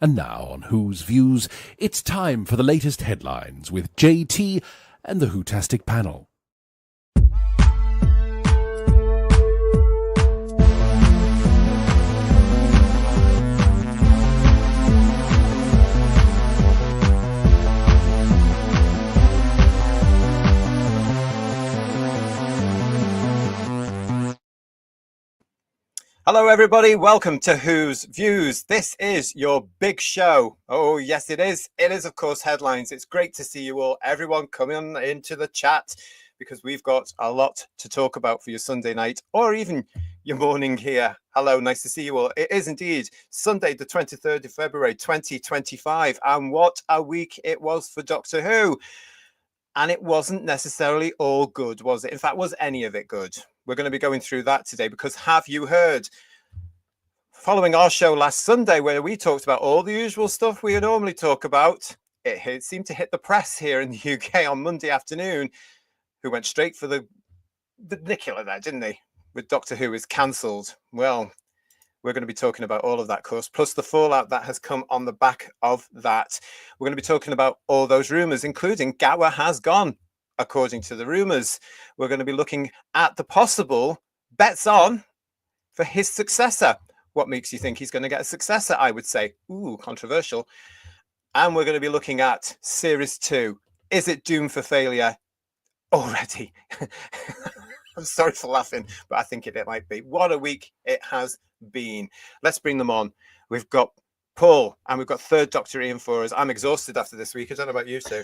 And now on Who's Views, it's time for the latest headlines with JT and the Whotastic panel. Hello, everybody. Welcome to Who's Views. This is your big show. Oh, yes, it is. It is, of course, headlines. It's great to see you all. Everyone coming into the chat because we've got a lot to talk about for your Sunday night or even your morning here. Hello, nice to see you all. It is indeed Sunday, the 23rd of February, 2025. And what a week it was for Doctor Who. And it wasn't necessarily all good, was it? In fact, was any of it good? We're going to be going through that today because have you heard? Following our show last Sunday where we talked about all the usual stuff we normally talk about, it seemed to hit the press here in the UK on Monday afternoon, who went straight for the nickler there, didn't they? With Doctor Who is cancelled. Well, we're going to be talking about all of that, of course, plus the fallout that has come on the back of that. We're going to be talking about all those rumours, including Gatwa has gone, according to the rumours. We're going to be looking at the possible bets on for his successor. What makes you think he's going to get a successor, I would say? Ooh, controversial. And we're going to be looking at Series 2. Is it doomed for failure already? I'm sorry for laughing, but I think it might be. What a week it has been. Let's bring them on. We've got Paul and we've got third Doctor Ian for us. I'm exhausted after this week. I don't know about you two.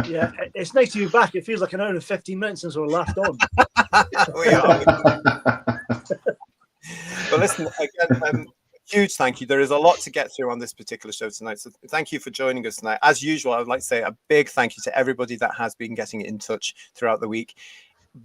Yeah, it's nice to be back. It feels like an hour and 15 minutes since we were last on. We are. But listen, again, huge thank you. There is a lot to get through on this particular show tonight. So thank you for joining us tonight. As usual, I would like to say a big thank you to everybody that has been getting in touch throughout the week.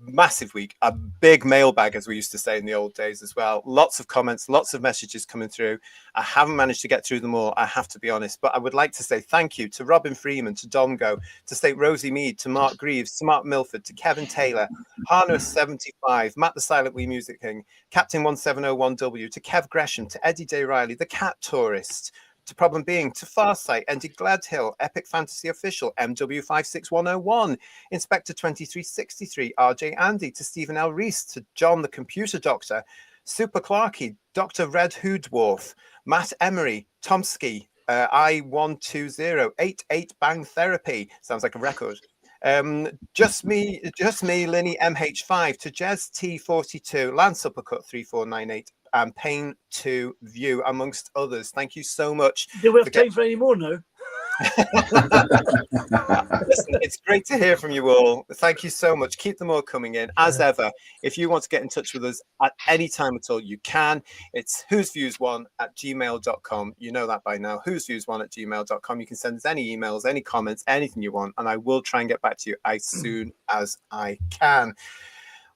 Massive week, a big mailbag, as we used to say in the old days as well. Lots of comments, lots of messages coming through. I haven't managed to get through them all, I have to be honest, but I would like to say thank you to Robin Freeman, to Domgo, to State Rosie Mead, to Mark Greaves, to Mark Milford, to Kevin Taylor, Harness75, Matt the Silent Wee Music King, Captain 1701W, to Kev Gresham, to Eddie Day Riley, the Cat Tourist, to Problem Being, to Farsight, Andy Gladhill, Epic Fantasy Official, MW56101, Inspector 2363, RJ Andy, to Stephen L. Reese, to John the Computer Doctor, Super Clarky, Dr. Red Who Dwarf, Matt Emery, Tomsky, I120, 88 Bang Therapy, sounds like a record. Just me, Linny MH5, to Jez T42, Lance Uppercut 3498, and Pain to View, amongst others. Thank you so much. Do we have time for any more now? Listen, it's great to hear from you all. Thank you so much. Keep them all coming in. As ever, if you want to get in touch with us at any time at all, you can. It's whosviews1@gmail.com. You know that by now. whosviews1@gmail.com. You can send us any emails, any comments, anything you want, and I will try and get back to you as soon as I can.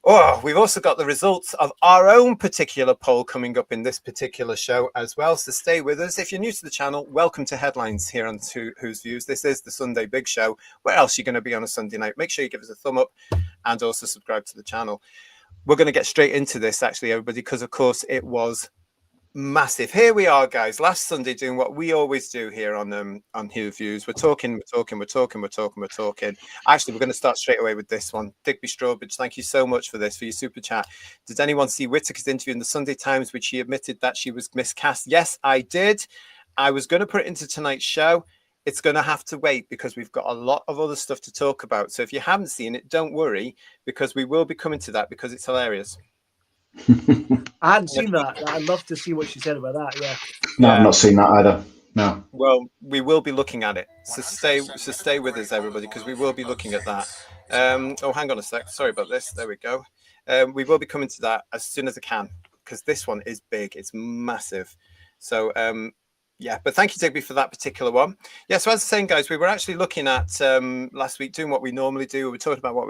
Oh, we've also got the results of our own particular poll coming up in this particular show as well, so stay with us. If you're new to the channel, welcome to Headlines here on Who's Views. This is the Sunday Big Show. Where else are you going to be on a Sunday night? Make sure you give us a thumb up and also subscribe to the channel. We're going to get straight into this, actually, everybody, because, of course, it was massive. Here we are, guys, last Sunday doing what we always do here on Who Views. We're talking. Actually, we're going to start straight away with this one. Digby Strawbridge, thank you so much for this, for your super chat. Did anyone see Whittaker's interview in the Sunday Times, which she admitted that she was miscast? Yes, I did. I was going to put it into tonight's show. It's going to have to wait because we've got a lot of other stuff to talk about. So if you haven't seen it, don't worry, because we will be coming to that because it's hilarious. I hadn't seen that. I'd love to see what she said about that. Yeah. No, I've not seen that either. No. Well, we will be looking at it. So stay with us, everybody, because we will be looking at that. Oh, hang on a sec. Sorry about this. There we go. We will be coming to that as soon as I can because this one is big. It's massive. So yeah, but thank you, Digby, for that particular one. Yeah, so as I was saying, guys, we were actually looking at last week doing what we normally do. We were talking about what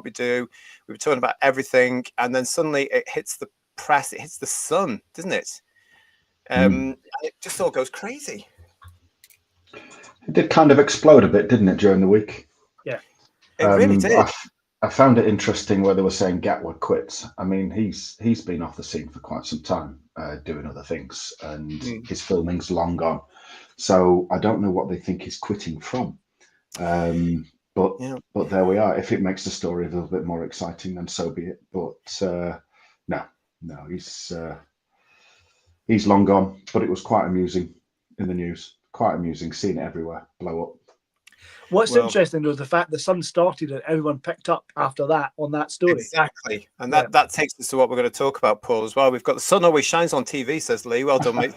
we do. We were talking about everything, and then suddenly it hits the press. It hits the sun, doesn't it? And it just all goes crazy. It did kind of explode a bit, didn't it, during the week? Yeah, it really did. I found it interesting where they were saying Gatwa quits. I mean, he's been off the scene for quite some time, doing other things, and his filming's long gone. So I don't know what they think he's quitting from. But there we are. If it makes the story a little bit more exciting, then so be it. But no, he's long gone. But it was quite amusing in the news. Quite amusing, seeing it everywhere blow up. What's interesting though is the fact the Sun started it, everyone picked up after that on that story. Exactly. And that takes us to what we're going to talk about, Paul, as well. We've got the sun always shines on TV, says Lee. Well done, mate.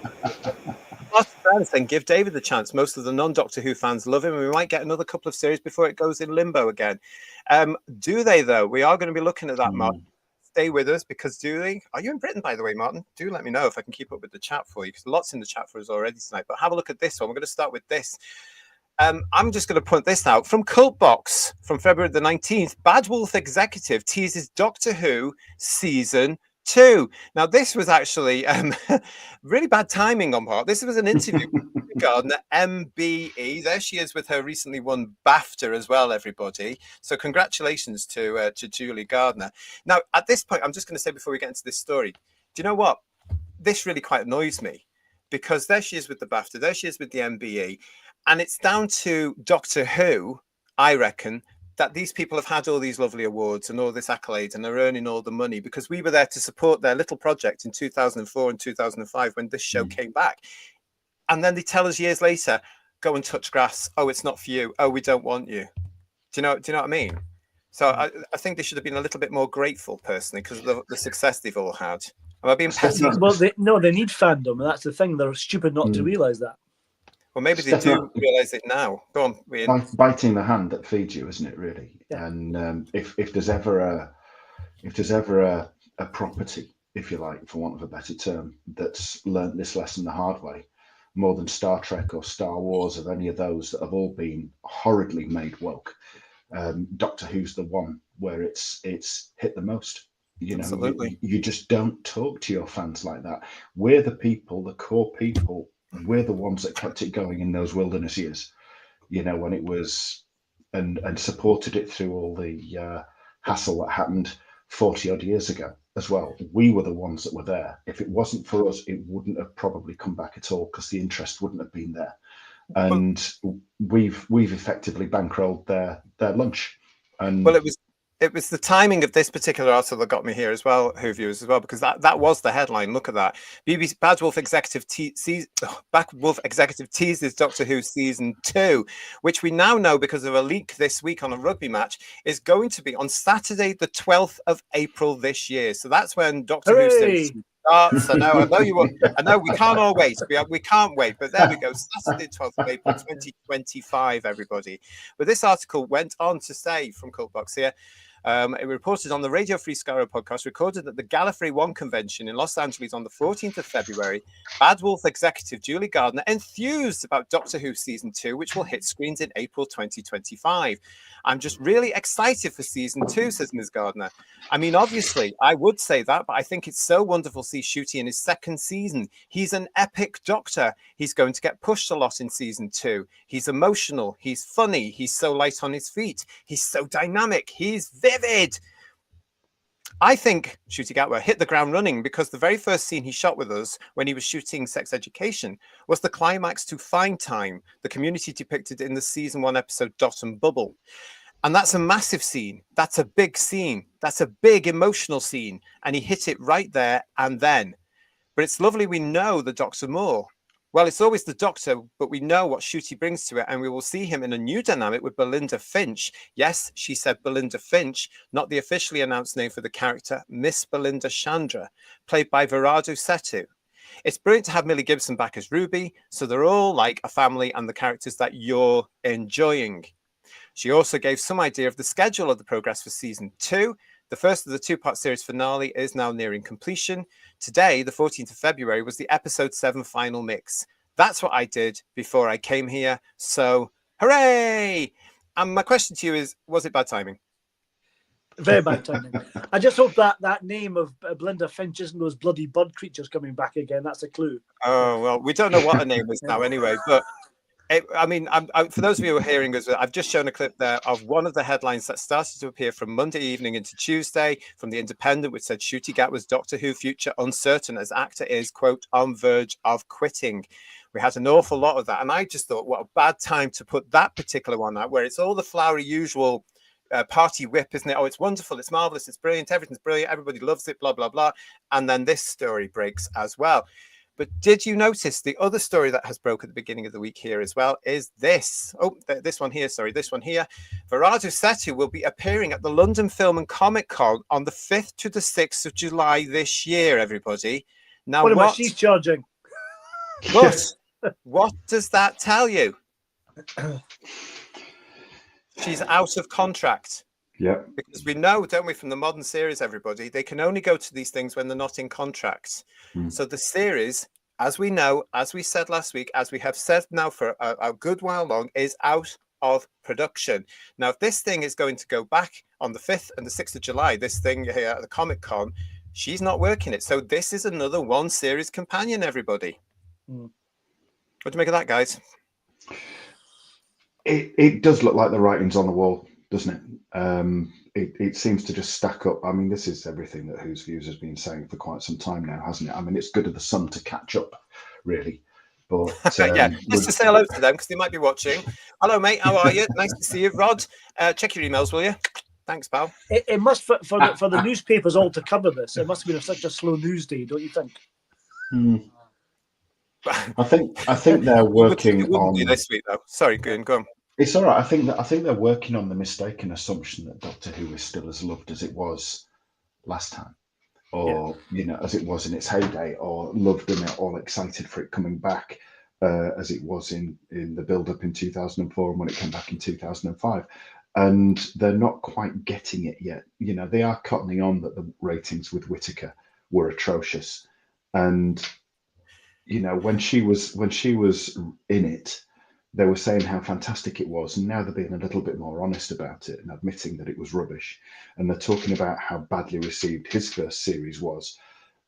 Then give David the chance. Most of the non-Doctor Who fans love him, and we might get another couple of series before it goes in limbo again. Do they, though? We are going to be looking at that, Martin. Stay with us, because do they? Are you in Britain, by the way, Martin? Do let me know if I can keep up with the chat for you, because lots in the chat for us already tonight. But have a look at this one. We're going to start with this. I'm just going to point this out from Cult Box from February the 19th. Bad Wolf executive teases Doctor Who season 2. Now, this was actually really bad timing on part. This was an interview with Gardner, MBE. There she is with her recently won BAFTA as well, everybody. So congratulations to Julie Gardner. Now, at this point, I'm just going to say before we get into this story, do you know what? This really quite annoys me, because there she is with the BAFTA, there she is with the MBE. And it's down to Doctor Who, I reckon, that these people have had all these lovely awards and all this accolades and are earning all the money, because we were there to support their little project in 2004 and 2005 when this show came back. And then they tell us years later, go and touch grass. Oh, it's not for you. Oh, we don't want you. Do you know what I mean? So I think they should have been a little bit more grateful, personally, because of the success they've all had. Am I being petty? Well, they need fandom, and that's the thing. They're stupid not to realise that. Well, maybe they do realise it now. Go on, Ian. Biting the hand that feeds you, isn't it? Really. Yeah. And if there's ever a property, if you like, for want of a better term, that's learnt this lesson the hard way, more than Star Trek or Star Wars, of any of those that have all been horridly made woke, Doctor Who's the one where it's hit the most. You know, absolutely. You just don't talk to your fans like that. We're the people, the core people. We're the ones that kept it going in those wilderness years, you know, when it was, and supported it through all the hassle that happened 40 odd years ago as well. We were the ones that were there. If it wasn't for us, it wouldn't have probably come back at all, because the interest wouldn't have been there. And we've effectively bankrolled their lunch. And well, it was the timing of this particular article that got me here as well, Who viewers as well, because that was the headline. Look at that. BBC Bad Wolf executive teases Doctor Who season 2, which we now know because of a leak this week on a rugby match is going to be on Saturday, the 12th of April this year. So that's when Doctor Who series starts. I know we can't all wait. We can't wait, but there we go. Saturday, 12th of April, 2025, everybody. But this article went on to say from Cult Box here, it reported on the Radio Free Skaro podcast, recorded at the Gallifrey One convention in Los Angeles on the 14th of February. Bad Wolf executive Julie Gardner enthused about Doctor Who season 2, which will hit screens in April 2025. I'm just really excited for season 2, says Ms. Gardner. I mean, obviously, I would say that, but I think it's so wonderful to see Ncuti in his second season. He's an epic Doctor. He's going to get pushed a lot in season 2. He's emotional. He's funny. He's so light on his feet. He's so dynamic. He's vivid. I think Ncuti Gatwa hit the ground running, because the very first scene he shot with us when he was shooting Sex Education was the climax to Find Time, the community depicted in the season 1 episode Dot and Bubble. And that's a massive scene. That's a big scene. That's a big emotional scene. And he hit it right there and then. But it's lovely we know the Doctor more. Well, it's always the Doctor, but we know what Ncuti brings to it, and we will see him in a new dynamic with Belinda Finch. Yes, she said Belinda Finch, not the officially announced name for the character, Miss Belinda Chandra, played by Virado Setu. It's brilliant to have Millie Gibson back as Ruby, so they're all like a family and the characters that you're enjoying. She also gave some idea of the schedule of the progress for season 2. The first of the 2-part series finale is now nearing completion. Today, the 14th of February, was the episode 7 final mix. That's what I did before I came here. So, hooray! And my question to you is, was it bad timing? Very bad timing. I just hope that name of Belinda Finch isn't those bloody bud creatures coming back again. That's a clue. Oh, well, we don't know what her name is now anyway, but for those of you who are hearing us, I've just shown a clip there of one of the headlines that started to appear from Monday evening into Tuesday from The Independent, which said Ncuti Gatwa's Doctor Who future uncertain as actor is, quote, on verge of quitting. We had an awful lot of that. And I just thought, what a bad time to put that particular one out, where it's all the flowery usual party whip, isn't it? Oh, it's wonderful, it's marvelous, it's brilliant, everything's brilliant, everybody loves it, blah, blah, blah. And then this story breaks as well. But did you notice the other story that has broke at the beginning of the week here as well is this? Oh, this one here. Sorry, this one here. Virado Setu will be appearing at the London Film and Comic Con on the 5th to the 6th of July this year, everybody. Now, what she's charging? What does that tell you? She's out of contract. Yeah. Because we know, don't we, from the modern series, everybody, they can only go to these things when they're not in contracts. So the series, as we know, as we said last week, as we have said now for a good while long, is out of production. Now, if this thing is going to go back on the 5th and the 6th of July, this thing here at the Comic Con, she's not working it. So this is another one series companion, everybody. What do you make of that, guys? It does look like the writing's on the wall, doesn't it? It seems to just stack up. I mean, this is everything that Whose Views has been saying for quite some time now, hasn't it? I mean, it's good of the Sun to catch up, really. But yeah, just to say hello to them because they might be watching. Hello, mate. How are you? Nice to see you, Rod. Check your emails, will you? Thanks, pal. It must for the newspapers all to cover this. It must have been such a slow news day, don't you think? I think they're working on this week, though. Sorry, go on. It's all right. I think they're working on the mistaken assumption that Doctor Who is still as loved as it was last time, or as it was in its heyday, or loved and all excited for it coming back, as it was in the build-up in 2004 and when it came back in 2005. And they're not quite getting it yet. They are cottoning on that the ratings with Whittaker were atrocious, and when she was in it, they were saying how fantastic it was, and now they're being a little bit more honest about it and admitting that it was rubbish. And they're talking about how badly received his first series was.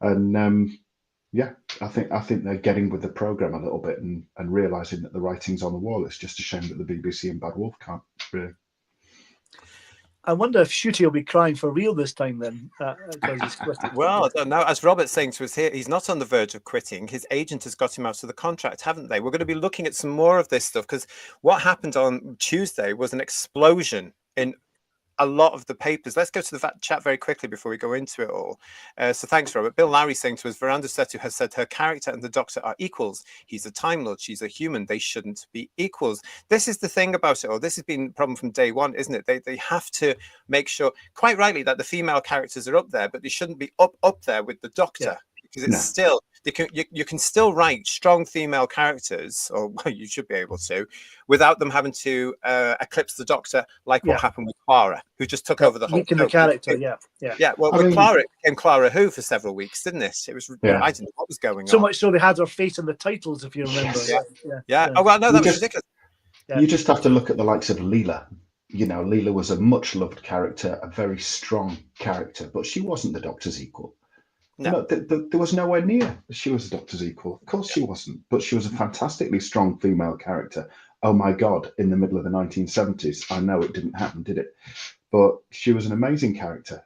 And I think they're getting with the program a little bit and realizing that the writing's on the wall. It's just a shame that the BBC and Bad Wolf can't really. I wonder if Shooty will be crying for real this time then. Well, I don't know. As Robert's saying to us here, he's not on the verge of quitting. His agent has got him out of the contract, haven't they? We're going to be looking at some more of this stuff because what happened on Tuesday was an explosion in a lot of the papers. Let's go to the chat very quickly before we go into it all. So thanks, Robert. Bill Lowry saying to us, Virado Setu has said her character and the Doctor are equals. He's a Time Lord. She's a human. They shouldn't be equals. This is the thing about it all. This has been a problem from day one, isn't it? They have to make sure, quite rightly, that the female characters are up there, but they shouldn't be up there with the Doctor. Yeah. Because it's still, you can still write strong female characters, or well, you should be able to, without them having to eclipse the Doctor, like what happened with Clara, who just took over the whole the character. Well, with Clara, it became Clara Who for several weeks, didn't it? It was I didn't know what was going on. So much so they had her face in the titles, if you remember. Yes. Oh well, no, that was ridiculous. You just have to look at the likes of Leela. Leela was a much loved character, a very strong character, but she wasn't the Doctor's equal. No, there was nowhere near she was the Doctor's equal. Of course she wasn't, but she was a fantastically strong female character. Oh my God, in the middle of the 1970s. I know it didn't happen, did it? But she was an amazing character.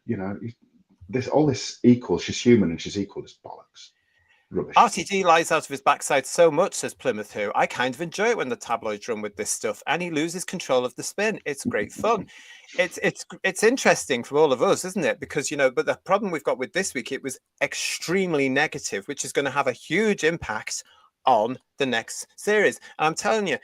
All this equal, she's human and she's equal is bollocks. Rubbish. RTD lies out of his backside so much, says Plymouth Who. I kind of enjoy it when the tabloids run with this stuff and he loses control of the spin. It's great fun. It's interesting for all of us, isn't it? Because, but the problem we've got with this week, it was extremely negative, which is going to have a huge impact on the next series. And I'm telling you,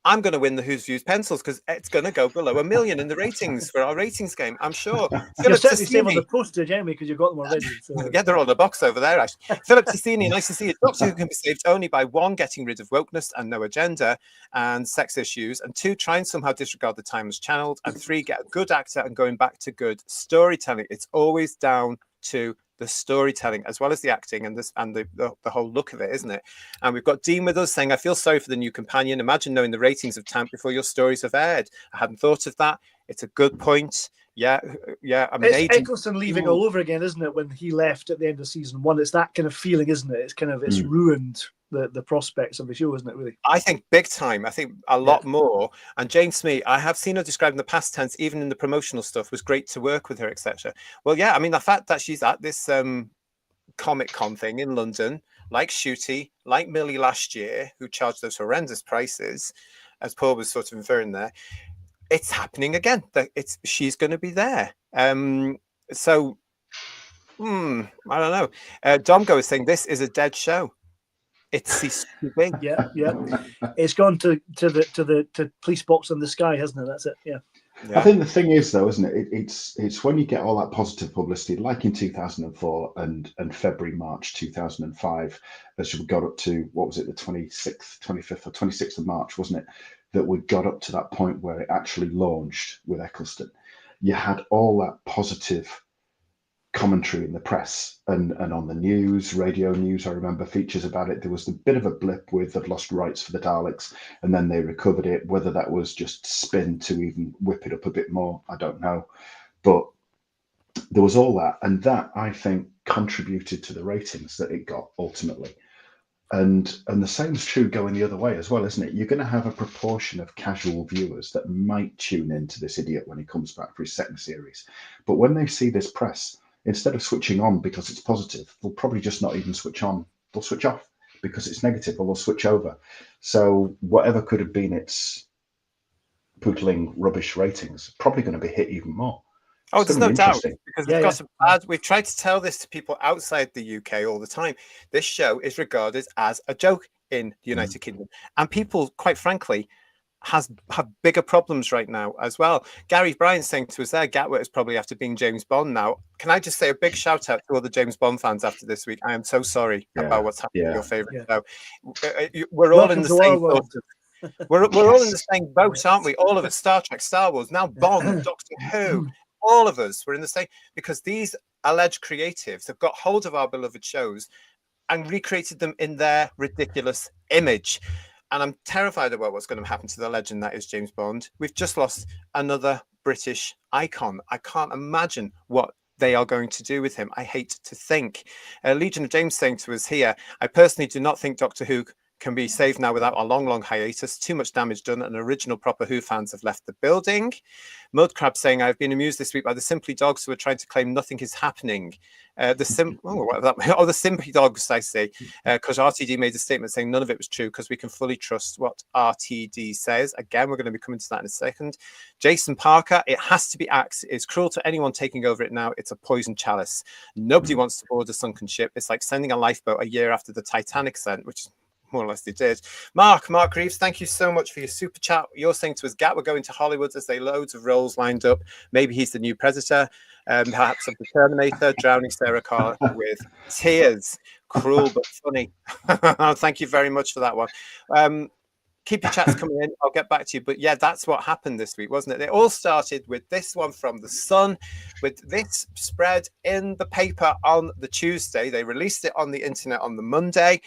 I'm going to win the Whose Views pencils because it's going to go below 1 million in the ratings for our ratings game. I'm sure. You're certainly saving on the poster, Jamie, because you've got them already. So. Yeah, they're on the box over there, actually. Philip Ticini, nice to see you. Doctor Who can be saved only by 1, getting rid of wokeness and no agenda and sex issues, and 2, try and somehow disregard the time as channeled, and 3, get a good actor and going back to good storytelling. It's always down to the storytelling as well as the acting and the whole look of it, isn't it? And we've got Dean with us saying, I feel sorry for the new companion. Imagine knowing the ratings of TAMP before your stories have aired. I hadn't thought of that. It's a good point. Yeah. I mean, it's Eccleston leaving all over again, isn't it? When he left at the end of season 1, it's that kind of feeling, isn't it? It's ruined the prospects of the show, isn't it? Really, I think big time. I think a lot more. And Jane Smee, I have seen her described in the past tense, even in the promotional stuff. Was great to work with her, etc. Well, yeah. I mean, the fact that she's at this Comic Con thing in London, like Shooty, like Millie last year, who charged those horrendous prices, as Paul was sort of inferring there. It's happening again. She's going to be there. So I don't know. Domgo is saying this is a dead show. It's ceased to be. Yeah. It's gone to police box in the sky, hasn't it? That's it. Yeah. I think the thing is, though, isn't it? It's when you get all that positive publicity, like in 2004 and February, March 2005, as we got up to, what was it, the 25th or 26th of March, wasn't it? That we got up to that point where it actually launched with Eccleston. You had all that positive commentary in the press and on the news, radio news. I remember features about it. There was a bit of a blip with they've lost rights for the Daleks, and then they recovered it. Whether that was just spin to even whip it up a bit more, I don't know. But there was all that, and that, I think, contributed to the ratings that it got ultimately. And the same is true going the other way as well, isn't it? You're going to have a proportion of casual viewers that might tune into this idiot when he comes back for his second series. But when they see this press, instead of switching on because it's positive, they'll probably just not even switch on. They'll switch off because it's negative, or they'll switch over. So whatever could have been its pootling rubbish ratings, probably going to be hit even more. Oh, there's no doubt, because we've tried to tell this to people outside the UK all the time. This show is regarded as a joke in the United Kingdom, and people, quite frankly, have bigger problems right now as well. Gary Bryant saying to us there, Gatwa is probably after being James Bond now. Can I just say a big shout out to all the James Bond fans after this week? I am so sorry about what's happened to your favourite show. We're all in the same boat. We're all in the same boat, aren't we? All of us, Star Trek, Star Wars, now Bond, Doctor Who. All of us were in the same, because these alleged creatives have got hold of our beloved shows and recreated them in their ridiculous image. And I'm terrified about what's going to happen to the legend that is James Bond. We've just lost another British icon. I can't imagine what they are going to do with him. I hate to think. Legion of James saying to us here, I personally do not think Doctor Who can be saved now without a long hiatus. Too much damage done, and original proper Who fans have left the building. Mudcrab saying, I've been amused this week by the Simply Dogs who are trying to claim nothing is happening. The Simply Dogs, I say, because RTD made a statement saying none of it was true because we can fully trust what RTD says. Again, we're going to be coming to that in a second. Jason Parker, it has to be axed. It's cruel to anyone taking over it now. It's a poison chalice. Nobody wants to board a sunken ship. It's like sending a lifeboat a year after the Titanic sent, which is more or less they did. Mark Reeves, thank you so much for your super chat. You're saying to us, Gatwa going to Hollywood as they loads of roles lined up. Maybe he's the new Predator, perhaps of the Terminator, drowning Sarah Connor with tears. Cruel but funny. Thank you very much for that one. Keep your chats coming in. I'll get back to you. But yeah, that's what happened this week, wasn't it? It all started with this one from The Sun, with this spread in the paper on the Tuesday. They released it on the internet on the Monday.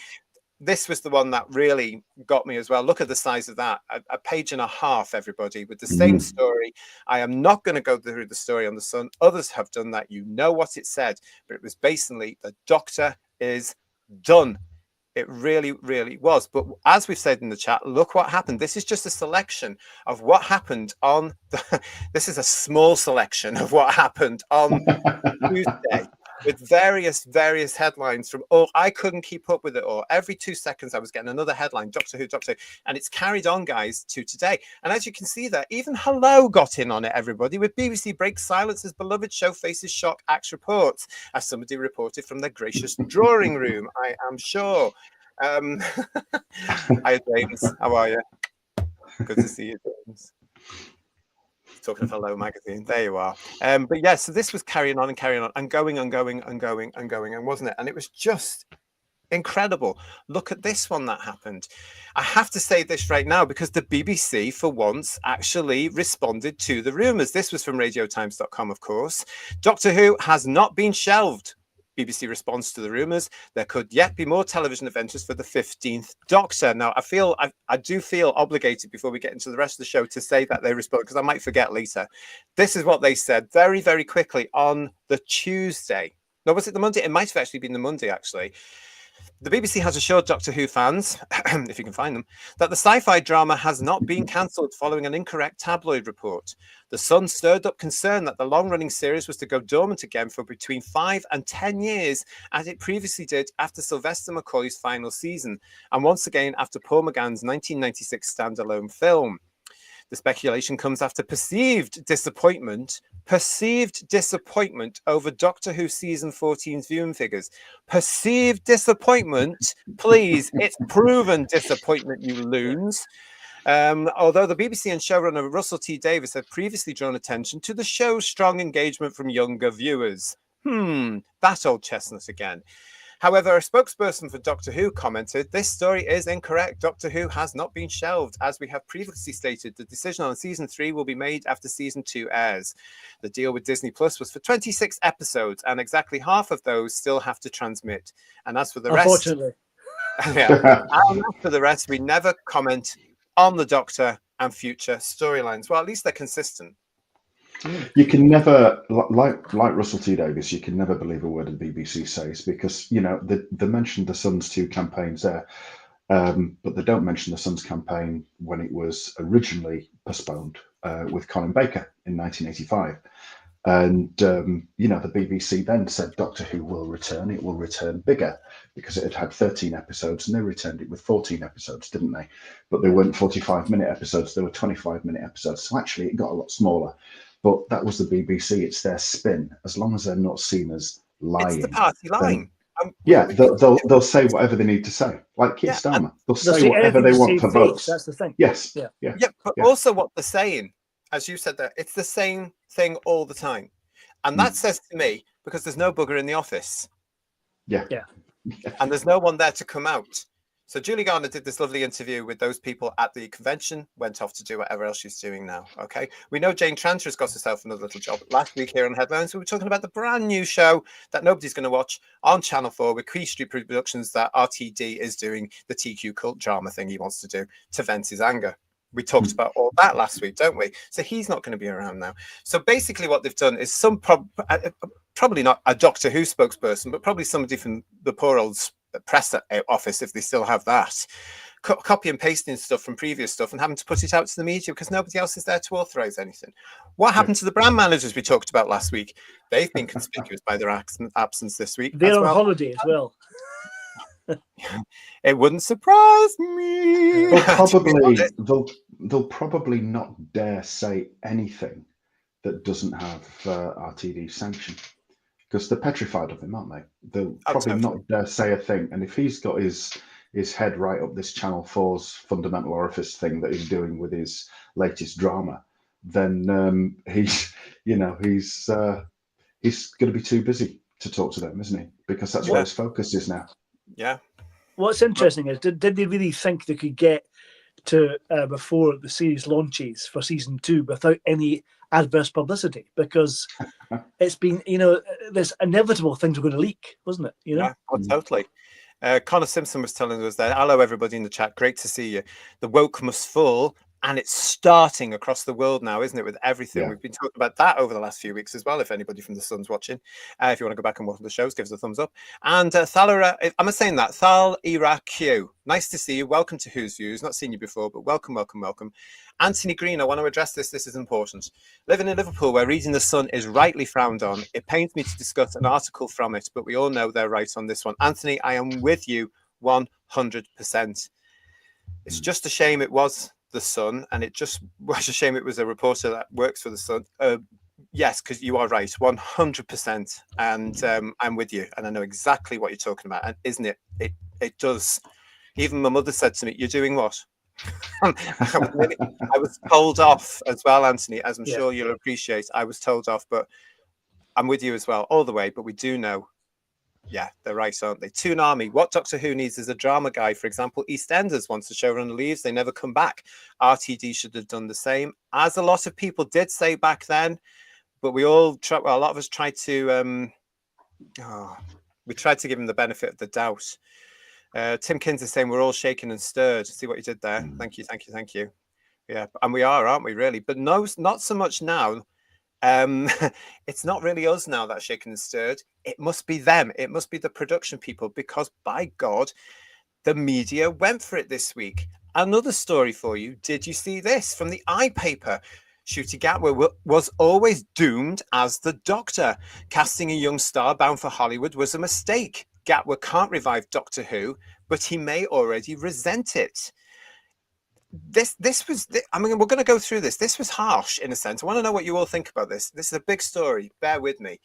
This was the one that really got me as well. Look at the size of that. A page and a half, everybody, with the same story. I am not going to go through the story on The Sun. Others have done that. You know what it said. But it was basically the Doctor is done. It really, really was. But as we've said in the chat, look what happened. This is just a selection of what happened on this is a small selection of what happened on Tuesday. With various headlines from all. I couldn't keep up with it all. Every 2 seconds I was getting another headline, Doctor Who, and it's carried on, guys, to today. And as you can see there, even Hello got in on it, everybody, with BBC breaks silence as beloved show faces shock, Axe reports, as somebody reported from their gracious drawing room, I am sure. Hi, James. How are you? Good to see you, James. Talking of Hello magazine, there you are. But yeah, so this was carrying on and going, wasn't it? And it was just incredible. Look at this one that happened. I have to say this right now because the BBC, for once, actually responded to the rumours. This was from radiotimes.com, of course. Doctor Who has not been shelved. BBC responds to the rumours. There could yet be more television adventures for the 15th Doctor. Now, I do feel obligated before we get into the rest of the show to say that they respond, because I might forget later. This is what they said very, very quickly on the Tuesday. No, was it the Monday? It might have actually been the Monday, actually. The BBC has assured Doctor Who fans, if you can find them, that the sci-fi drama has not been cancelled following an incorrect tabloid report. The Sun stirred up concern that the long-running series was to go dormant again for between 5 and 10 years, as it previously did after Sylvester McCoy's final season, and once again after Paul McGann's 1996 standalone film. The speculation comes after perceived disappointment over Doctor Who season 14's viewing figures. Perceived disappointment, please. It's proven disappointment, you loons. Although the BBC and showrunner Russell T Davies had previously drawn attention to the show's strong engagement from younger viewers. That old chestnut again. However, a spokesperson for Doctor Who commented, "This story is incorrect. Doctor Who has not been shelved. As we have previously stated, the decision on season 3 will be made after season 2 airs. The deal with Disney Plus was for 26 episodes, and exactly half of those still have to transmit. And as for the rest, Unfortunately, and as for the rest, we never comment on the Doctor and future storylines." Well, at least they're consistent. You can never, like Russell T Davies, you can never believe a word the BBC says, because they mentioned the Sun's 2 campaigns there, but they don't mention the Sun's campaign when it was originally postponed with Colin Baker in 1985. And the BBC then said Doctor Who will return. It will return bigger, because it had 13 episodes, and they returned it with 14 episodes, didn't they? But they weren't 45-minute episodes; they were 25-minute episodes. So actually, it got a lot smaller. But that was the BBC. It's their spin. As long as they're not seen as lying, it's the party line. They'll say whatever they need to say, like Keir Starmer. They'll say whatever they want for votes. That's the thing. Yes. But also what they're saying, as you said there, it's the same thing all the time, and that says to me, because there's no bugger in the office. Yeah. And there's no one there to come out. So Julie Garner did this lovely interview with those people at the convention, went off to do whatever else she's doing now. Okay. We know Jane Tranter has got herself another little job. Last week here on Headlines, we were talking about the brand new show that nobody's going to watch on Channel 4 with Quay Street Productions, that RTD is doing the TQ cult drama thing he wants to do to vent his anger. We talked about all that last week, don't we? So he's not going to be around now. So basically what they've done is probably not a Doctor Who spokesperson, but probably somebody from the poor old press office, if they still have that, copy and pasting stuff from previous stuff and having to put it out to the media because nobody else is there to authorize anything. What happened to the brand managers we talked about last week? They've been conspicuous by their absence this week. They're on holiday as well. It wouldn't surprise me. They'll probably not dare say anything that doesn't have RTD sanction, because they're petrified of him, aren't they? They'll probably not dare say a thing. And if he's got his head right up this Channel 4's fundamental orifice thing that he's doing with his latest drama, then he's going to be too busy to talk to them, isn't he? Because that's where his focus is now. Yeah. What's interesting is, did they really think they could get to before the series launches for season 2 without any adverse publicity? Because it's been, there's inevitable things were going to leak, wasn't it? Yeah, totally. Connor Simpson was telling us there. Hello, everybody in the chat. Great to see you. The woke must fall. And it's starting across the world now, isn't it, with everything? Yeah. We've been talking about that over the last few weeks as well, if anybody from the Sun's watching. If you want to go back and watch the shows, give us a thumbs up. And Thalera, am I saying that? Thal Iraq Q. Nice to see you. Welcome to Who's Views. Not seen you before, but welcome. Anthony Green, I want to address this. This is important. Living in Liverpool, where reading the Sun is rightly frowned on, it pains me to discuss an article from it, but we all know they're right on this one. Anthony, I am with you 100%. It's just a shame it was the Sun, and it just was a shame it was a reporter that works for the Sun. Yes, because you are right, 100%, and I'm with you, and I know exactly what you're talking about. And isn't it? It does. Even my mother said to me, "You're doing what?" I was told off as well, Anthony, as I'm sure you'll appreciate. I was told off, but I'm with you as well, all the way. But we do know. Yeah, they're right, aren't they? Toonami, what Doctor Who needs is a drama guy. For example, EastEnders, once the showrunner leaves, they never come back. RTD should have done the same, as a lot of people did say back then. But we all a lot of us tried to we tried to give him the benefit of the doubt. Tim Kins is saying we're all shaken and stirred. See what you did there? Thank you. Yeah, and we are, aren't we? Really, but no, not so much now. It's not really us now that's shaken and stirred. It must be them. It must be the production people, because by God, the media went for it this week. Another story for you. Did you see this from the iPaper? Ncuti Gatwa was always doomed as the Doctor. Casting a young star bound for Hollywood was a mistake. Gatwa can't revive Doctor Who, but he may already resent it. This was, I mean, we're going to go through this. This was harsh in a sense. I want to know what you all think about this. This is a big story. Bear with me.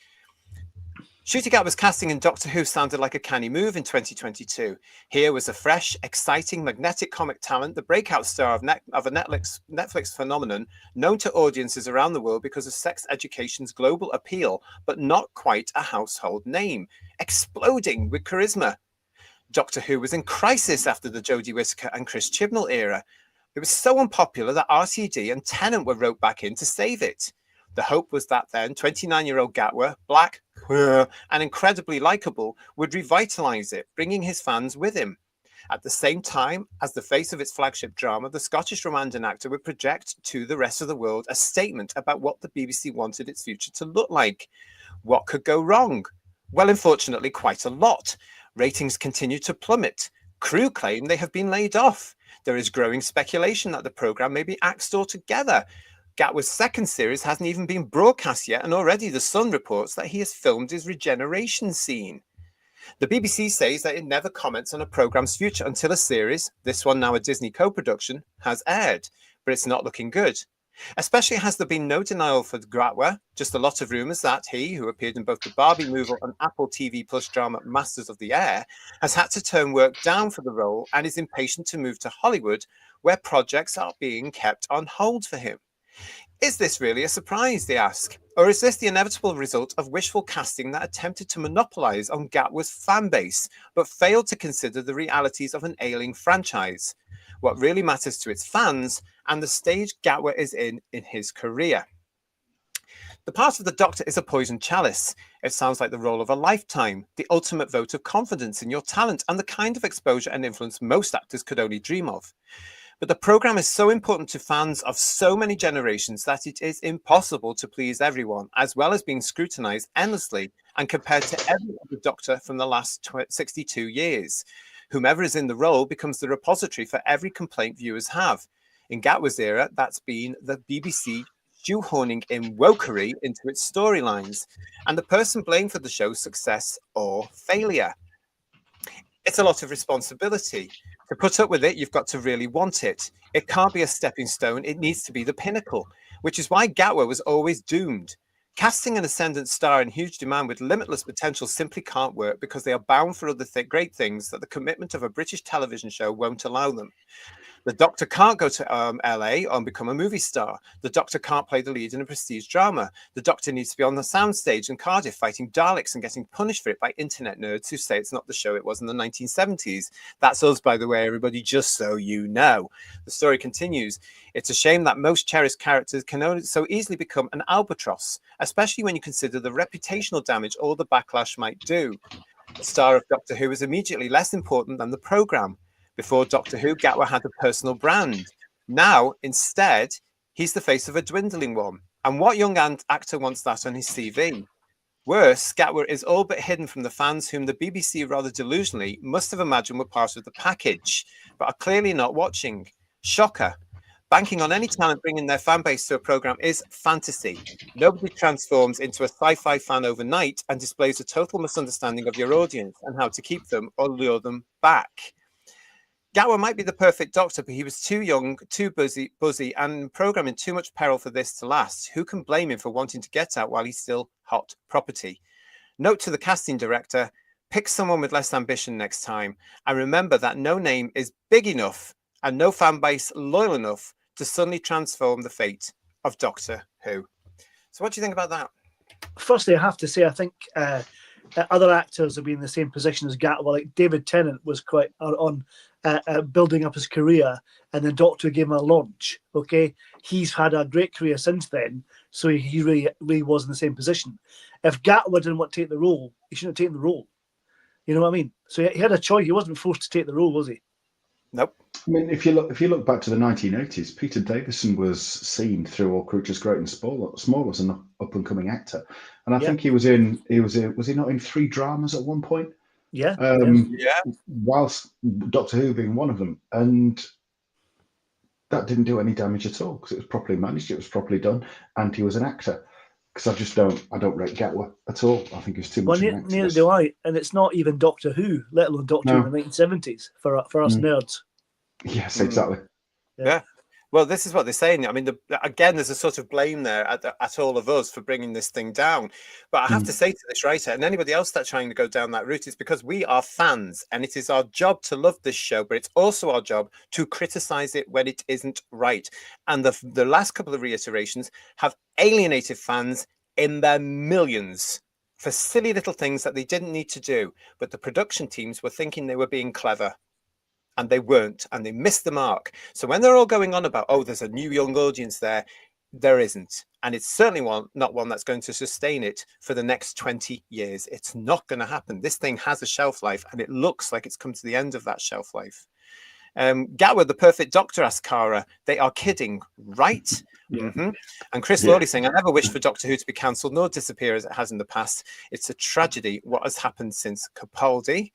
Ncuti Gatwa's casting in Doctor Who sounded like a canny move in 2022. Here was a fresh, exciting, magnetic comic talent, the breakout star of a Netflix phenomenon, known to audiences around the world because of sex education's global appeal, but not quite a household name, exploding with charisma. Doctor Who was in crisis after the Jodie Whittaker and Chris Chibnall era. It was so unpopular that RTD and Tennant were roped back in to save it. The hope was that then 29-year-old Gatwa, black, queer, and incredibly likable, would revitalize it, bringing his fans with him. At the same time, as the face of its flagship drama, the Scottish Rwandan actor would project to the rest of the world a statement about what the BBC wanted its future to look like. What could go wrong? Well, unfortunately, quite a lot. Ratings continue to plummet. Crew claim they have been laid off. There is growing speculation that the programme may be axed altogether. Gatwa's second series hasn't even been broadcast yet, and already The Sun reports that he has filmed his regeneration scene. The BBC says that it never comments on a programme's future until a series, this one now a Disney co-production, has aired, but it's not looking good. Especially has there been no denial for Gatwa, just a lot of rumours that he, who appeared in both the Barbie movie and Apple TV Plus drama Masters of the Air, has had to turn work down for the role and is impatient to move to Hollywood, where projects are being kept on hold for him. Is this really a surprise, they ask? Or is this the inevitable result of wishful casting that attempted to monopolise on Gatwa's fan base, but failed to consider the realities of an ailing franchise, what really matters to its fans, and the stage Gatwa is in his career? The part of the Doctor is a poisoned chalice. It sounds like the role of a lifetime, the ultimate vote of confidence in your talent, and the kind of exposure and influence most actors could only dream of. But the programme is so important to fans of so many generations that it is impossible to please everyone, as well as being scrutinised endlessly and compared to every other Doctor from the last 62 years. Whomever is in the role becomes the repository for every complaint viewers have. In Gatwa's era, that's been the BBC shoehorning in wokery into its storylines, and the person blamed for the show's success or failure. It's a lot of responsibility. To put up with it, you've got to really want it. It can't be a stepping stone. It needs to be the pinnacle, which is why Gatwa was always doomed. Casting an ascendant star in huge demand with limitless potential simply can't work because they are bound for other great things that the commitment of a British television show won't allow them. The Doctor can't go to LA and become a movie star. The Doctor can't play the lead in a prestige drama. The Doctor needs to be on the soundstage in Cardiff fighting Daleks and getting punished for it by internet nerds who say it's not the show it was in the 1970s. That's us, by the way, everybody, just so you know. The story continues. It's a shame that most cherished characters can only so easily become an albatross, especially when you consider the reputational damage all the backlash might do. The star of Doctor Who is immediately less important than the programme. Before Doctor Who, Gatwa had a personal brand. Now, instead, he's the face of a dwindling one. And what young actor wants that on his CV? Worse, Gatwa is all but hidden from the fans whom the BBC rather delusionally must have imagined were part of the package, but are clearly not watching. Shocker. Banking on any talent bringing their fan base to a programme is fantasy. Nobody transforms into a sci-fi fan overnight and displays a total misunderstanding of your audience and how to keep them or lure them back. Gatwa might be the perfect Doctor, but he was too young, too buzzy, and programming too much peril for this to last. Who can blame him for wanting to get out while he's still hot property? Note to the casting director, pick someone with less ambition next time. And remember that no name is big enough and no fan base loyal enough to suddenly transform the fate of Doctor Who. So what do you think about that? Firstly, I have to say, I think other actors have been in the same position as Gatwa. Like David Tennant was quite on building up his career, and the Doctor gave him a launch. Okay, he's had a great career since then, so he really was in the same position. If Gatwa didn't want to take the role, he shouldn't have taken the role. You know what I mean? So he had a choice. He wasn't forced to take the role, was he? Nope. I mean, if you look back to the 1980s, Peter Davison was seen through All Creatures Great and Small as an up and coming actor, and I think he was was he not in 3 dramas at one point? Yeah. Yeah. Whilst Doctor Who being one of them, and that didn't do any damage at all because it was properly managed, it was properly done, and he was an actor. Because I don't rate Gatwa at all. I think he's too much of an actor. Neither do I, and it's not even Doctor Who, let alone Doctor Who in the 1970s for us nerds. Yes, exactly. Yeah. Well, this is what they're saying. I mean, again, there's a sort of blame there at all of us for bringing this thing down. But I have to say to this writer and anybody else that's trying to go down that route, is because we are fans and it is our job to love this show, but it's also our job to criticize it when it isn't right. And the last couple of reiterations have alienated fans in their millions for silly little things that they didn't need to do. But the production teams were thinking they were being clever. And they weren't, and they missed the mark. So when they're all going on about, oh, there's a new young audience there isn't. And it's certainly not one that's going to sustain it for the next 20 years. It's not going to happen. This thing has a shelf life, and it looks like it's come to the end of that shelf life. Gatwa, the perfect doctor, asked Cara. They are kidding, right? And Chris Lawley saying, I never wish for Doctor Who to be cancelled nor disappear as it has in the past. It's a tragedy what has happened since Capaldi.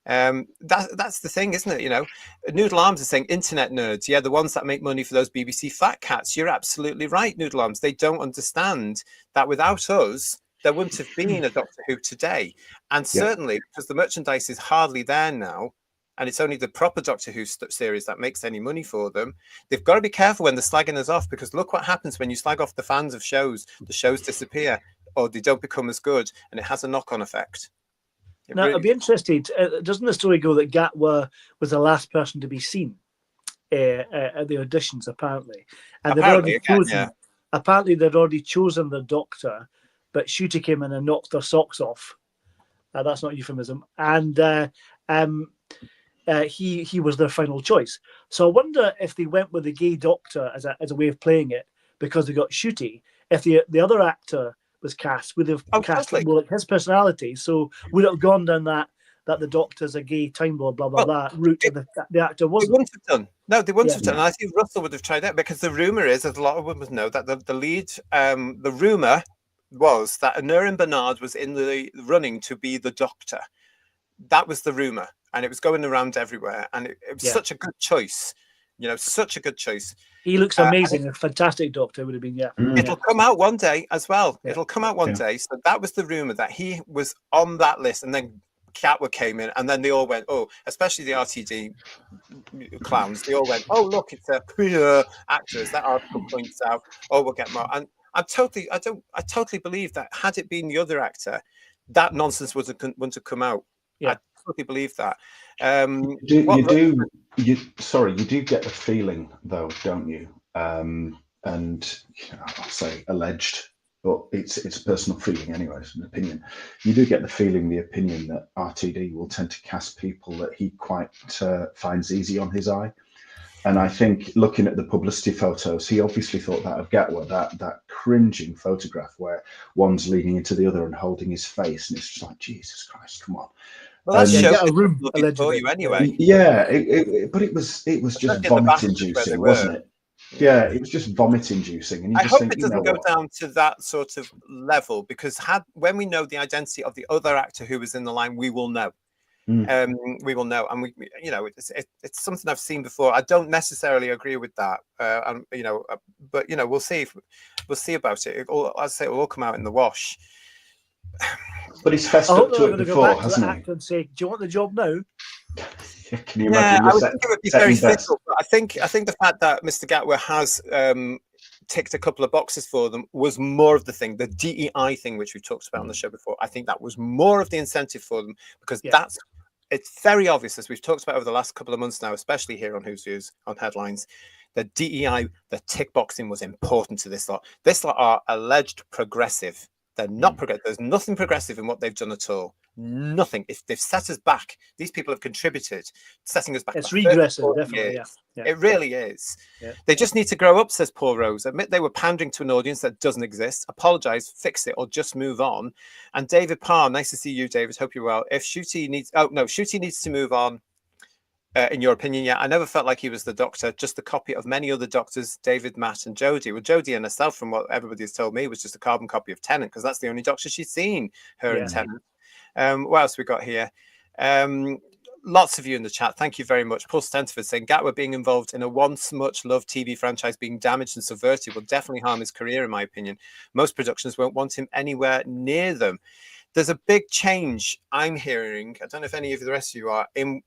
That's the thing, isn't it? You know, Noodle Arms is saying internet nerds, the ones that make money for those BBC fat cats. You're absolutely right, Noodle Arms. They don't understand that without us there wouldn't have been a Doctor Who today. And certainly because the merchandise is hardly there now, and it's only the proper Doctor Who series that makes any money for them, they've got to be careful when they're slagging us off, because look what happens when you slag off the fans of shows. The shows disappear or they don't become as good, and it has a knock-on effect. Now, I'd be interested, doesn't the story go that Gatwa was the last person to be seen at the auditions, apparently? And apparently they'd already chosen the Doctor, but Shooty came in and knocked their socks off. That's not euphemism. And he was their final choice. So I wonder if they went with the gay Doctor as a way of playing it because they got Shooty. If the other actor was cast, would have cast more like his personality. So would it have gone down that the Doctor's a gay Time Lord, blah blah route, and the actor wasn't? They wouldn't have done. No, they wouldn't have done. And I think Russell would have tried that, because the rumor is, as a lot of women know, that the lead, the rumor was that Aneurin Bernard was in the running to be the Doctor. That was the rumor, and it was going around everywhere, and it was such a good choice. You know, such a good choice. He looks amazing. A fantastic Doctor would have been, It'll come out one day as well. Yeah. It'll come out one day. So that was the rumor, that he was on that list, and then Gatwa came in, and then they all went, oh, especially the RTD clowns. They all went, oh, look, it's a queer actress. That article points out, oh, we'll get more. And I totally believe that had it been the other actor, that nonsense wouldn't have come out. Yeah. I totally believe that. You do get the feeling, though, don't you? And I'll say alleged, but it's a personal feeling anyway. It's an opinion. You do get the opinion that RTD will tend to cast people that he quite finds easy on his eye. And I think looking at the publicity photos, he obviously thought that of Gatwa, that cringing photograph where one's leaning into the other and holding his face, and it's just like, Jesus Christ, come on. Well, that shows a room for you anyway. Yeah, but it was just vomit-inducing, wasn't it? Yeah, it was just vomit-inducing. And I hope it doesn't go down to that sort of level, because when we know the identity of the other actor who was in the line, we will know. We will know, and it's something I've seen before. I don't necessarily agree with that, but we'll see about it. I'd say it will all come out in the wash. But he's fessed up to it before, hasn't he? And say, "Do you want the job now?" Can you imagine? I would think it would be very fickle. But I think the fact that Mr. Gatwa has ticked a couple of boxes for them was more of the thing, the DEI thing, which we've talked about on the show before. I think that was more of the incentive for them, because it's very obvious, as we've talked about over the last couple of months now, especially here on Who's Views on Headlines, the DEI, the tick boxing was important to this lot. This lot are alleged progressive. They're not progressive. There's nothing progressive in what they've done at all. Nothing. If they've set us back, these people have contributed, setting us back. It's regressive, definitely. Yeah. It really is. Yeah. They just need to grow up, says Paul Rose. Admit they were pandering to an audience that doesn't exist. Apologise, fix it, or just move on. And David Parr, nice to see you, David. Hope you're well. If Shooty needs, Shooty needs to move on. in your opinion? Yeah, I never felt like he was the Doctor, just a copy of many other Doctors, David, Matt, and Jodie. Well, Jodie and herself, from what everybody has told me, was just a carbon copy of Tennant, because that's the only Doctor she's seen, her and Tennant. What else we got here? Lots of you in the chat. Thank you very much. Paul Stenterford saying Gatwa being involved in a once much loved TV franchise being damaged and subverted will definitely harm his career, in my opinion. Most productions won't want him anywhere near them. There's a big change I'm hearing. I don't know if any of the rest of you are in.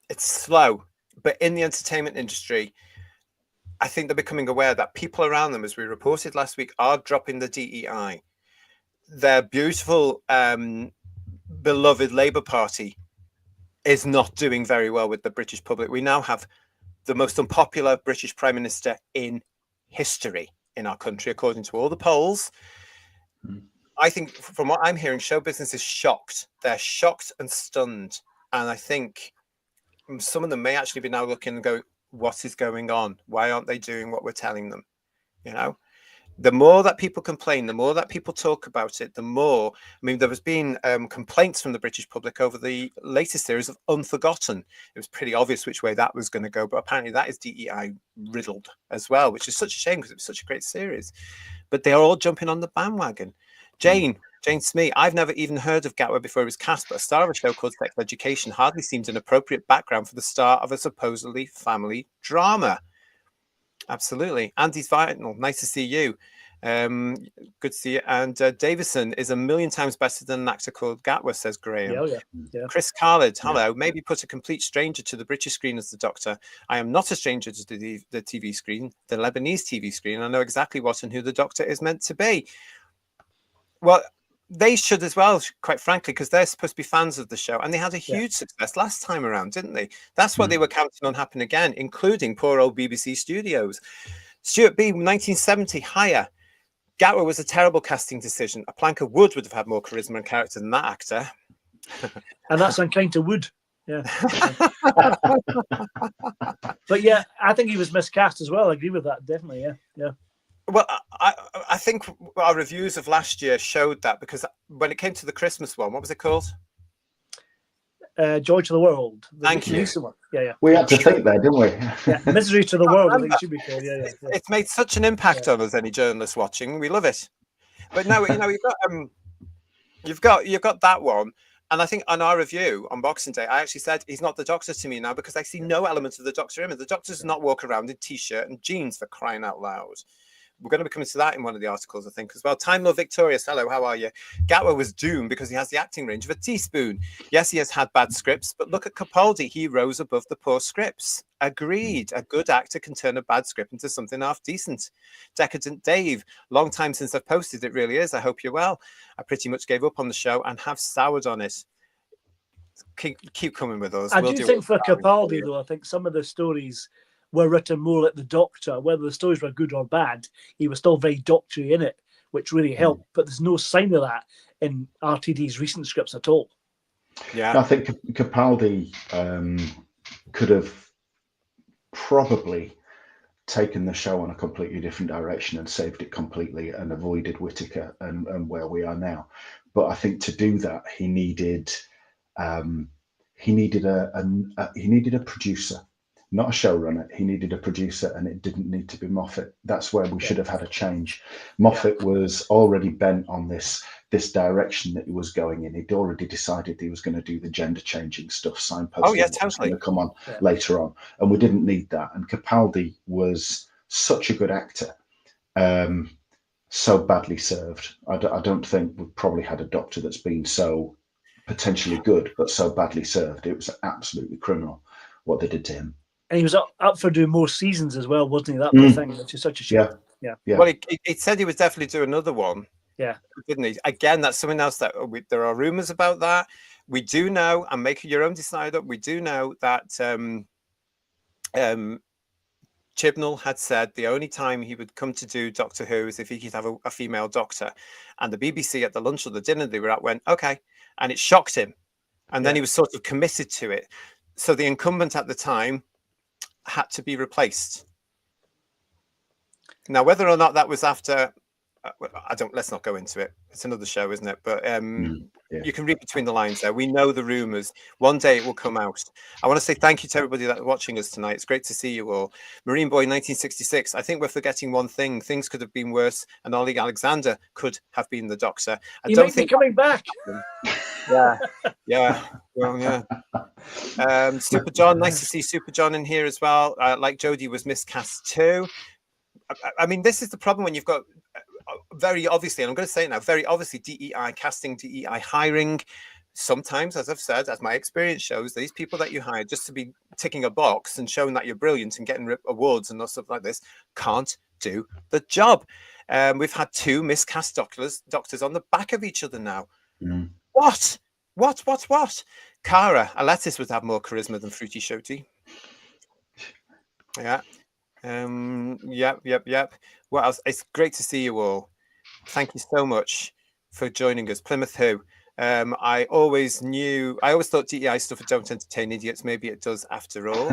It's slow, but in the entertainment industry, I think they're becoming aware that people around them, as we reported last week, are dropping the DEI. Their beautiful, beloved Labour Party is not doing very well with the British public. We now have the most unpopular British Prime Minister in history in our country, according to all the polls. I think from what I'm hearing, show business is shocked. They're shocked and stunned. And I think some of them may actually be now looking and going, what is going on? Why aren't they doing what we're telling them? You know? The more that people complain, the more that people talk about it, the more. I mean, there has been complaints from the British public over the latest series of Unforgotten. It was pretty obvious which way that was going to go, but apparently that is DEI riddled as well, which is such a shame because it was such a great series. But they are all jumping on the bandwagon. Jane Smee, I've never even heard of Gatwa before he was cast, but a star of a show called Sex Education hardly seems an appropriate background for the star of a supposedly family drama. Absolutely. Andy's Vital, nice to see you. Good to see you. And Davison is a million times better than an actor called Gatwa, says Graham. Yeah. Chris Khalid, hello. Maybe put a complete stranger to the British screen as the Doctor. I am not a stranger to the TV screen, the Lebanese TV screen. I know exactly what and who the Doctor is meant to be. Well, they should as well, quite frankly, because they're supposed to be fans of the show. And they had a huge success last time around, didn't they? That's what they were counting on happening again, including poor old BBC Studios. Stuart B, 1970, higher. Gatwa was a terrible casting decision. A plank of wood would have had more charisma and character than that actor. And that's unkind to wood. Yeah. But yeah, I think he was miscast as well. I agree with that, definitely. Yeah. Well, I think our reviews of last year showed that, because when it came to the Christmas one, what was it called? Joy to the World. Thank you. One. Yeah. We had to think there, didn't we? Yeah. Misery to the World, I think it should be called. Yeah. It's made such an impact on us, any journalists watching. We love it. But no, you've got that one. And I think on our review on Boxing Day, I actually said he's not the Doctor to me now, because I see no element of the Doctor in him. The Doctor does not walk around in T-shirt and jeans, for crying out loud. We're going to be coming to that in one of the articles, I think, as well. Time Love Victorious, hello, how are you? Gatwa was doomed because he has the acting range of a teaspoon. Yes, he has had bad scripts, but look at Capaldi. He rose above the poor scripts. Agreed. A good actor can turn a bad script into something half decent. Decadent Dave, long time since I've posted. It really is. I hope you're well. I pretty much gave up on the show and have soured on it. Keep coming with us. I do think for Capaldi, though, I think some of the stories were written more like the Doctor. Whether the stories were good or bad, he was still very doctory in it, which really helped. But there's no sign of that in RTD's recent scripts at all. Yeah, I think Capaldi could have probably taken the show on a completely different direction and saved it completely and avoided Whittaker and where we are now. But I think to do that, he needed a producer. Not a showrunner. He needed a producer, and it didn't need to be Moffat. That's where we should have had a change. Moffat was already bent on this direction that he was going in. He'd already decided he was going to do the gender changing stuff, signposting. Oh yeah, totally. Was going to come on later on, and we didn't need that. And Capaldi was such a good actor, so badly served. I don't think we've probably had a Doctor that's been so potentially good, but so badly served. It was absolutely criminal what they did to him. And he was up for doing more seasons as well, wasn't he? That was the thing, which is such a shame. Yeah. Well, he said he would definitely do another one. Yeah. Didn't he? Again, that's something else that there are rumours about that. We do know, and make your own decider, we do know that Chibnall had said the only time he would come to do Doctor Who is if he could have a female Doctor. And the BBC at the lunch or the dinner they were at went, okay. And it shocked him. And then he was sort of committed to it. So the incumbent at the time had to be replaced. Now, whether or not that was after let's not go into it. It's another show, isn't it? But Yeah. you can read between the lines there. We know the rumours. One day it will come out. I want to say thank you to everybody that's watching us tonight. It's great to see you all. Marine Boy 1966. I think we're forgetting one thing. Things could have been worse, and Ollie Alexander could have been the Doctor. He might be coming back. Yeah. Well, yeah. Super John. Nice to see Super John in here as well. Like Jodie was miscast too. I mean, this is the problem when you've got very obviously, and I'm going to say it now, very obviously DEI casting, DEI hiring. Sometimes, as I've said, as my experience shows, these people that you hire just to be ticking a box and showing that you're brilliant and getting awards and stuff like this can't do the job. We've had 2 miscast doctors on the back of each other now. What? Cara, a lettuce would have more charisma than Fruity Shoti. Yeah. Yep. What else? It's great to see you all. Thank you so much for joining us. Plymouth Who. I always thought DEI stuff don't entertain idiots. Maybe it does after all.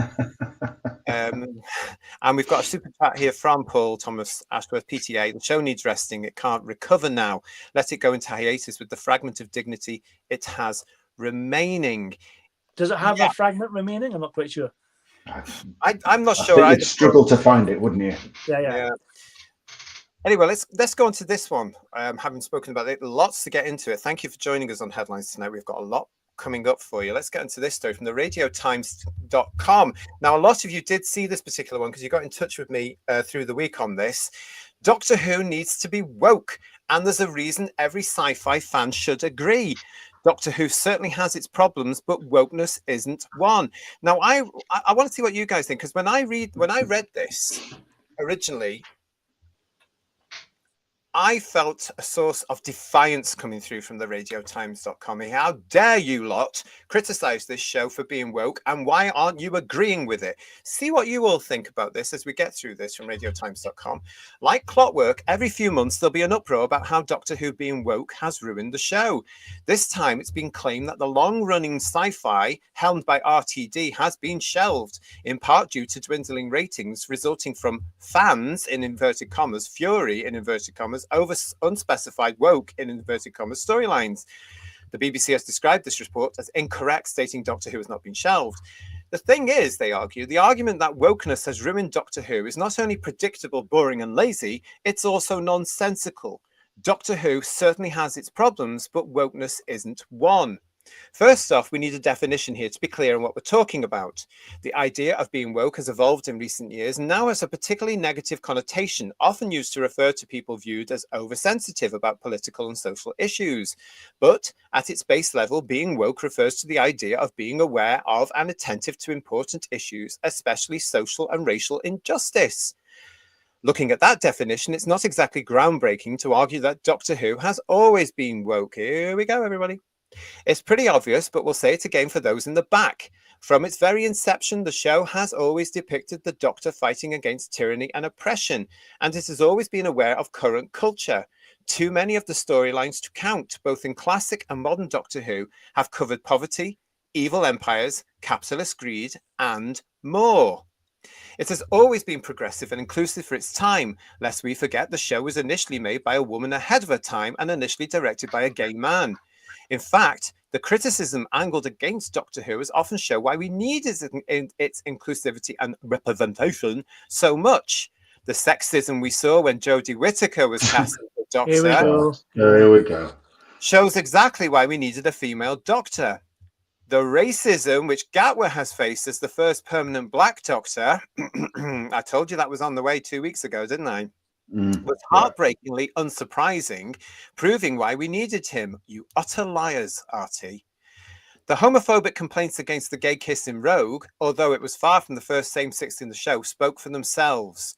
And we've got a super chat here from Paul Thomas Ashworth, PTA. The show needs resting. It can't recover now. Let it go into hiatus with the fragment of dignity it has remaining. Does it have a fragment remaining? I'm not quite sure. I'm not sure. You'd struggle to find it, wouldn't you? Yeah. Anyway, let's go on to this one. Having spoken about it, lots to get into it. Thank you for joining us on Headlines tonight. We've got a lot coming up for you. Let's get into this story from the radiotimes.com. Now, a lot of you did see this particular one because you got in touch with me through the week on this. Doctor Who needs to be woke, and there's a reason every sci-fi fan should agree. Doctor Who certainly has its problems, but wokeness isn't one. Now, I want to see what you guys think, because when I read this originally, I felt a source of defiance coming through from the radiotimes.com. How dare you lot criticize this show for being woke, and why aren't you agreeing with it? See what you all think about this as we get through this from radiotimes.com. Like clockwork, every few months there'll be an uproar about how Doctor Who being woke has ruined the show. This time it's been claimed that the long-running sci-fi helmed by RTD has been shelved, in part due to dwindling ratings resulting from fans, in inverted commas, fury, in inverted commas, over unspecified woke, in inverted commas, storylines. The BBC has described this report as incorrect, stating Doctor Who has not been shelved. The thing is, they argue, the argument that wokeness has ruined Doctor Who is not only predictable, boring and lazy, it's also nonsensical. Doctor Who certainly has its problems, but wokeness isn't one. First off, we need a definition here to be clear on what we're talking about. The idea of being woke has evolved in recent years and now has a particularly negative connotation, often used to refer to people viewed as oversensitive about political and social issues. But at its base level, being woke refers to the idea of being aware of and attentive to important issues, especially social and racial injustice. Looking at that definition, it's not exactly groundbreaking to argue that Doctor Who has always been woke. Here we go, everybody. It's pretty obvious, but we'll say it again for those in the back. From its very inception, the show has always depicted the Doctor fighting against tyranny and oppression, and it has always been aware of current culture. Too many of the storylines to count, both in classic and modern Doctor Who, have covered poverty, evil empires, capitalist greed, and more. It has always been progressive and inclusive for its time, lest we forget the show was initially made by a woman ahead of her time and initially directed by a gay man. In fact, the criticism angled against Doctor Who has often shown why we need its inclusivity and representation so much. The sexism we saw when Jodie Whittaker was cast as the Doctor Here we go. shows exactly why we needed a female Doctor. The racism which Gatwa has faced as the first permanent black Doctor, I told you that was on the way 2 weeks ago, didn't I? Was heartbreakingly unsurprising, proving why we needed him. You utter liars, RT. The homophobic complaints against the gay kiss in Rogue, although it was far from the first same-sex in the show, spoke for themselves.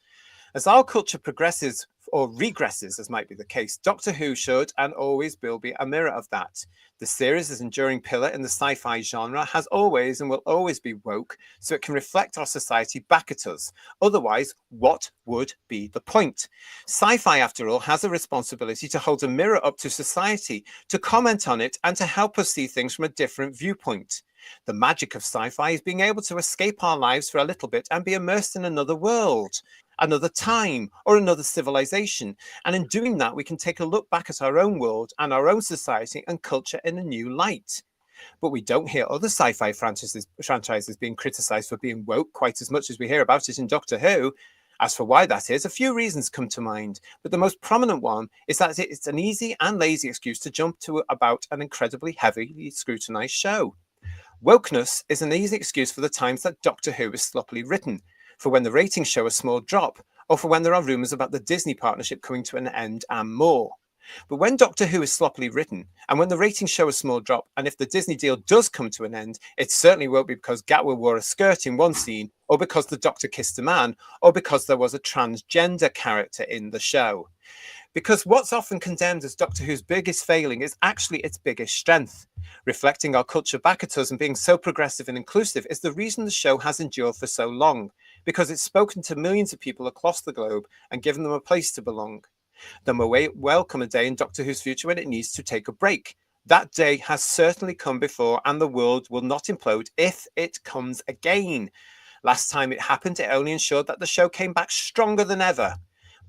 As our culture progresses, or regresses, as might be the case, Doctor Who should and always will be a mirror of that. The series, as enduring pillar in the sci-fi genre, has always and will always be woke, so it can reflect our society back at us. Otherwise, what would be the point? Sci-fi, after all, has a responsibility to hold a mirror up to society, to comment on it, and to help us see things from a different viewpoint. The magic of sci-fi is being able to escape our lives for a little bit and be immersed in another world. another time, or another civilization. And in doing that, we can take a look back at our own world and our own society and culture in a new light. But we don't hear other sci-fi franchises being criticised for being woke quite as much as we hear about it in Doctor Who. As for why that is, a few reasons come to mind, but the most prominent one is that it's an easy and lazy excuse to jump to about an incredibly heavily scrutinised show. Wokeness is an easy excuse for the times that Doctor Who is sloppily written, for when the ratings show a small drop, or for when there are rumours about the Disney partnership coming to an end and more. But when Doctor Who is sloppily written, and when the ratings show a small drop, and if the Disney deal does come to an end, it certainly won't be because Gatwa wore a skirt in one scene, or because the Doctor kissed a man, or because there was a transgender character in the show. Because what's often condemned as Doctor Who's biggest failing is actually its biggest strength. Reflecting our culture back at us and being so progressive and inclusive is the reason the show has endured for so long, because it's spoken to millions of people across the globe and given them a place to belong. There may well come a day in Doctor Who's future when it needs to take a break. That day has certainly come before, and the world will not implode if it comes again. Last time it happened, it only ensured that the show came back stronger than ever.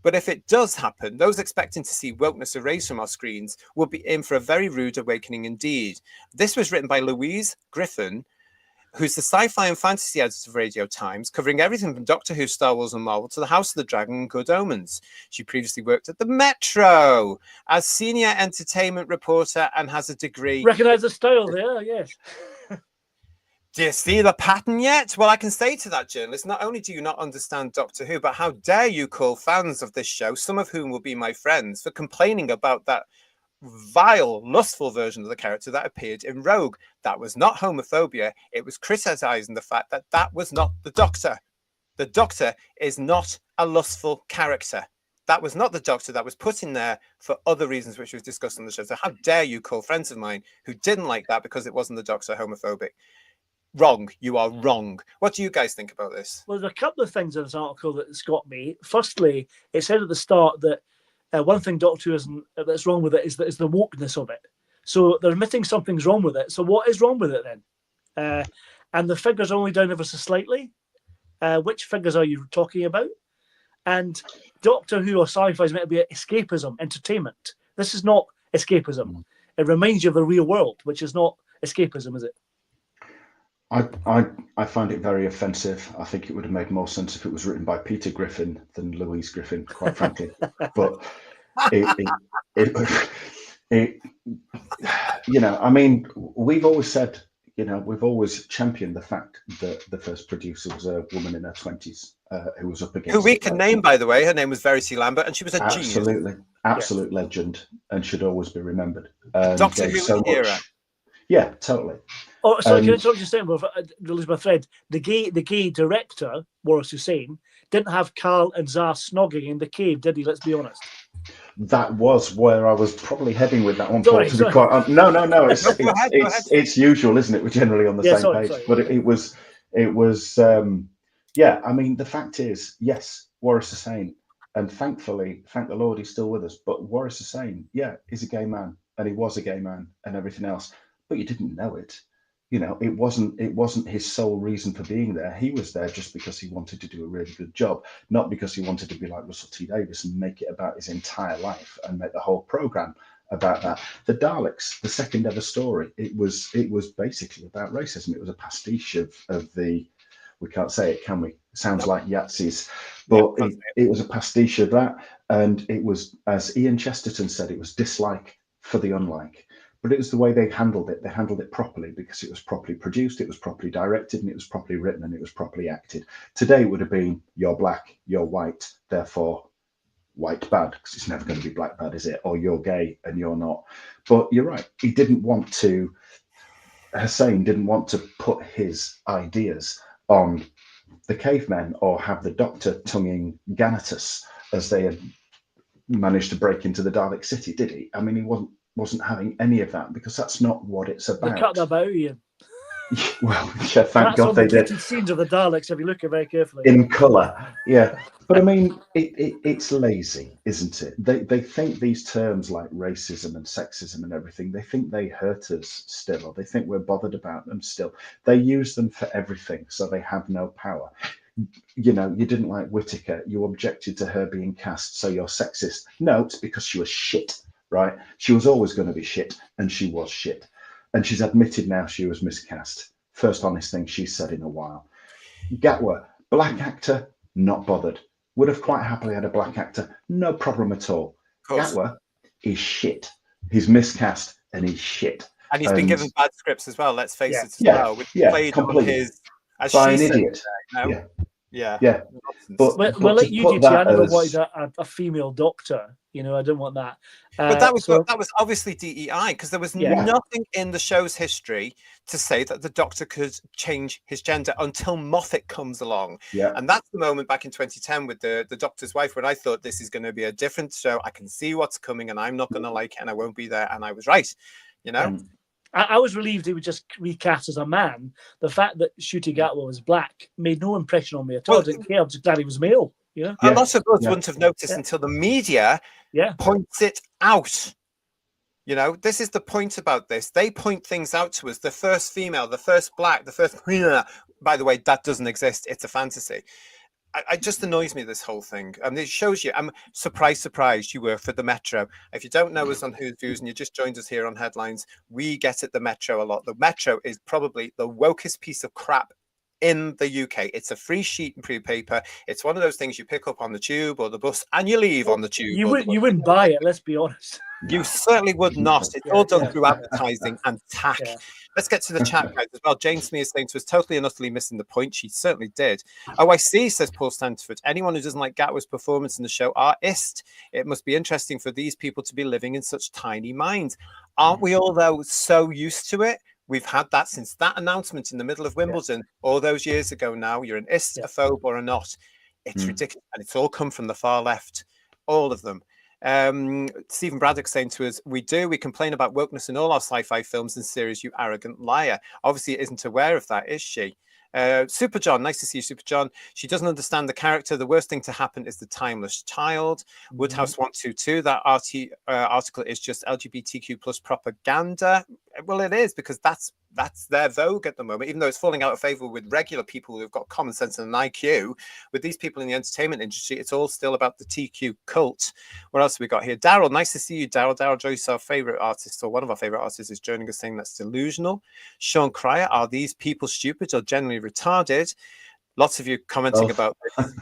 But if it does happen, those expecting to see wokeness erased from our screens will be in for a very rude awakening indeed. This was written by Louise Griffin, who's the sci-fi and fantasy editor of Radio Times, covering everything from Doctor Who, Star Wars and Marvel to the House of the Dragon and Good Omens. She previously worked at the Metro as senior entertainment reporter and has a degree... Recognise the style there, yes. Do you see the pattern yet? Well, I can say to that journalist, not only do you not understand Doctor Who, but how dare you call fans of this show, some of whom will be my friends, for complaining about that vile, lustful version of the character that appeared in Rogue. That was not homophobia. It was criticising the fact that that was not the Doctor. The Doctor is not a lustful character. That was not the Doctor. That was put in there for other reasons, which was discussed on the show. So how dare you call friends of mine who didn't like that because it wasn't the Doctor homophobic? Wrong. You are wrong. What do you guys think about this? Well, there's a couple of things in this article that's got me. Firstly, it said at the start that one thing Doctor Who isn't that's wrong with it is the wokeness of it. So they're admitting something's wrong with it. So what is wrong with it then? And the figures are only down ever so slightly. Which figures are you talking about? And Doctor Who or sci-fi is meant to be escapism, entertainment. This is not escapism. It reminds you of the real world, which is not escapism, is it? I find it very offensive. I think it would have made more sense if it was written by Peter Griffin than Louise Griffin, quite frankly. But it you know, I mean, we've always said, you know, we've always championed the fact that the first producer was a woman in her 20s who was up against. Who we can name, by the way. Her name was Verity Lambert, and she was a genius. Absolute legend, and should always be remembered. Doctor Who era. Yeah, totally. Oh, sorry, can I interrupt you saying, lose my thread? The gay director, Waris Hussein, didn't have Carl and Zar snogging in the cave, did he? Let's be honest. That was where I was probably heading with that one. No. It's usual, isn't it? We're generally on the same page. Sorry. But it was. Yeah. I mean, the fact is, yes, Waris Hussein, and thankfully, thank the Lord, he's still with us. But Waris Hussein, yeah, is a gay man, and he was a gay man, and everything else. But you didn't know it. You know, it wasn't his sole reason for being there. He was there just because he wanted to do a really good job, not because he wanted to be like Russell T Davies and make it about his entire life and make the whole program about that. The Daleks, the second ever story, it was basically about racism. It was a pastiche of the, we can't say it, can we? It sounds like Yahtzees, but it was a pastiche of that, and it was, as Ian Chesterton said, it was dislike for the unlike. But it was the way they handled it. They handled it properly because it was properly produced, it was properly directed, and it was properly written, and it was properly acted. Today it would have been, you're black, you're white, therefore white bad, because it's never going to be black bad, is it? Or you're gay and you're not. But you're right. Hussein didn't want to put his ideas on the cavemen or have the Doctor tonguing Ganatus as they had managed to break into the Dalek city, did he? I mean, he wasn't having any of that, because that's not what it's about. They cut that out, Ian. Well, yeah, thank God they did. Scenes of the Daleks, if you look at very carefully. In colour, yeah. But I mean, it's lazy, isn't it? They think these terms like racism and sexism and everything, they think they hurt us still, or they think we're bothered about them still. They use them for everything, so they have no power. You know, you didn't like Whittaker. You objected to her being cast, so you're sexist. No, it's because she was shit, right? She was always going to be shit, and she was shit. And she's admitted now she was miscast. First honest thing she's said in a while. Gatwa, black actor, not bothered. Would have quite happily had a black actor, no problem at all. Gatwa is shit. He's miscast and he's shit. And he's been given bad scripts as well, let's face it as Yeah, well. Which yeah, played on completely. his, as By she an said, idiot. no? Yeah. But Well, but like to you, put GT, I that never as- wanted a female doctor. You know, I didn't want that. that was so- that was obviously DEI, because there was Yeah. nothing in the show's history to say that the Doctor could change his gender until Moffat comes along. Yeah. And that's the moment back in 2010 with the Doctor's Wife when I thought this is going to be a different show. I can see what's coming and I'm not going to like it and I won't be there. And I was right, you know? I was relieved he would just recast as a man. The fact that Ncuti Gatwa was black made no impression on me at all. Well, I didn't care. I was just glad he was male. You know? A lot of us wouldn't have noticed until the media points it out. You know, this is the point about this. They point things out to us. The first female, the first black, the first... By the way, that doesn't exist. It's a fantasy. It just annoys me, this whole thing. And it shows you, I'm surprised you were for the Metro. If you don't know us on Who's Views and you just joined us here on Headlines, we get at the Metro a lot. The Metro is probably the wokest piece of crap in the UK. It's a free sheet and free paper. It's one of those things you pick up on the tube or the bus and you leave on the tube. You wouldn't buy it, let's be honest. You certainly would not. It's all done through advertising and tack. Let's get to the chat, guys, as well. Jane Smith is saying to us, totally and utterly missing the point. She certainly did. Oh, I see, says Paul Stanford. Anyone who doesn't like Gatwa's performance in the show are ist. It must be interesting for these people to be living in such tiny minds. Aren't we all, though, so used to it? We've had that since that announcement in the middle of Wimbledon all those years ago now. You're an ist, a phobe, or a not. It's ridiculous. And it's all come from the far left. All of them. Stephen Braddock saying to us, we complain about wokeness in all our sci-fi films and series, you arrogant liar. Obviously isn't aware of that, is she? Super John, nice to see you, Super John. She doesn't understand the character. The worst thing to happen is the timeless child. Woodhouse 122, that article is just LGBTQ plus propaganda. Well, it is, because that's their vogue at the moment, even though it's falling out of favor with regular people who've got common sense and an IQ. With these people in the entertainment industry, it's all still about the TQ cult. What else have we got here? Daryl, nice to see you, Daryl. Daryl Joyce, our favorite artist, or one of our favorite artists, is joining us saying that's delusional. Sean Cryer, are these people stupid or generally retarded? Lots of you commenting about this.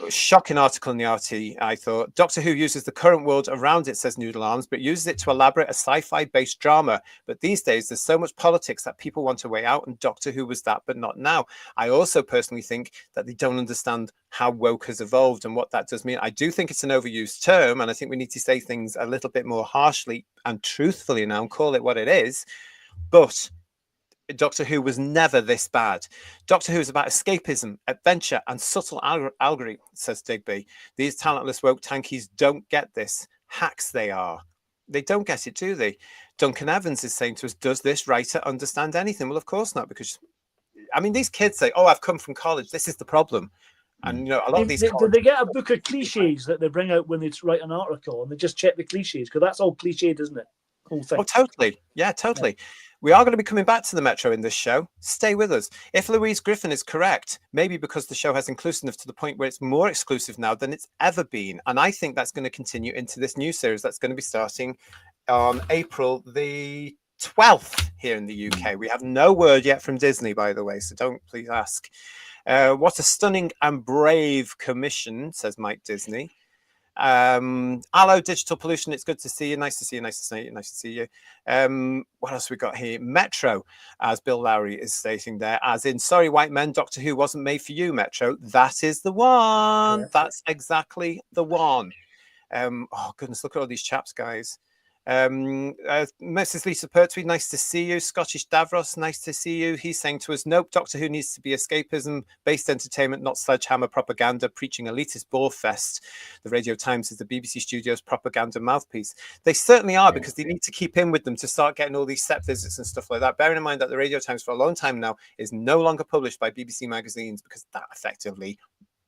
Shocking article in the RT, I thought. Doctor Who uses the current world around it, says Noodle Arms, but uses it to elaborate a sci-fi based drama. But these days there's so much politics that people want a way out, and Doctor Who was that, but not now. I also personally think that they don't understand how woke has evolved and what that does mean. I do think it's an overused term, and I think we need to say things a little bit more harshly and truthfully now and call it what it is. But Doctor Who was never this bad. Doctor Who is about escapism, adventure, and subtle allegory, says Digby. These talentless woke tankies don't get this. Hacks they are. They don't get it, do they? Duncan Evans is saying to us, does this writer understand anything? Well, of course not, because, I mean, these kids say, oh, I've come from college. This is the problem. And, you know, a lot of these... Did they get a book of cliches that they bring out when they write an article and they just check the cliches? Because that's all cliched, isn't it? Whole thing. Oh, totally. Yeah, totally. Yeah. We are going to be coming back to the Metro in this show. Stay with us. If Louise Griffin is correct, maybe because the show has inclusiveness to the point where it's more exclusive now than it's ever been. And I think that's going to continue into this new series that's going to be starting on April the 12th here in the UK. We have no word yet from Disney, by the way, so don't please ask. What a stunning and brave commission, says Mike Disney. Hello, Digital Pollution. It's good to see you. Nice to see you. Nice to see you. Nice to see you. What else we got here? Metro, as Bill Lowry is stating there, as in, sorry, white men, Doctor Who wasn't made for you, Metro. That is the one. Yeah. That's exactly the one. Oh, goodness, look at all these chaps, guys. Mrs. Lisa Pertwee, nice to see you. Scottish Davros, nice to see you. He's saying to us, nope, Doctor Who needs to be escapism-based entertainment, not sledgehammer propaganda, preaching elitist bore fest. The Radio Times is the BBC Studios propaganda mouthpiece. They certainly are, because they need to keep in with them to start getting all these set visits and stuff like that. Bearing in mind that the Radio Times for a long time now is no longer published by BBC magazines, because that effectively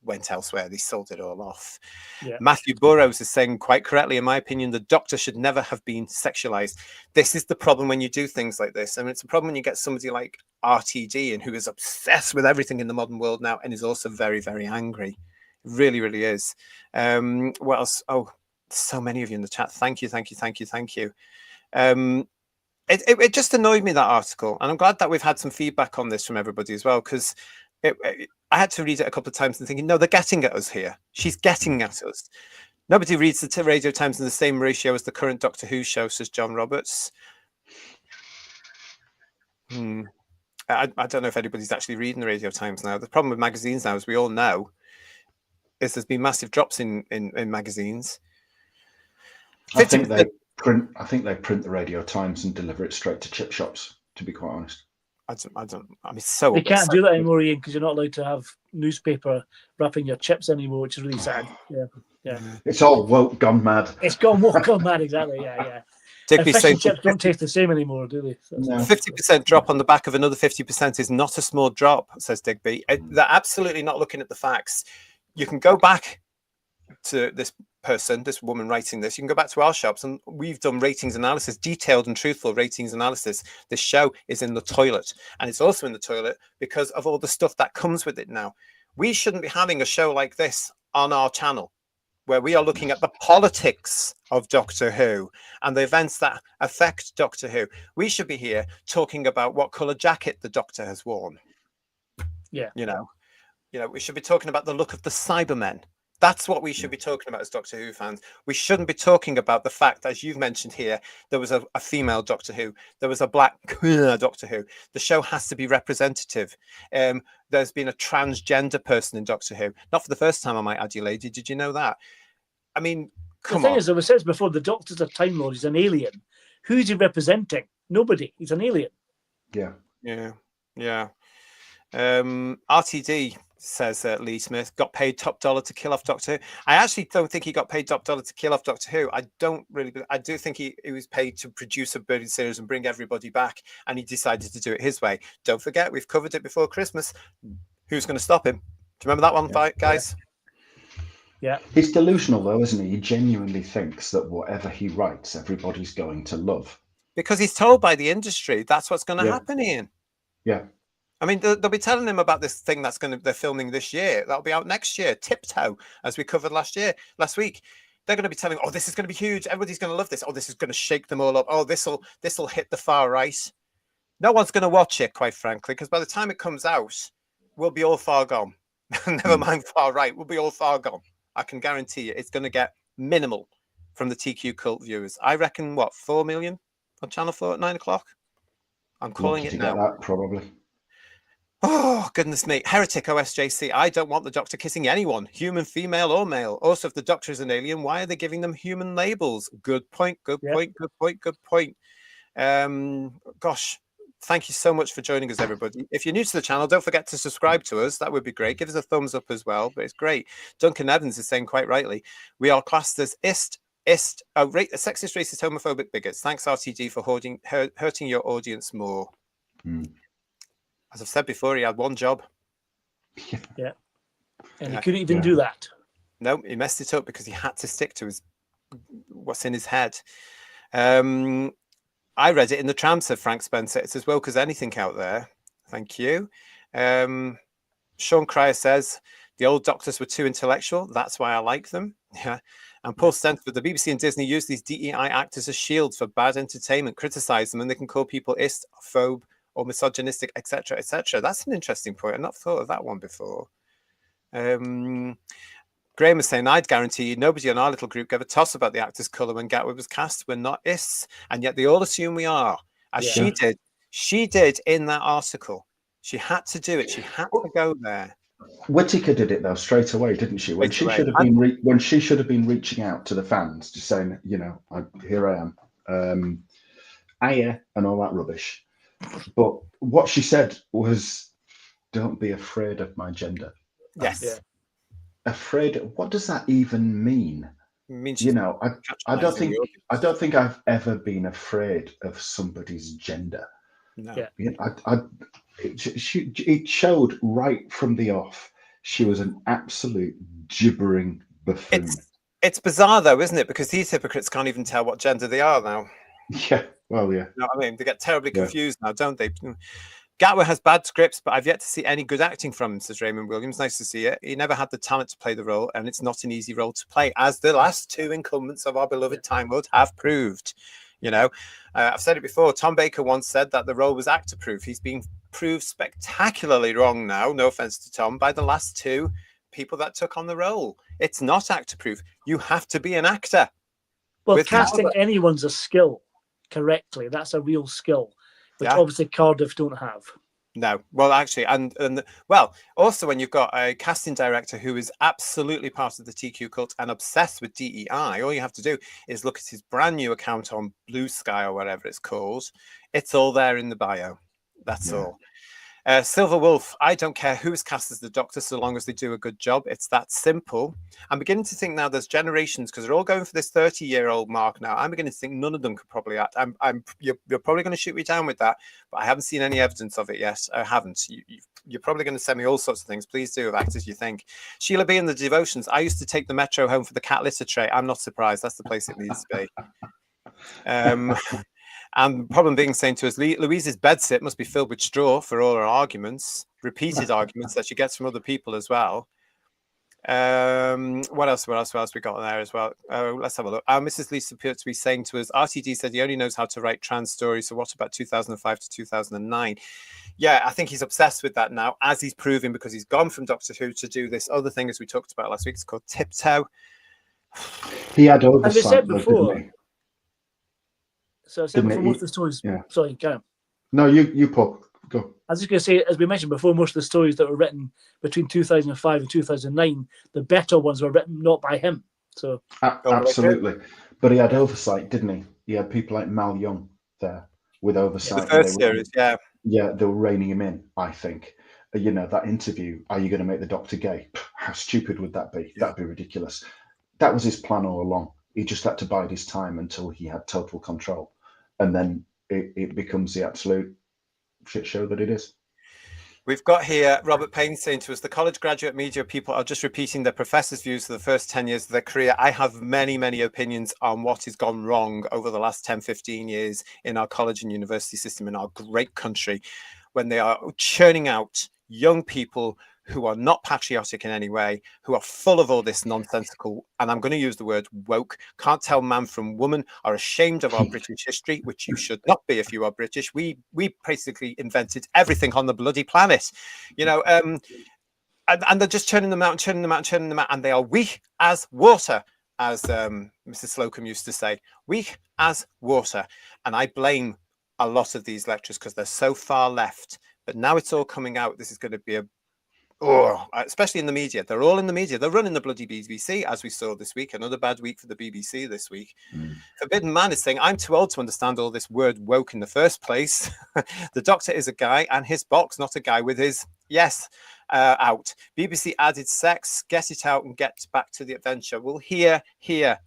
went elsewhere. They sold it all off. Yeah. Matthew Burrows is saying quite correctly, in my opinion, the Doctor should never have been sexualized. This is the problem when you do things like this. And it's a problem when you get somebody like RTD and who is obsessed with everything in the modern world now and is also very, very angry. It really, really is. What else? Oh, so many of you in the chat. Thank you, thank you, thank you, thank you. It just annoyed me, that article, and I'm glad that we've had some feedback on this from everybody as well, because I had to read it a couple of times and thinking, no, they're getting at us here. She's getting at us. Nobody reads the Radio Times in the same ratio as the current Doctor Who show, says John Roberts. I don't know if anybody's actually reading the Radio Times now. The problem with magazines now, as we all know, is there's been massive drops in magazines. I think they print the Radio Times and deliver it straight to chip shops, to be quite honest. I mean, so they can't do that anymore, Ian, because you're not allowed to have newspaper wrapping your chips anymore, which is really sad. Yeah. It's all woke gone mad. It's gone mad, exactly. Yeah. Digby saying chips don't taste the same anymore, do they? So no. 50% drop on the back of another 50% is not a small drop, says Digby. They're absolutely not looking at the facts. You can go back to this woman writing this. You can go back to our shops, and we've done ratings analysis, detailed and truthful ratings analysis. This show is in the toilet, and it's also in the toilet because of all the stuff that comes with it now. We shouldn't be having a show like this on our channel, where we are looking at the politics of Doctor Who and the events that affect Doctor Who. We should be here talking about what colour jacket the Doctor has worn. Yeah. You know, we should be talking about the look of the Cybermen. That's what we should be talking about as Doctor Who fans. We shouldn't be talking about the fact, as you've mentioned here, there was a female Doctor Who. There was a black Doctor Who. The show has to be representative. There's been a transgender person in Doctor Who. Not for the first time, I might add, you lady. Did you know that? I mean, come on. The thing is, as I said before, the Doctor's a Time Lord. He's an alien. Who's he representing? Nobody. He's an alien. Yeah. RTD says Lee Smith got paid top dollar to kill off Doctor Who. I actually don't think he got paid top dollar to kill off Doctor Who. I do think he was paid to produce a Birdie series and bring everybody back, and he decided to do it his way. Don't forget, we've covered it before Christmas. Who's going to stop him? Do you remember that one, guys? Yeah. He's delusional, though, isn't he? He genuinely thinks that whatever he writes, everybody's going to love. Because he's told by the industry that's what's going to happen, Ian. Yeah. I mean, they'll be telling him about this thing they're filming this year. That'll be out next year. Tiptoe, as we covered last week. They're going to be telling, oh, this is going to be huge. Everybody's going to love this. Oh, this is going to shake them all up. Oh, this'll hit the far right. No one's going to watch it, quite frankly, because by the time it comes out, we'll be all far gone. Never mind far right. We'll be all far gone. I can guarantee you it's going to get minimal from the TQ cult viewers. I reckon, 4 million on Channel 4 at 9 o'clock? I'm calling it now. That, probably. Oh, goodness me. Heretic OSJC. I don't want the Doctor kissing anyone, human, female, or male. Also, if the Doctor is an alien, why are they giving them human labels? Good point. Gosh, thank you so much for joining us, everybody. If you're new to the channel, don't forget to subscribe to us. That would be great. Give us a thumbs up as well, but it's great. Duncan Evans is saying quite rightly, we are classed as sexist, racist, homophobic bigots. Thanks, RTD, for hurting your audience more. As I've said before, he had one job. Yeah. And he couldn't even do that. No, he messed it up because he had to stick to what's in his head. I read it in the tram, said Frank Spencer. It's as woke as anything out there. Thank you. Sean Cryer says, the old Doctors were too intellectual. That's why I like them. Yeah. And Paul Stenford, the BBC and Disney use these DEI actors as shields for bad entertainment, criticize them, and they can call people phobe, or misogynistic, etc., etc. That's an interesting point. I've not thought of that one before. Graham was saying, I'd guarantee you nobody on our little group gave a toss about the actor's colour when Gatwa was cast. We're not ists, and yet they all assume we are, as she did. She did in that article. She had to do it. She had to go there. Whittaker did it though straight away, didn't she? When she should have been reaching out to the fans, just saying, here I am, Aya and all that rubbish. But what she said was, "Don't be afraid of my gender." Yes. Yeah. Afraid. What does that even mean? It means I don't think I've ever been afraid of somebody's gender. No. Yeah. It showed right from the off She was an absolute gibbering buffoon. It's bizarre though, isn't it? Because these hypocrites can't even tell what gender they are now. Yeah, well, yeah. You know what I mean? They get terribly Yeah. confused now, don't they? Gatwa has bad scripts, but I've yet to see any good acting from him, says Raymond Williams. Nice to see it. He never had the talent to play the role, and it's not an easy role to play, as the last two incumbents of our beloved Time Lord have proved. You know, I've said it before. Tom Baker once said that the role was actor-proof. He's been proved spectacularly wrong now, no offense to Tom, by the last two people that took on the role. It's not actor-proof. You have to be an actor. Well, casting anyone's a skill correctly. That's a real skill, which obviously Cardiff don't have. No, well, actually, and well, also when you've got a casting director who is absolutely part of the TQ cult and obsessed with DEI, all you have to do is look at his brand new account on Blue Sky or whatever it's called. It's all there in the bio. That's all. Silver Wolf, I don't care who's cast as the Doctor so long as they do a good job. It's that simple. I'm beginning to think now there's generations, because they're all going for this 30-year-old mark now. I'm beginning to think none of them could probably act. You're probably going to shoot me down with that, but I haven't seen any evidence of it yet. I haven't. You're probably going to send me all sorts of things. Please do, of actors you think. Sheila B. in the Devotions. I used to take the Metro home for the cat litter tray. I'm not surprised. That's the place it needs to be. And the problem being saying to us, Louise's bedsit must be filled with straw for all her arguments, repeated arguments that she gets from other people as well. What else we got there as well? Let's have a look. Mrs. Lisa appeared to be saying to us, RTD said he only knows how to write trans stories. So what about 2005 to 2009? Yeah, I think he's obsessed with that now, as he's proving, because he's gone from Doctor Who to do this other thing, as we talked about last week. It's called Tiptoe. He had oversight. As I said before. Didn't he? So I said before, most of the stories. Yeah. Sorry, go on. No, you Paul, go. I was just going to say, as we mentioned before, most of the stories that were written between 2005 and 2009, the better ones were written not by him. So absolutely, but he had oversight, didn't he? He had people like Mal Young there with oversight. The first series, yeah, they were reining him in. I think, you know, that interview. Are you going to make the Doctor gay? How stupid would that be? That'd be ridiculous. That was his plan all along. He just had to bide his time until he had total control, and then it becomes the absolute shit show that it is. We've got here Robert Payne saying to us, the college graduate media people are just repeating their professors' views for the first 10 years of their career. I have many, many opinions on what has gone wrong over the last 10, 15 years in our college and university system in our great country, when they are churning out young people who are not patriotic in any way, who are full of all this nonsensical, and I'm going to use the word woke, can't tell man from woman, are ashamed of our British history, which you should not be if you are British. We basically invented everything on the bloody planet, you know, and they're just churning them out, and they are weak as water, as Mrs. Slocum used to say, weak as water. And I blame a lot of these lecturers because they're so far left. But now it's all coming out. This is going to be especially in the media. They're all in the media. They're running the bloody BBC, as we saw this week. Another bad week for the BBC this week. Forbidden Man is saying, I'm too old to understand all this word woke in the first place. The Doctor is a guy and his box, not a guy with his out. BBC added sex, get it out and get back to the adventure. Well, here,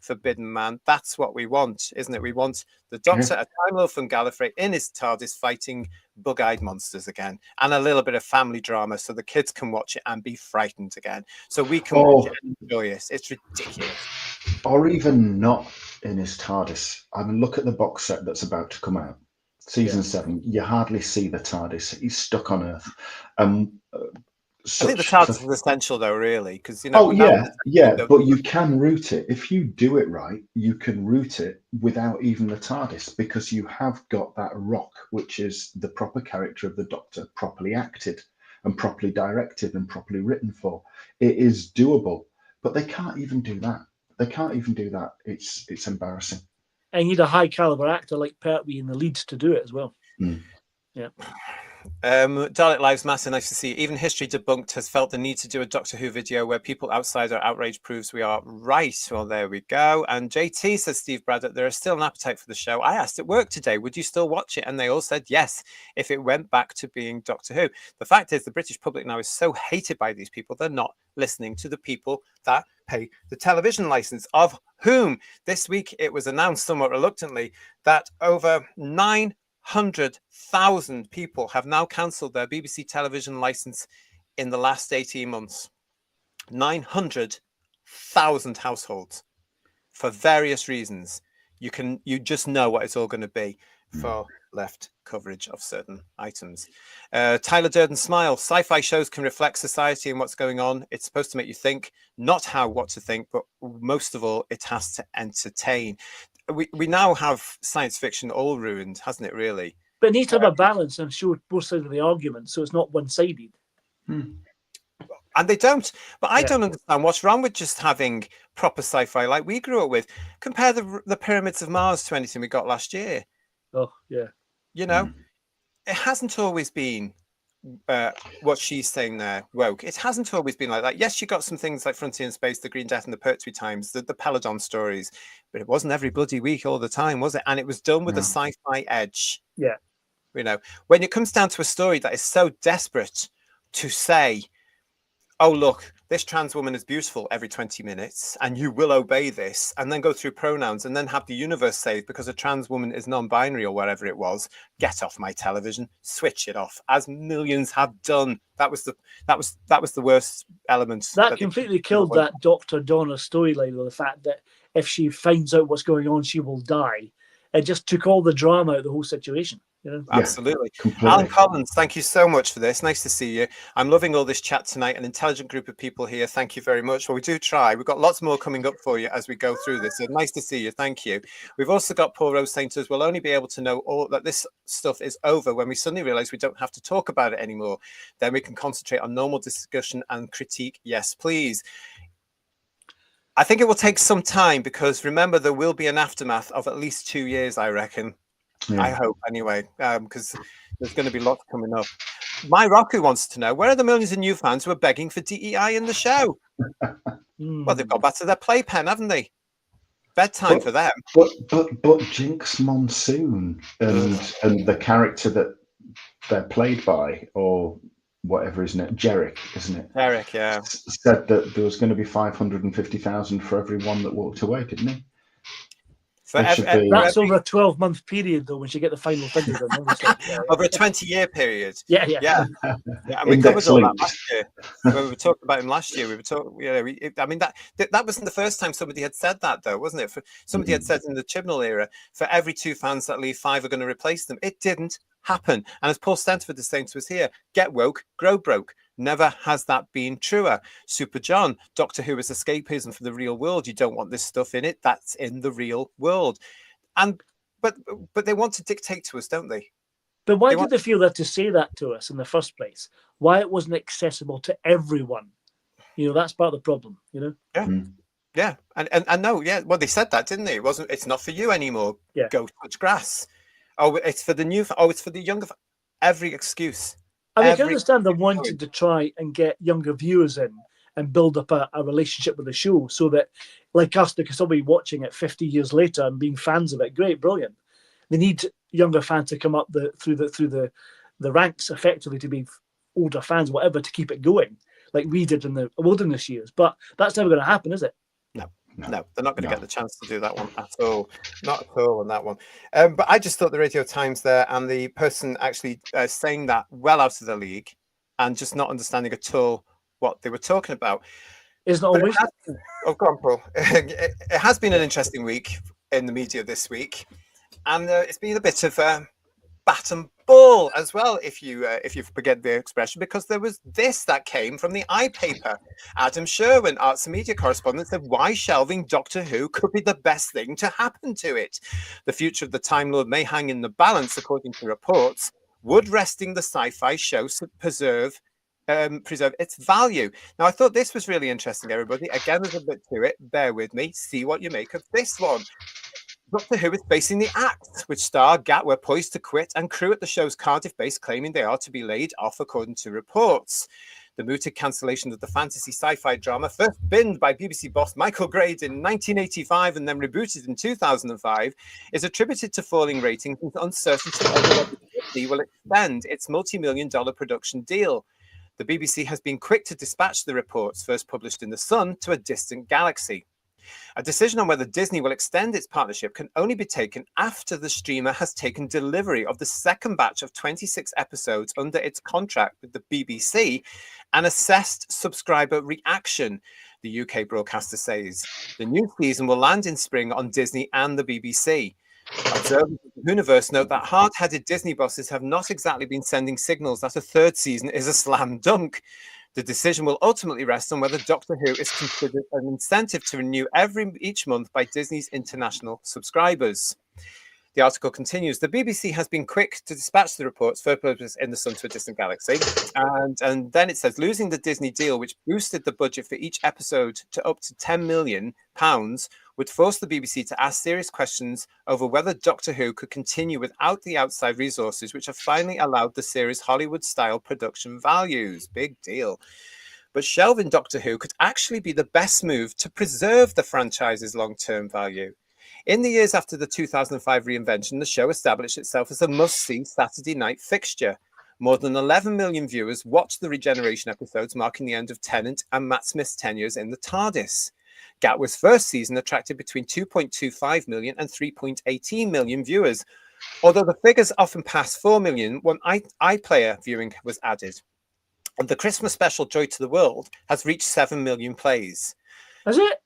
Forbidden Man. That's what we want, isn't it? We want the Doctor, a Time Lord from Gallifrey, in his TARDIS fighting bug-eyed monsters again, and a little bit of family drama so the kids can watch it and be frightened again. So we can watch it and enjoy it. It's ridiculous. Or even not in his TARDIS. I mean, look at the box set that's about to come out. Season 7, you hardly see the TARDIS. He's stuck on Earth. I think the TARDIS is essential, though, really, because you know. But you can route it if you do it right. You can route it without even the TARDIS, because you have got that rock, which is the proper character of the Doctor, properly acted and properly directed and properly written for. It is doable, but they can't even do that. It's embarrassing. And you need a high caliber actor like Pertwee in the lead to do it as well. Yeah. Dalek Lives Matter, nice to see. Even History Debunked has felt the need to do a Doctor Who video where people outside are outraged proves we are right. Well, there we go. And JT says, Steve Braddock, there is still an appetite for the show. I asked at work today, would you still watch it? And they all said yes, if it went back to being Doctor Who. The fact is, the British public now is so hated by these people, they're not listening to the people that pay the television license, of whom this week it was announced somewhat reluctantly that over 900,000 people have now cancelled their BBC television license in the last 18 months. 900,000 households for various reasons. You just know what it's all going to be for left coverage of certain items. Tyler Durden Smile. Sci-fi shows can reflect society and what's going on. It's supposed to make you think, not what to think, but most of all, it has to entertain. We now have science fiction all ruined, hasn't it, really? But it needs to have a balance and show both sides of the argument, so it's not one-sided. And they don't. But I don't understand what's wrong with just having proper sci-fi like we grew up with. Compare the Pyramids of Mars to anything we got last year. Oh, yeah. You know, it hasn't always been what she's saying there, woke. It hasn't always been like that. Yes, you got some things like Frontier in Space, The Green Death and the Pertwee Times, the Peladon stories, but it wasn't every bloody week all the time, was it? And it was done with a sci-fi edge. Yeah. You know, when it comes down to a story that is so desperate to say, oh, look, this trans woman is beautiful every 20 minutes and you will obey this, and then go through pronouns and then have the universe saved because a trans woman is non-binary or whatever it was. Get off my television, switch it off, as millions have done. That was the worst element. That completely killed that Dr. Donna storyline, with the fact that if she finds out what's going on, she will die. It just took all the drama out of the whole situation. You know? Absolutely. Alan Collins, thank you so much for this. Nice to see you. I'm loving all this chat tonight. An intelligent group of people here. Thank you very much. Well, we do try. We've got lots more coming up for you as we go through this. So nice to see you. Thank you. We've also got Paul Rose saying to us, we'll only be able to know all that this stuff is over when we suddenly realize we don't have to talk about it anymore. Then we can concentrate on normal discussion and critique. Yes, please. I think it will take some time because remember, there will be an aftermath of at least 2 years, I reckon. Yeah. I hope anyway, because there's going to be lots coming up. My Roku wants to know, where are the millions of new fans who are begging for DEI in the show? Well, they've got back to their playpen, haven't they? Bedtime for them. But Jinx Monsoon and the character that they're played by, or whatever, isn't it? Jarek, isn't it? Jarek, yeah. Said that there was going to be 550,000 for everyone that walked away, didn't he? That's over a 12-month period, though, when you get the final figures. Over a 20-year period. Yeah. And we covered all that last year. When we were talking about him last year, we were talking. I mean, that wasn't the first time somebody had said that, though, wasn't it? Somebody had said in the Chibnall era, for every 2 fans that leave, 5 are going to replace them. It didn't happen. And as Paul Stanford is saying to us here, get woke, grow broke. Never has that been truer. Super John, Doctor Who is escapism for the real world. You don't want this stuff in it. That's in the real world. And but they want to dictate to us, don't they? But why did they feel that to say that to us in the first place? Why it wasn't accessible to everyone? You know, that's part of the problem, you know? Yeah. Yeah. And no, yeah. Well, they said that, didn't they? It's not for you anymore. Yeah. Go touch grass. Oh, it's for the new. Oh, it's for the younger. Every excuse. I mean, I can understand them wanting to try and get younger viewers in and build up a relationship with the show, so that, like us, they can still be watching it 50 years later and being fans of it. Great, brilliant. They need younger fans to come up through the ranks effectively to be older fans, whatever, to keep it going, like we did in the wilderness years. But that's never going to happen, is it? No, they're not going to get the chance to do that one at all. Not at all on that one. But I just thought the Radio Times there and the person actually saying that well out of the league and just not understanding at all what they were talking about. It's not always. Go on, Paul. It has been an interesting week in the media this week, and it's been a bit of bat and ball as well, if you forget the expression, because there was this that came from the iPaper. Adam Sherwin, arts and media correspondent, said why shelving Doctor Who could be the best thing to happen to it. The future of the Time Lord may hang in the balance, according to reports. Would resting the sci-fi show preserve its value? Now, I thought this was really interesting, everybody. Again, there's a bit to it. Bear with me. See what you make of this one. Doctor Who is facing the axe, which star Gatwa poised to quit and crew at the show's Cardiff base claiming they are to be laid off, according to reports. The mooted cancellation of the fantasy sci-fi drama, first binned by BBC boss Michael Grade in 1985 and then rebooted in 2005, is attributed to falling ratings and uncertainty over whether BBC will extend its multi-million-dollar production deal. The BBC has been quick to dispatch the reports, first published in The Sun, to a distant galaxy. A decision on whether Disney will extend its partnership can only be taken after the streamer has taken delivery of the second batch of 26 episodes under its contract with the BBC and assessed subscriber reaction, the UK broadcaster says. The new season will land in spring on Disney and the BBC. Observers of the universe note that hard-headed Disney bosses have not exactly been sending signals that a third season is a slam dunk. The decision will ultimately rest on whether Doctor Who is considered an incentive to renew each month by Disney's international subscribers. The article continues, the BBC has been quick to dispatch the reports for purpose in the Sun to a Distant Galaxy. And then it says, losing the Disney deal, which boosted the budget for each episode to up to £10 million, would force the BBC to ask serious questions over whether Doctor Who could continue without the outside resources, which have finally allowed the series' Hollywood-style production values. Big deal. But shelving Doctor Who could actually be the best move to preserve the franchise's long-term value. In the years after the 2005 reinvention, the show established itself as a must-see Saturday night fixture. More than 11 million viewers watched the regeneration episodes, marking the end of Tennant and Matt Smith's tenures in the TARDIS. Gatwa's first season attracted between 2.25 million and 3.18 million viewers. Although the figures often pass 4 million, when iPlayer viewing was added. And the Christmas special Joy to the World has reached 7 million plays. Is it?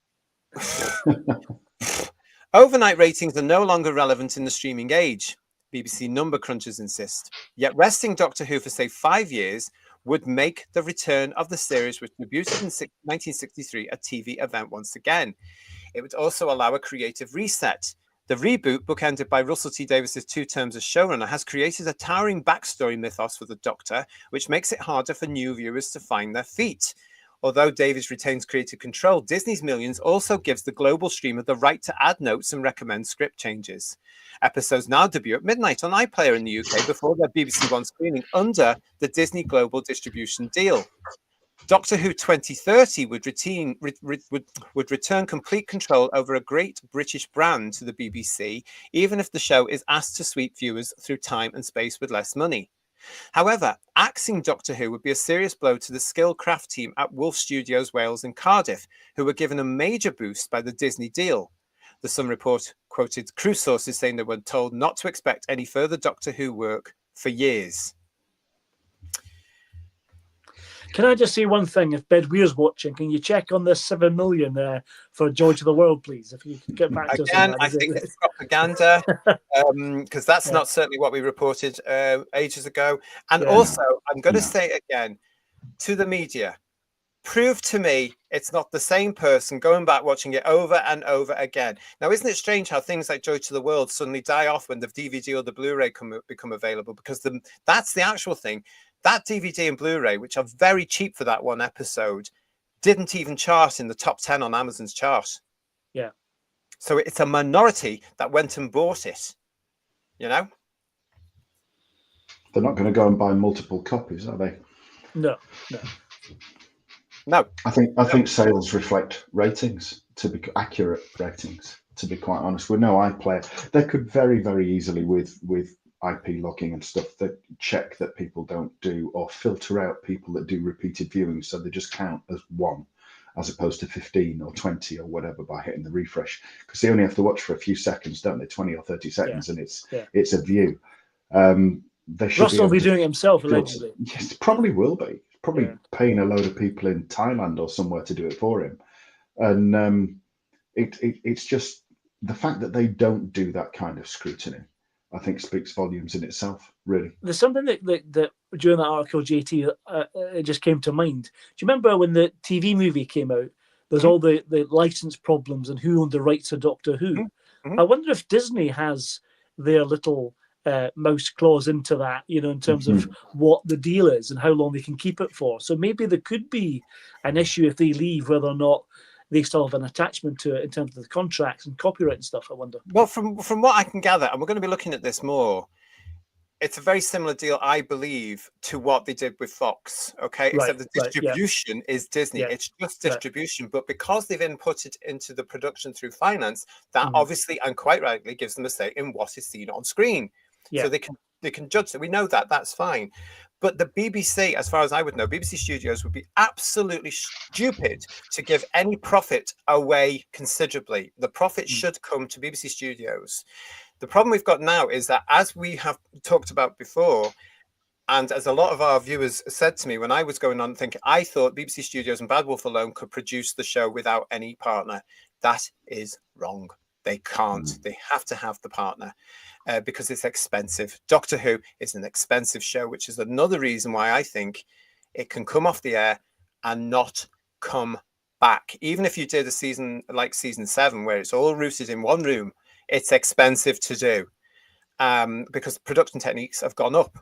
Overnight ratings are no longer relevant in the streaming age, BBC number crunchers insist. Yet resting Doctor Who for, say, 5 years would make the return of the series, which debuted in 1963, a TV event once again. It would also allow a creative reset. The reboot, bookended by Russell T Davies's 2 terms as showrunner, has created a towering backstory mythos for the Doctor, which makes it harder for new viewers to find their feet. Although Davies retains creative control, Disney's Millions also gives the global streamer the right to add notes and recommend script changes. Episodes now debut at midnight on iPlayer in the UK before their BBC One screening under the Disney Global Distribution deal. Doctor Who 2030 would return complete control over a great British brand to the BBC, even if the show is asked to sweep viewers through time and space with less money. However, axing Doctor Who would be a serious blow to the skill craft team at Wolf Studios Wales in Cardiff, who were given a major boost by the Disney deal. The Sun report quoted crew sources saying they were told not to expect any further Doctor Who work for years. Can I just say one thing? If Bedweir's watching, can you check on the 7 million for Joy to the World, please? If you can get back to us. Again, I think it's propaganda, because that's not certainly what we reported ages ago. And also, I'm going to say again to the media, prove to me it's not the same person going back watching it over and over again. Now, isn't it strange how things like Joy to the World suddenly die off when the DVD or the Blu-ray become available? Because that's the actual thing. That DVD and Blu-ray, which are very cheap for that one episode, didn't even chart in the top 10 on Amazon's chart. Yeah. So it's a minority that went and bought it, you know? They're not going to go and buy multiple copies, are they? No. I think sales reflect ratings, to be accurate ratings, to be quite honest. With no iPlayer, they could very, very easily with IP logging and stuff that check that people don't do or filter out people that do repeated viewing, so they just count as one as opposed to 15 or 20 or whatever by hitting the refresh, because they only have to watch for a few seconds, don't they? 20 or 30 seconds, and it's a view. They should Russell will be doing it himself allegedly. Yes, probably will be. Probably paying a load of people in Thailand or somewhere to do it for him. And it's just the fact that they don't do that kind of scrutiny, I think, speaks volumes in itself, really. There's something that during that article, JT, it just came to mind. Do you remember when the TV movie came out? There's all the license problems and who owned the rights to Doctor Who. Mm-hmm. I wonder if Disney has their little mouse claws into that, in terms of what the deal is and how long they can keep it for. So maybe there could be an issue if they leave, whether or not they still have an attachment to it in terms of the contracts and copyright and stuff, I wonder. Well, from what I can gather, and we're going to be looking at this more, it's a very similar deal, I believe, to what they did with Fox, okay? Except the distribution is Disney. It's just distribution. But because they've input it into the production through finance, that obviously and quite rightly gives them a say in what is seen on screen. So they can judge that. We know that. That's fine. But the BBC, as far as I would know, BBC Studios would be absolutely stupid to give any profit away considerably. The profit should come to BBC Studios. The problem we've got now is that, as we have talked about before, and as a lot of our viewers said to me when I was going on thinking, I thought BBC Studios and Bad Wolf alone could produce the show without any partner. That is wrong. They can't. They have to have the partner because it's expensive. Doctor Who is an expensive show, which is another reason why I think it can come off the air and not come back. Even if you did a season like season 7, where it's all rooted in one room, it's expensive to do because production techniques have gone up.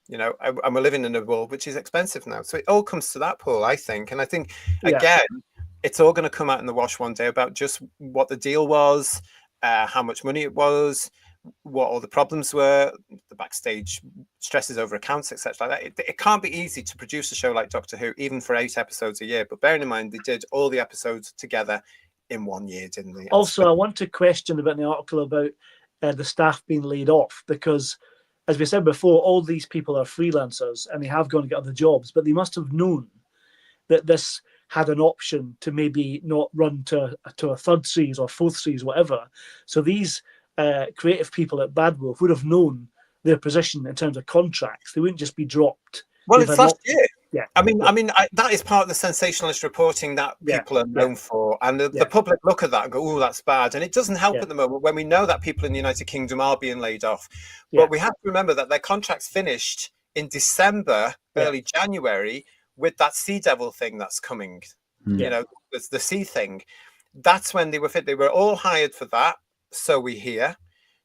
You know, and we're living in a world which is expensive now. So it all comes to that, Paul, I think. And I think, again, it's all going to come out in the wash one day about just what the deal was, how much money it was, what all the problems were, the backstage stresses over accounts, etc. like that. It can't be easy to produce a show like Doctor Who, even for 8 episodes a year. But bearing in mind, they did all the episodes together in 1 year, didn't they? Also, I want to question about the article about the staff being laid off, because, as we said before, all these people are freelancers and they have gone to get other jobs, but they must have known that this had an option to maybe not run to a third series or fourth series, whatever. So these creative people at Bad Wolf would have known their position in terms of contracts. They wouldn't just be dropped. Well, it's last year. Yeah, I mean, that is part of the sensationalist reporting that people are known for, and the public look at that and go, "Oh, that's bad," and it doesn't help at the moment when we know that people in the United Kingdom are being laid off. But we have to remember that their contracts finished in December, early January, with that Sea Devil thing that's coming. You know, it's the sea thing. That's when they were fit. They were all hired for that. So we hear.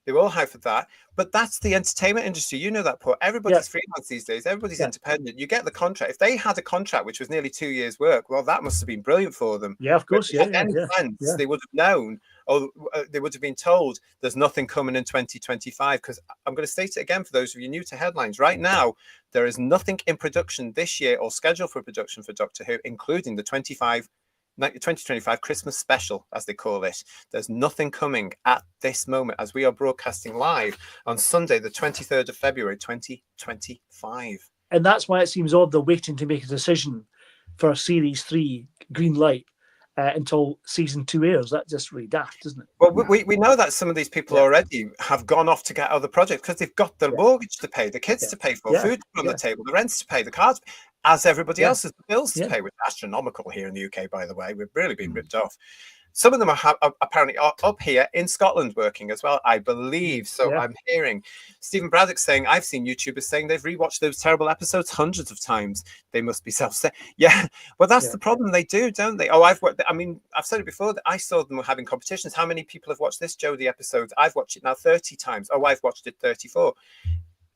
They were all hired for that. But that's the entertainment industry. You know that, Paul. Everybody's freelance these days. Everybody's independent. You get the contract. If they had a contract which was nearly 2 years' work, well, that must have been brilliant for them. Yeah, of course. They would have known, or they would have been told there's nothing coming in 2025. Because I'm going to state it again for those of you new to headlines. Right now, there is nothing in production this year or scheduled for production for Doctor Who, including the 2025 Christmas special, as they call it. There's nothing coming at this moment as we are broadcasting live on Sunday, the 23rd of February, 2025. And that's why it seems odd they're waiting to make a decision for Series 3 green light until Season 2 airs. That's just really daft, isn't it? Well, we know that some of these people already have gone off to get other projects because they've got the mortgage to pay, the kids to pay for, food on the table, the rents to pay, the cards, as everybody else has the bills to pay, which is astronomical here in the UK, by the way. We've really been ripped off. Some of them are apparently up here in Scotland working as well, I believe. So I'm hearing Stephen Braddock saying, I've seen YouTubers saying they've rewatched those terrible episodes hundreds of times. They must be self-set. Yeah, well, that's the problem. They do, don't they? Oh, I've said it before that I saw them having competitions. How many people have watched this Jodie episode? I've watched it now 30 times. Oh, I've watched it 34.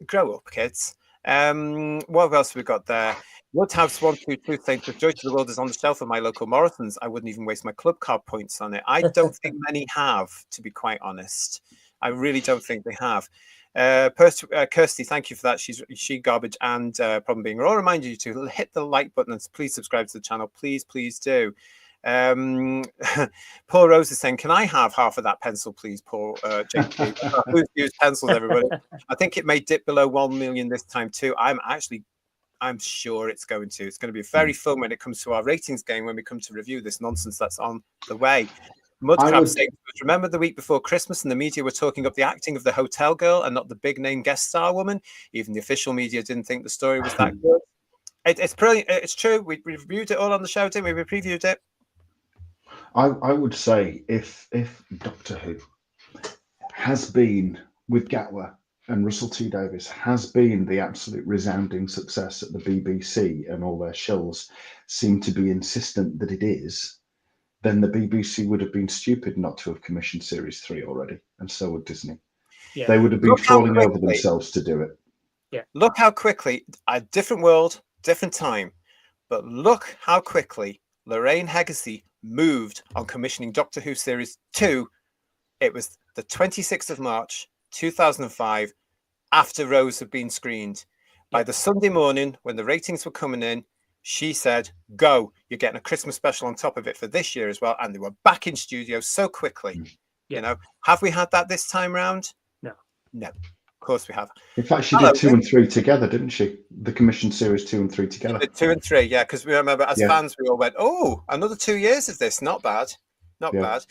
Grow up, kids. What else have we got there? Woodhouse 122 saying, "The Joy to the World is on the shelf of my local Morrison's. I wouldn't even waste my club card points on it." I don't think many have, to be quite honest. I really don't think they have. Kirsty, thank you for that. She garbage and problem being. I'll remind you to hit the like button and please subscribe to the channel. Please do. Paul Rose is saying, "Can I have half of that pencil, please, Paul?" JP. Who's used pencils, everybody? I think it may dip below 1 million this time too. I'm sure it's going to. It's going to be very fun when it comes to our ratings game, when we come to review this nonsense that's on the way. Mudcrab saying, "Remember the week before Christmas and the media were talking up the acting of the hotel girl and not the big name guest star woman? Even the official media didn't think the story was that good." It's brilliant. It's true. We reviewed it all on the show, didn't we? We previewed it. I would say if Doctor Who has been, with Gatwa and Russell T Davies, has been the absolute resounding success that the BBC and all their shows seem to be insistent that it is, then the BBC would have been stupid not to have commissioned Series 3 already, and so would Disney. Yeah. They would have been falling over themselves to do it. Yeah. Look how quickly, a different world, different time, but look how quickly Lorraine Heggessy moved on commissioning Doctor Who Series 2. It was the 26th of March, 2005, after Rose had been screened. By the Sunday morning, when the ratings were coming in, she said, "Go, you're getting a Christmas special on top of it for this year as well." And they were back in studio so quickly. You know, have we had that this time round? No. Of course we have. In fact, she Hello, did 2 and 3 together, didn't she? The commission series 2 and 3 together. 2 and 3, yeah, because we remember as Yeah. fans, we all went, oh, another 2 years of this. Not bad. Not Yeah. bad.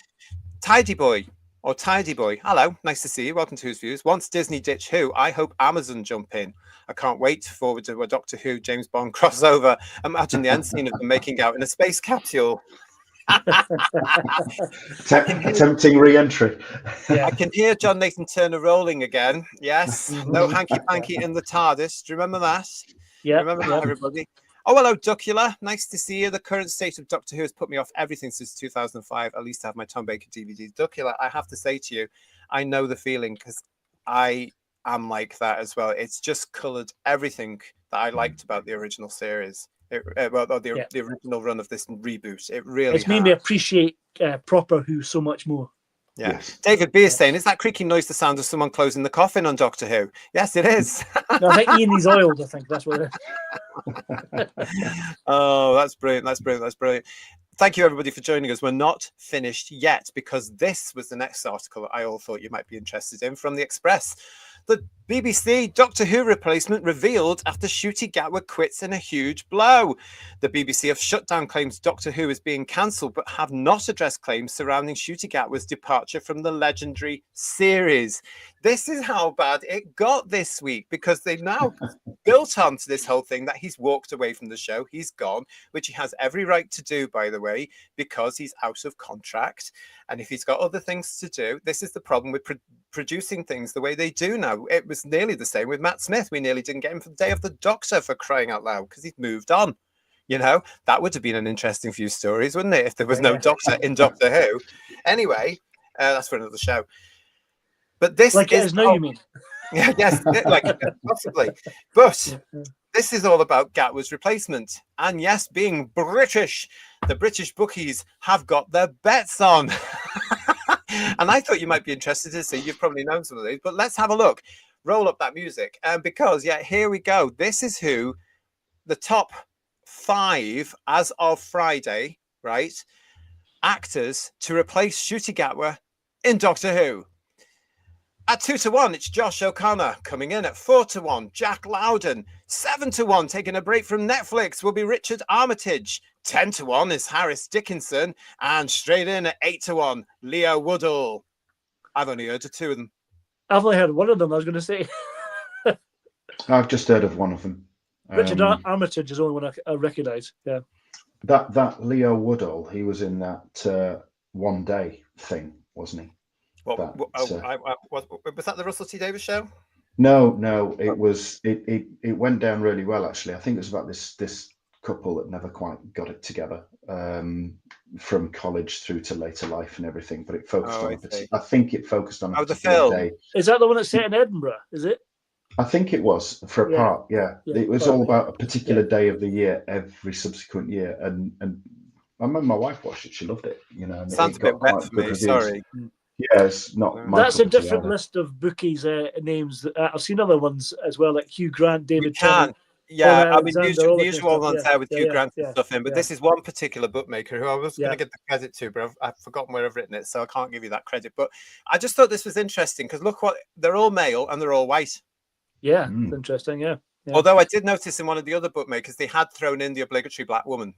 Tidy Boy or Tidy Boy. Hello, nice to see you. Welcome to Who's Views. Once Disney ditch Who, I hope Amazon jump in. I can't wait forward to a Doctor Who James Bond crossover. Imagine the end scene of them making out in a space capsule. Attempting re-entry. Yeah. I can hear John Nathan Turner rolling again. Yes. No hanky panky in the TARDIS. Do you remember that? Yeah. Remember yeah. that, everybody? Oh, hello, Duckula. Nice to see you. The current state of Doctor Who has put me off everything since 2005. At least I have my Tom Baker DVDs. Duckula, I have to say to you, I know the feeling because I am like that as well. It's just coloured everything that I liked about the original series. The original run of this reboot. It really It's made me appreciate proper Who so much more. Yeah. Yes. David B is saying, is that creaking noise the sound of someone closing the coffin on Doctor Who? Yes, it is. No, I think Ian is oiled. I think that's what it is. Oh, that's brilliant. That's brilliant. That's brilliant. Thank you, everybody, for joining us. We're not finished yet because this was the next article that I all thought you might be interested in from the Express. The BBC Doctor Who replacement revealed after Ncuti Gatwa quits in a huge blow. The BBC have shut down claims Doctor Who is being cancelled, but have not addressed claims surrounding Ncuti Gatwa's departure from the legendary series. This is how bad it got this week because they've now built onto this whole thing that he's walked away from the show. He's gone, which he has every right to do, by the way, because he's out of contract. And if he's got other things to do, this is the problem with producing things the way they do now. It was nearly the same with Matt Smith. We nearly didn't get him for the Day of the Doctor, for crying out loud, because he's moved on. You know, that would have been an interesting few stories, wouldn't it, if there was no Doctor in Doctor Who? Anyway, that's for another show. But this like is it is now, you mean? Yeah, yes, like possibly. But this is all about Gatwa's replacement. And yes, being British, the British bookies have got their bets on. And I thought you might be interested to see. You've probably known some of these, but let's have a look. Roll up that music. Because, yeah, here we go. This is who the top 5 as of Friday, right? Actors to replace Ncuti Gatwa in Doctor Who. At 2-1, it's Josh O'Connor. Coming in at 4-1, Jack Lowden. 7-1, taking a break from Netflix, will be Richard Armitage. 10-1 is Harris Dickinson. And straight in at 8-1, Leo Woodall. I've only heard of 2 of them. I've only heard one of them, I was going to say. I've just heard of one of them. Richard Armitage is the only one I recognise. Yeah. That Leo Woodall, he was in that One Day thing, wasn't he? Was that the Russell T Davies show? No, it was. It went down really well, actually. I think it was about this couple that never quite got it together, from college through to later life and everything. But it focused on. I think it focused on the film. day. Is that the one that's set in Edinburgh? Is it? I think it was for a part. Yeah, it was all about a particular day of the year every subsequent year, and I remember my wife watched it. She loved it. You know, and sounds a bit wet for me. Reviews. Sorry. Yeah, it's not. That's a different list of bookies' names. I've seen other ones as well, like Hugh Grant, David Tennant. Yeah, I mean, the usual ones there with Hugh Grant and stuff in. But this is one particular bookmaker who I was going to give the credit to, but I've forgotten where I've written it, so I can't give you that credit. But I just thought this was interesting because look, they're all male and they're all white. Yeah, it's interesting. Yeah. Although I did notice in one of the other bookmakers they had thrown in the obligatory black woman.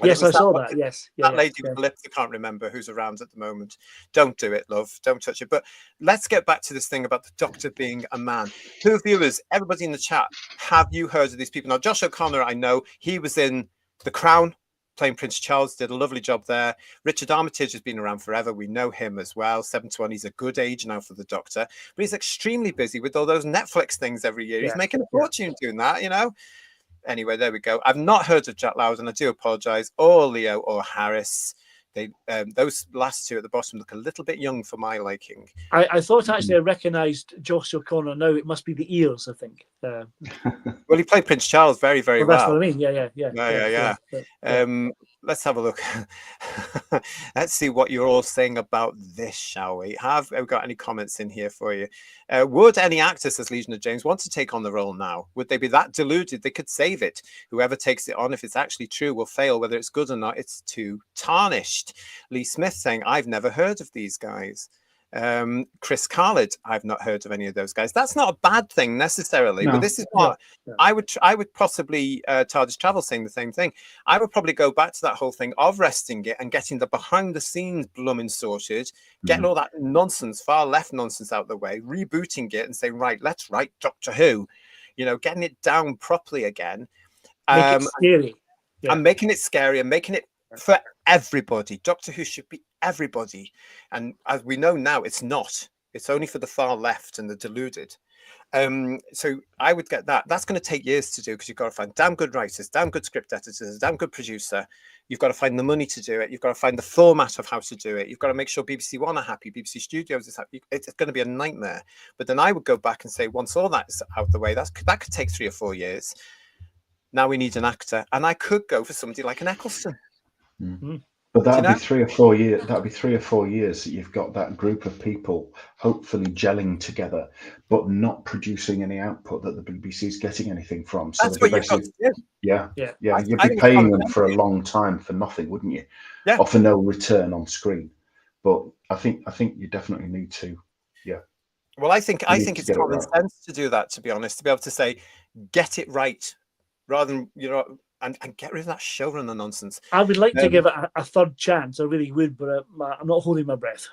Yes, I saw that. Yes, that lady with the lips. I can't remember who's around at the moment. Don't do it, love. Don't touch it. But let's get back to this thing about the Doctor being a man. Who viewers, everybody in the chat, have you heard of these people? Now, Josh O'Connor, I know he was in The Crown, playing Prince Charles, did a lovely job there. Richard Armitage has been around forever. We know him as well. 7-1, he's a good age now for the Doctor, but he's extremely busy with all those Netflix things every year. He's making a fortune doing that, you know. Anyway, there we go. I've not heard of Jack Lowden. I do apologise. Or Leo or Harris. They those last 2 at the bottom look a little bit young for my liking. I thought actually I recognised Josh O'Connor. Now it must be the ears, I think. Well, he played Prince Charles very, very well. That's what I mean. Yeah. Let's have a look. Let's see what you're all saying about this, shall we? Have we got any comments in here for you? Would any actor, says Legion of James, want to take on the role now? Would they be that deluded they could save it? Whoever takes it on, if it's actually true, will fail. Whether it's good or not, it's too tarnished. Lee Smith saying, I've never heard of these guys. Chris Khalid, I've not heard of any of those guys. That's not a bad thing necessarily, No. but this is what No. I would possibly TARDIS Travel saying the same thing. I would probably go back to that whole thing of resting it and getting the behind the scenes blooming sorted, getting all that nonsense, far left nonsense out of the way, rebooting it and saying, right, let's write Doctor Who, getting it down properly again. Make it scary. Yeah. And making it scary and making it for everybody. Doctor Who should be everybody. And as we know now, it's not. It's only for the far left and the deluded. So I would get that. That's going to take years to do because you've got to find damn good writers, damn good script editors, a damn good producer. You've got to find the money to do it. You've got to find the format of how to do it. You've got to make sure BBC One are happy, BBC Studios is happy. It's going to be a nightmare. But then I would go back and say, once all that is out of the way, that could take 3 or 4 years. Now we need an actor, and I could go for somebody like an Eccleston. Mm-hmm. But that'd be 3 or 4 years. That'd be 3 or 4 years that you've got that group of people hopefully gelling together, but not producing any output that the BBC's getting anything from. So that's what you've got to do. Yeah. You'd I be think paying them for a long time for nothing, wouldn't you? Yeah. Or for no return on screen. But I think you definitely need to. Yeah. Well, I think it's common sense to do that. To be honest, to be able to say, get it right, rather than and get rid of that showrunner nonsense. I would like to give it a third chance. I really would, but I'm not holding my breath.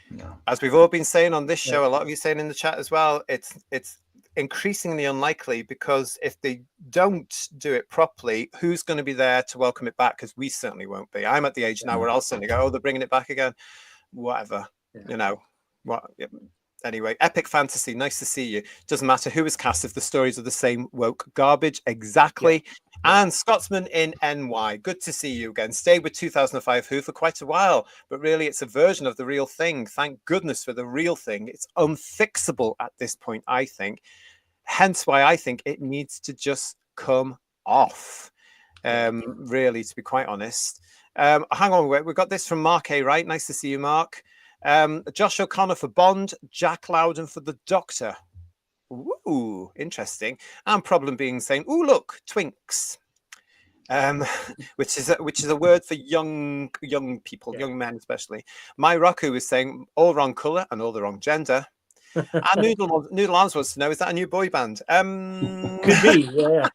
No. As we've all been saying on this show, a lot of you saying in the chat as well, it's increasingly unlikely because if they don't do it properly, who's going to be there to welcome it back? Because we certainly won't be. I'm at the age now where I'll certainly go, they're bringing it back again. Whatever, what. Anyway, epic fantasy. Nice to see you. Doesn't matter who is cast if the stories are the same woke garbage. Exactly. Yeah. And Scotsman in NY. Good to see you again. Stayed with 2005 Who for quite a while, but really it's a version of the real thing. Thank goodness for the real thing. It's unfixable at this point, I think. Hence why I think it needs to just come off. Really, to be quite honest. Hang on, we got this from Mark A. Right. Nice to see you, Mark. Josh O'Connor for Bond, Jack Loudon for the Doctor. Ooh, interesting. And problem being saying, "Ooh, look, twinks," which is a word for young people, young men especially. My Raku is saying all wrong colour and all the wrong gender. And Noodle Arms wants to know, is that a new boy band? Could be, yeah.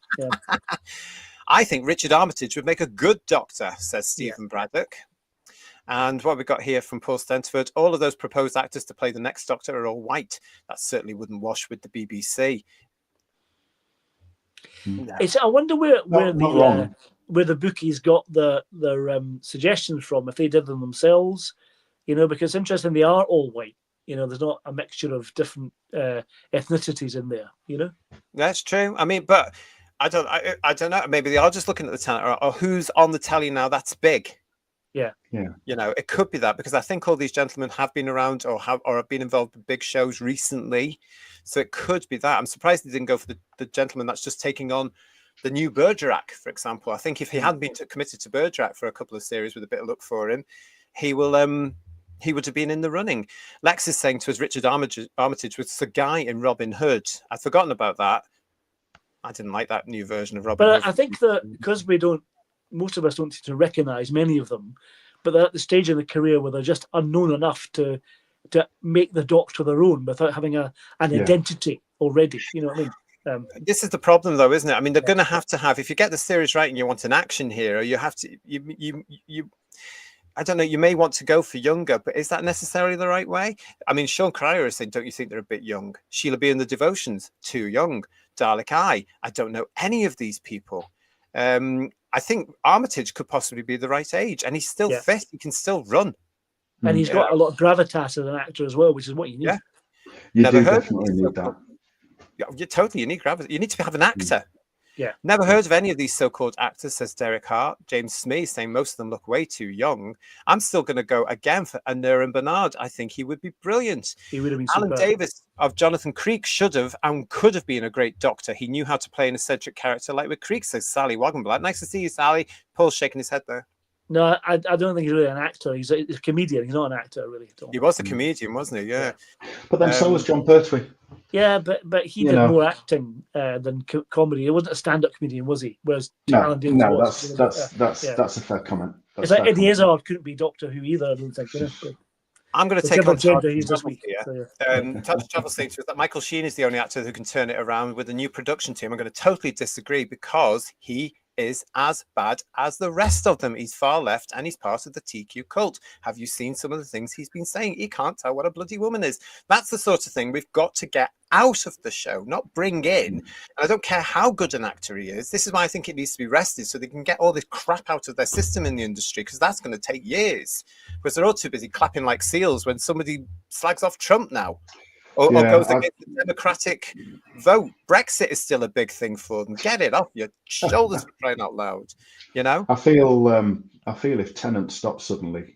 I think Richard Armitage would make a good Doctor, says Stephen Braddock. And what we got here from Paul Stenford, all of those proposed actors to play the next Doctor are all white. That certainly wouldn't wash with the BBC. No. I wonder where the bookies got their suggestions from, if they did them themselves, because it's interesting, they are all white. There's not a mixture of different ethnicities in there, That's true. I mean, but I don't know. Maybe they are just looking at the talent or who's on the telly now that's big. Yeah. It could be that, because I think all these gentlemen have been around or have been involved in big shows recently. So it could be that. I'm surprised they didn't go for the gentleman that's just taking on the new Bergerac, for example. I think if he hadn't been committed to Bergerac for a couple of series with a bit of luck for him, he would have been in the running. Lex is saying to us, Richard Armitage was the guy in Robin Hood. I'd forgotten about that. I didn't like that new version of Robin Hood. But I think that because most of us don't seem to recognise many of them, but they're at the stage of the career where they're just unknown enough to make the Doctor their own without having an identity already. You know what I mean? This is the problem, though, isn't it? I mean, they're going to have, if you get the series right and you want an action hero, you have to, you I don't know, you may want to go for younger, but is that necessarily the right way? I mean, Sean Cryer is saying, don't you think they're a bit young? Sheila B. in the Devotions, too young. Dalek I don't know any of these people. I think Armitage could possibly be the right age, and he's still fit. He can still run. And he's got a lot of gravitas as an actor as well, which is what you need. Yeah. You do definitely need that. You need gravitas. You need to have an actor. Yeah. Never heard of any of these so-called actors, says Derek Hart. James Smee saying most of them look way too young. I'm still going to go again for Aneurin Bernard. I think he would be brilliant. He would have been Alan superb. Davis of Jonathan Creek should have and could have been a great Doctor. He knew how to play an eccentric character like with Creek, says Sally Wagenblatt. Nice to see you, Sally. Paul's shaking his head there. No, I don't think he's really an actor. He's a comedian. He's not an actor, really. He was a comedian, wasn't he? Yeah. But then so was John Pertwee. Yeah, but he did more acting than comedy. He wasn't a stand-up comedian, was he? Whereas Alan Davis was. That's a fair comment. It's like Eddie Izzard couldn't be Doctor Who either, I don't think. I'm going to take whichever on gender Todd he's this Travel week. here. So, yeah. Todd Travel saying to us that Michael Sheen is the only actor who can turn it around with a new production team. I'm going to totally disagree because he is as bad as the rest of them. He's far left and he's part of the TQ cult. Have you seen some of the things he's been saying? He can't tell what a bloody woman is. That's the sort of thing we've got to get out of the show, not bring in. And I don't care how good an actor he is. This is why I think it needs to be rested so they can get all this crap out of their system in the industry, because that's going to take years. Because they're all too busy clapping like seals when somebody slags off Trump now. Or goes against the Democratic vote. Brexit is still a big thing for them. Get it off your shoulders for crying out loud. You know? I feel if Tennant stops suddenly,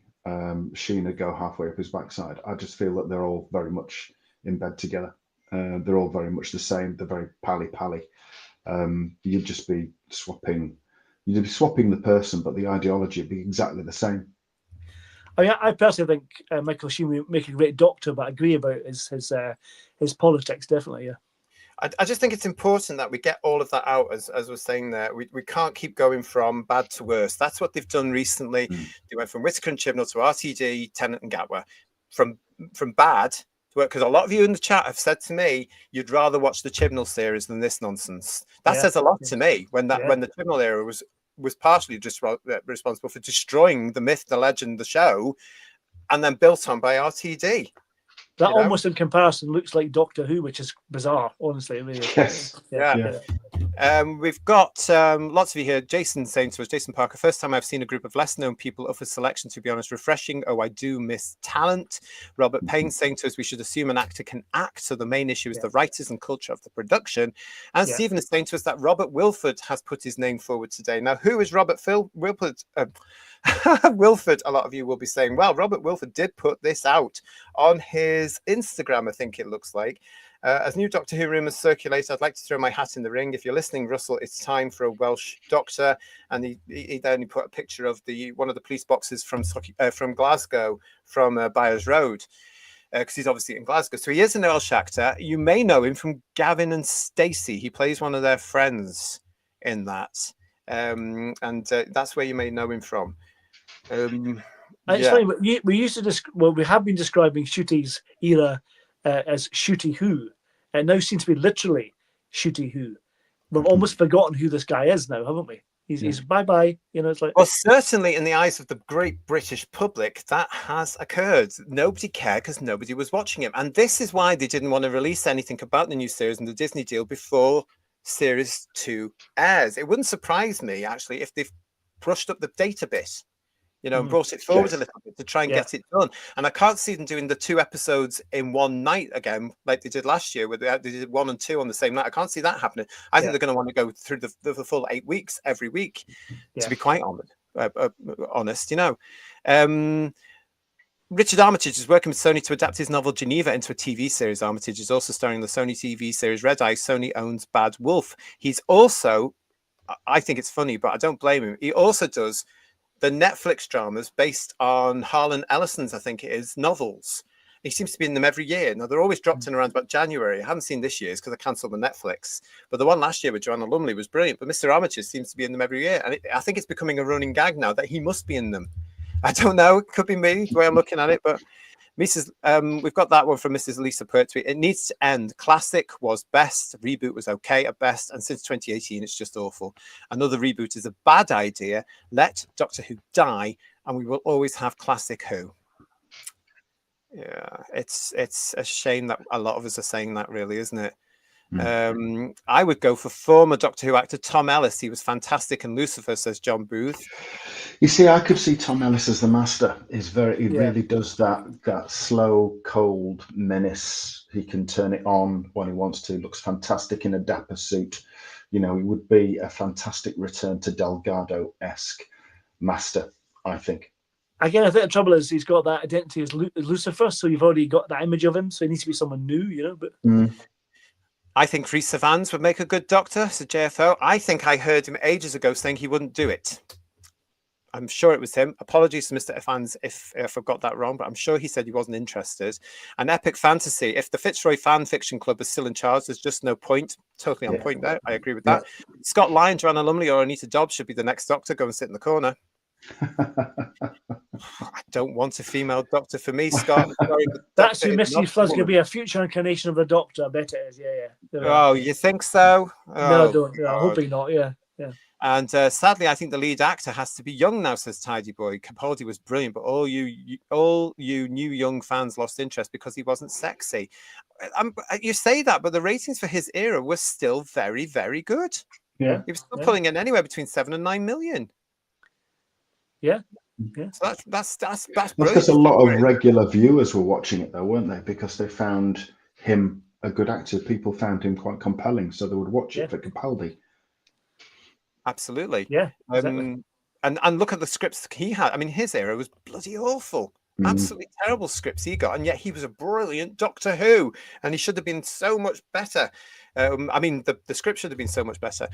Sheen would go halfway up his backside. I just feel that they're all very much in bed together. They're all very much the same. They're very pally. You'd just be swapping. You'd be swapping the person, but the ideology would be exactly the same. I mean, I personally think Michael Sheen would make a great doctor, but I agree about his politics, definitely, yeah. I just think it's important that we get all of that out, as we're saying there. We can't keep going from bad to worse. That's what they've done recently. They went from Whittaker and Chibnall to RTD, Tennant and Gatwa. From bad to work, because a lot of you in the chat have said to me, you'd rather watch the Chibnall series than this nonsense. That says a lot to me, when the Chibnall era was partially just responsible for destroying the myth, the legend, the show, and then built on by RTD. That almost in comparison looks like Doctor Who, which is bizarre, honestly. Really. Yes. Yeah. We've got lots of you here. Jason saying to us, Jason Parker, first time I've seen a group of less known people up for selection, to be honest, refreshing. Oh, I do miss talent. Robert Payne saying to us, we should assume an actor can act, so the main issue is the writers and culture of the production. And Stephen is saying to us that Robert Wilford has put his name forward today. Now, who is Robert Wilford? Wilford, a lot of you will be saying, well, Robert Wilford did put this out on his Instagram, I think it looks like. As new Doctor Who rumours circulate, I'd like to throw my hat in the ring. If you're listening, Russell, it's time for a Welsh doctor. And he then put a picture of one of the police boxes from Glasgow, from Byers Road, because he's obviously in Glasgow. So he is an Welsh actor. You may know him from Gavin and Stacey. He plays one of their friends in that. And that's where you may know him from. It's funny, but we used to we have been describing Shooty's era as Shooty Who. It now seems to be literally Shooty Who. We've almost forgotten who this guy is now, haven't we? He's bye-bye. You know, it's like... Well, certainly in the eyes of the great British public, that has occurred. Nobody cared because nobody was watching him. And this is why they didn't want to release anything about the new series and the Disney deal before Series 2 airs. It wouldn't surprise me, actually, if they've brushed up the date a bit. You know, and brought it forward a little bit to try and get it done. And I can't see them doing the 2 episodes in one night again, like they did last year, where they did 1 and 2 on the same night. I can't see that happening. I think they're going to want to go through the full 8 weeks every week, to be quite honest, you know. Richard Armitage is working with Sony to adapt his novel Geneva into a TV series. Armitage is also starring in the Sony TV series Red Eye. Sony owns Bad Wolf. He's also, I think it's funny, but I don't blame him. He also does the Netflix dramas based on Harlan Ellison's, I think it is, novels. He seems to be in them every year. Now, they're always dropped in around about January. I haven't seen this year's because I cancelled the Netflix. But the one last year with Joanna Lumley was brilliant. But Mr. Armitage seems to be in them every year. And I think it's becoming a running gag now that he must be in them. I don't know. It could be me, the way I'm looking at it. But we've got that one from Mrs. Lisa Pertwee. It needs to end. Classic was best. Reboot was okay at best. And since 2018, it's just awful. Another reboot is a bad idea. Let Doctor Who die, and we will always have Classic Who. Yeah, it's a shame that a lot of us are saying that, really, isn't it? I would go for former Doctor Who actor Tom Ellis. He was fantastic in Lucifer, says John Booth. You see, I could see Tom Ellis as the master. He really does that slow, cold menace. He can turn it on when he wants to. Looks fantastic in a dapper suit. You know, it would be a fantastic return to Delgado-esque master, I think. Again, I think the trouble is he's got that identity as Lucifer, so you've already got that image of him, so he needs to be someone new, you know. But I think Rhys Evans would make a good Doctor, said JFO. I think I heard him ages ago saying he wouldn't do it. I'm sure it was him. Apologies to Mr. Evans if I've got that wrong, but I'm sure he said he wasn't interested. An epic fantasy. If the Fitzroy Fan Fiction Club is still in charge, there's just no point. Totally on point there. I agree with that. Scott Lyon, Joanna Lumley, or Anita Dobbs should be the next Doctor. Go and sit in the corner. I don't want a female Doctor for me, Scott. I'm sorry, the That's Doctor who is not Mrs. a Flood's going to woman. be, a future incarnation of the Doctor. I bet it is. Yeah. There we are. Oh, you think so? No, I Oh, don't. No, I'm God. hoping not. Yeah. And sadly, I think the lead actor has to be young now, says Tidy Boy. Capaldi was brilliant, but all you new young fans lost interest because he wasn't sexy. You say that, but the ratings for his era were still very, very good. Yeah. He was still pulling in anywhere between 7 and 9 million. Yeah. So that's Because brilliant. a lot of regular viewers were watching it, though, weren't they? Because they found him a good actor. People found him quite compelling, so they would watch it for Capaldi. Absolutely. Yeah. Exactly. And look at the scripts he had. I mean, his era was bloody awful. Absolutely terrible scripts he got, and yet he was a brilliant Doctor Who, and he should have been so much better. I mean, the script should have been so much better.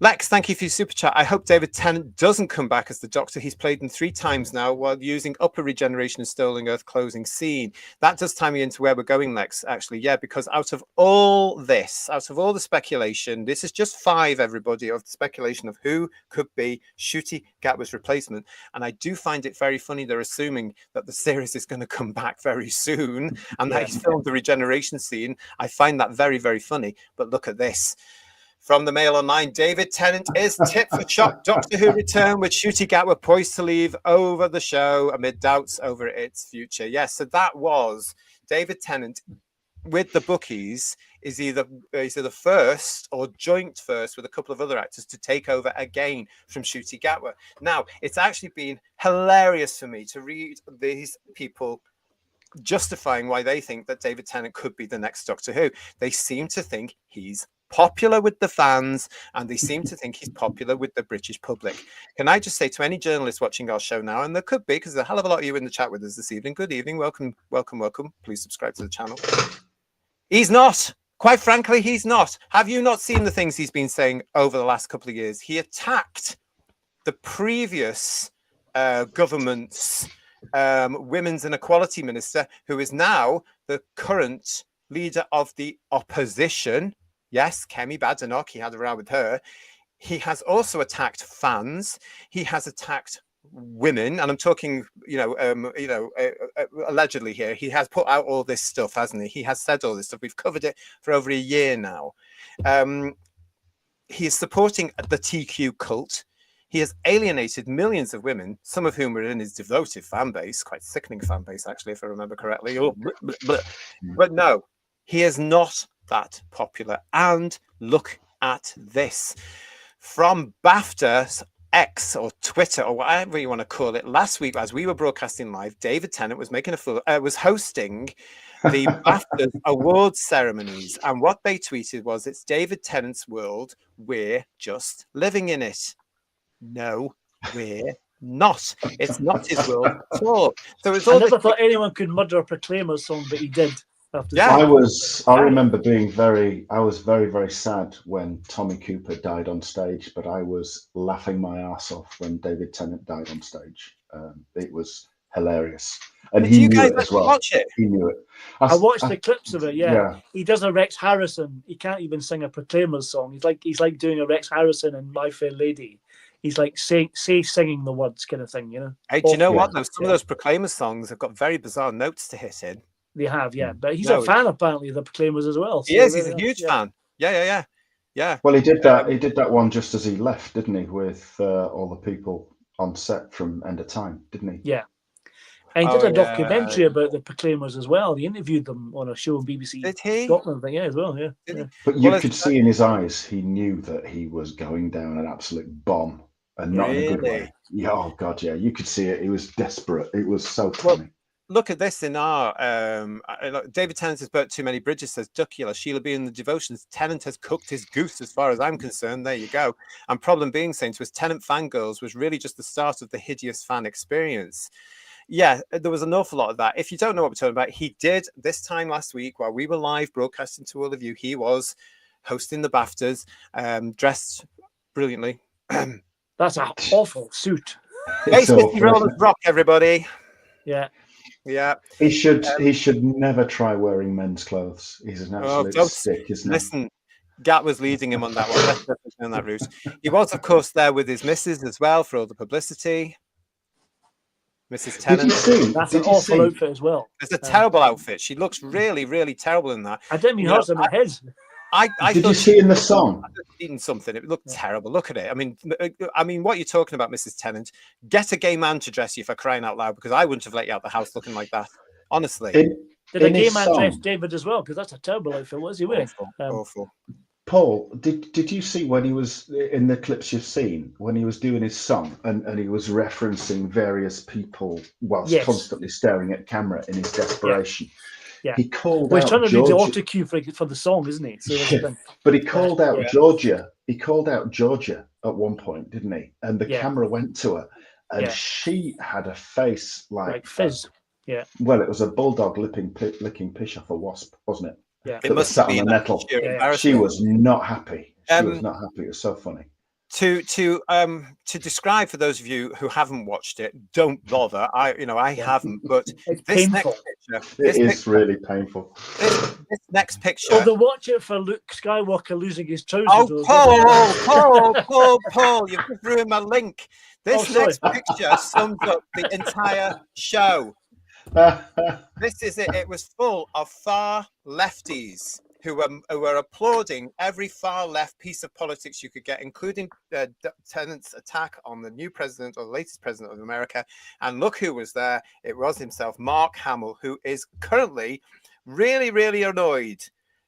Lex, thank you for your super chat. I hope David Tennant doesn't come back as the Doctor. He's played him 3 times now while using upper regeneration and Stolen Earth closing scene. That does tie me into where we're going, Lex, actually. Yeah, because out of all the speculation, this is just 5, everybody, of the speculation of who could be Ncuti Gatwa's replacement. And I do find it very funny they're assuming that the series is going to come back very soon and that he's filmed the regeneration scene. I find that very, very funny. But look at this. From the Mail Online, David Tennant is tip for chop. Doctor Who return with Ncuti Gatwa poised to leave over the show amid doubts over its future. Yes, so that was David Tennant with the bookies is either first or joint first with a couple of other actors to take over again from Ncuti Gatwa. Now, it's actually been hilarious for me to read these people justifying why they think that David Tennant could be the next Doctor Who. They seem to think he's popular with the fans, and they seem to think he's popular with the British public. Can I just say to any journalist watching our show now, and there could be, because there's a hell of a lot of you in the chat with us this evening, good evening, welcome. Please subscribe to the channel. He's not. Quite frankly, he's not. Have you not seen the things he's been saying over the last couple of years? He attacked the previous government's women's and equality minister, who is now the current leader of the opposition. Yes, Kemi Badenoch, he had a row with her. He has also attacked fans. He has attacked women, and I'm talking, allegedly here. He has put out all this stuff, hasn't he? He has said all this stuff. We've covered it for over a year now. He is supporting the TQ cult. He has alienated millions of women, some of whom were in his devoted fan base, quite sickening fan base, actually, if I remember correctly. Oh, bleh, bleh, bleh. But no, he is not that popular. And look at this. From BAFTA X or Twitter or whatever you want to call it, last week as we were broadcasting live, David Tennant was was hosting the BAFTA awards ceremonies, and what they tweeted was, "It's David Tennant's world. We're just living in it." No, we're not. It's not his world at all. So it's all. I never thought anyone could murder a Proclaimers song, but he did. Yeah, I remember being very sad when Tommy Cooper died on stage, but I was laughing my ass off when David Tennant died on stage. It was hilarious, and he knew it as well. Watch it? He knew it. I watched the clips of it. Yeah, he does a Rex Harrison. He can't even sing a Proclaimers song. He's like doing a Rex Harrison in My Fair Lady. He's like singing the words, kind of thing, you know. Hey, do you know what? Some of those Proclaimers songs have got very bizarre notes to hit in. They have, but he's a fan apparently of the Proclaimers as well. He is. He's a huge fan. Yeah. Well, he did that. He did that one just as he left, didn't he? With all the people on set from End of Time, didn't he? Yeah. And he did a documentary about the Proclaimers as well. He interviewed them on a show on BBC Scotland thing, as well. Yeah. But you could see in his eyes, he knew that he was going down an absolute bomb, and not in a good way. Yeah, oh God, yeah. You could see it. He was desperate. It was so funny. Look at this in our David Tennant has burnt too many bridges, says Duckula. Sheila B in the devotions. Tennant has cooked his goose as far as I'm concerned. There you go. And problem being, saying to us, Tennant fangirls was really just the start of the hideous fan experience. Yeah, there was an awful lot of that. If you don't know what we're talking about, he did this time last week while we were live broadcasting to all of you. He was hosting the BAFTAs, dressed brilliantly. That's an awful suit. Hey, City Rollers rock, everybody. Yeah. He should never try wearing men's clothes. He's an absolute stick, isn't he? Listen, Gat was leading him on that one. Let's on that route. He was, of course, there with his missus as well for all the publicity. Mrs. Did Tennant. you see? That's Did an you awful see? outfit as well. It's a terrible outfit. She looks really, really terrible in that. I didn't mean You know, hers, I mean his. I Did thought you see in the song? eating something. It looked terrible. Look at it. I mean, what you're talking about, Mrs. Tennant? Get a gay man to dress you for crying out loud, because I wouldn't have let you out the house looking like that. Honestly, Did a in gay his man song, dress David as well? Because that's a terrible outfit. What is he wearing? awful. Paul, did you see when he was in the clips you've seen when he was doing his song and he was referencing various people whilst Yes. constantly staring at camera in his desperation? Yeah. He called Well, he's trying out to do the Georgia, auto cue for the song, isn't he? So that's the thing. but he called out Yeah. Georgia. He called out Georgia at one point, didn't he? And the Yeah. camera went to her, and Yeah. she had a face Like fizz. Yeah. well, it was a bulldog licking pish off a wasp, wasn't it? Yeah. It That must sat have on been the nettle. sheer Yeah. embarrassment. She was not happy. She was not happy. It was so funny. To describe for those of you who haven't watched it, don't bother. I haven't, but It's this painful. next picture, It is really painful. this next picture. Oh, they watch it for Luke Skywalker losing his trousers. Oh, Paul, you've just ruined my link. This sorry. next picture sums up the entire show. This is it. It was full of far lefties who were applauding every far left piece of politics you could get, including Tennant's attack on the new president, or the latest president of America. And look who was there. It was himself, Mark Hamill, who is currently really, really annoyed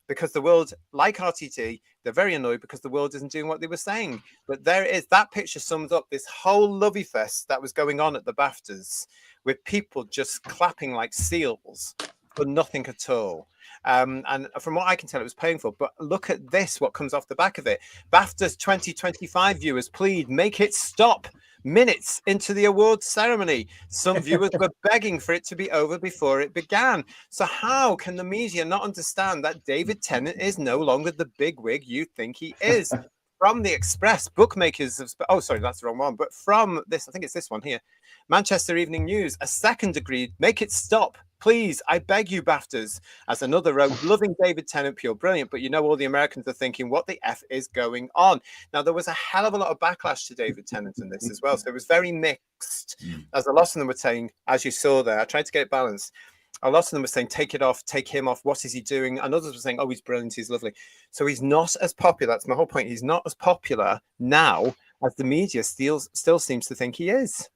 because the world, like RTT, they're very annoyed because the world isn't doing what they were saying. But there it is. That picture sums up this whole lovey fest that was going on at the BAFTAs, with people just clapping like seals for nothing at all. And from what I can tell, it was painful. But look at this, what comes off the back of it. BAFTA's 2025 viewers plead, make it stop. Minutes into the awards ceremony, some viewers were begging for it to be over before it began. So how can the media not understand that David Tennant is no longer the bigwig you think he is? From the Express, bookmakers have... Oh, sorry, that's the wrong one. But from this, I think it's this one here. Manchester Evening News, a second agreed, make it stop. Please, I beg you, BAFTAs. As another wrote, loving David Tennant, pure brilliant. But you know, all the Americans are thinking, what the F is going on? Now, there was a hell of a lot of backlash to David Tennant in this as well. So it was very mixed. As a lot of them were saying, as you saw there, I tried to get it balanced. A lot of them were saying, take it off, take him off. What is he doing? And others were saying, oh, he's brilliant, he's lovely. So he's not as popular. That's my whole point. He's not as popular now as the media still seems to think he is.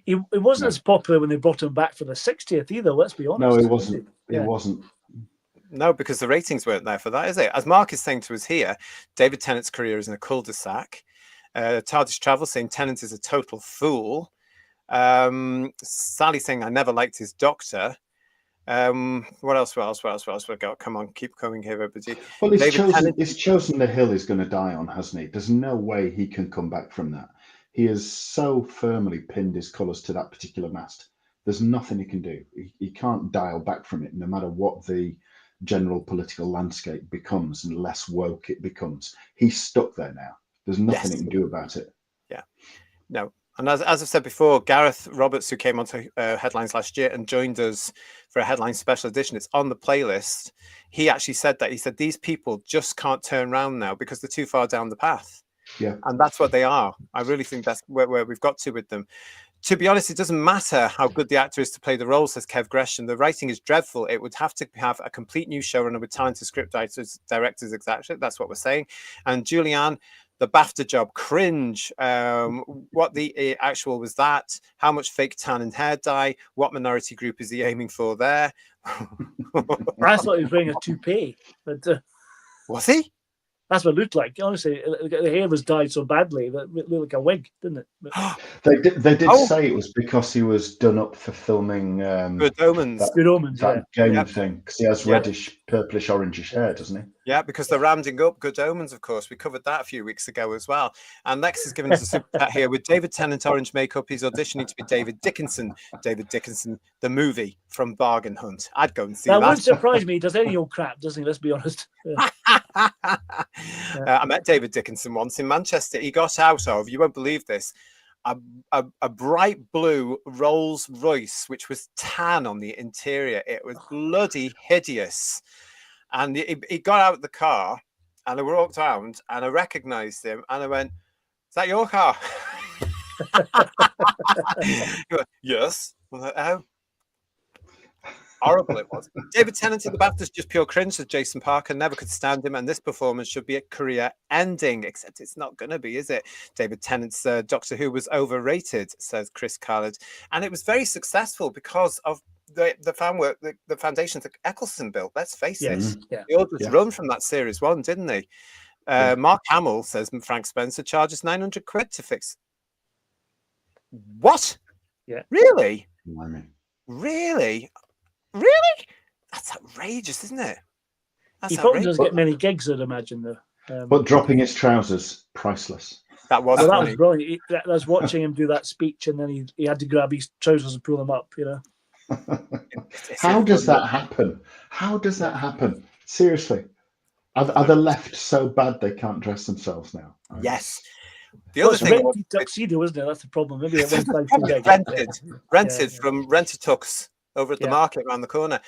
He wasn't as popular when they brought him back for the 60th either, let's be honest. No, it wasn't. It wasn't. No, because the ratings weren't there for that, is it? As Mark is saying to us here, David Tennant's career is in a cul-de-sac. TARDIS Travel saying Tennant is a total fool. Sally saying, I never liked his doctor. What else? We've got? Come on, keep coming here, everybody. Well, he's chosen the hill he's going to die on, hasn't he? There's no way he can come back from that. He has so firmly pinned his colours to that particular mast. There's nothing he can do. He can't dial back from it, no matter what the general political landscape becomes and less woke it becomes. He's stuck there now. There's nothing he can do about it. Yeah. No. And as I've said before, Gareth Roberts, who came onto Headlines last year and joined us for a Headlines special edition, it's on the playlist. He actually said that. He said, these people just can't turn around now because they're too far down the path. Yeah. And that's what they are. I really think that's where we've got to with them. To be honest, it doesn't matter how good the actor is to play the role, says Kev Gresham. The writing is dreadful. It would have to have a complete new showrunner with talented script writers, directors, exactly. That's what we're saying. And Julianne, the BAFTA job, cringe. What the actual was that? How much fake tan and hair dye? What minority group is he aiming for there? I thought he was wearing a toupee. But, was he? That's what it looked like. Honestly, the hair was dyed so badly that it looked like a wig, didn't it? But... They did say it was because he was done up for filming Good Omens. Good Omens, that game thing, because he has reddish, purplish, orangish hair, doesn't he? Yeah, because they're rounding up Good Omens, of course. We covered that a few weeks ago as well. And Lex has given us a super chat here. With David Tennant orange makeup, he's auditioning to be David Dickinson. David Dickinson, the movie from Bargain Hunt. I'd go and see that. That wouldn't surprise me. He does any old crap, doesn't he? Let's be honest. I met David Dickinson once in Manchester. He got out of, you won't believe this, a bright blue Rolls Royce, which was tan on the interior. It was bloody hideous. And he got out of the car and I walked around and I recognized him and I went, is that your car? Yes. Oh. Horrible it was. David Tennant in the BAFTAs just pure cringe, says Jason Parker. Never could stand him, and this performance should be a career ending, except it's not going to be, is it? David Tennant's Doctor Who was overrated, says Chris Khaled. And it was very successful because of the fan work, the foundations that Eccleston built. Let's face it. They all just run from that series one, didn't they? Mark Hamill says Frank Spencer charges £900 to fix. What? Yeah. Really? I mean, Really? Really? That's outrageous, isn't it? That's He probably outrageous. doesn't get many gigs, I'd imagine, though. but dropping his trousers, priceless. That was Well, that funny. was brilliant. I was watching him do that speech, and then he had to grab his trousers and pull them up. You know. How does that happen? How does that happen? Seriously, are the left so bad they can't dress themselves now? Yes. The other thing was rented tuxedo, isn't it? That's the problem. Maybe it went by too big. rented from Rent-A-Tux over at the market around the corner.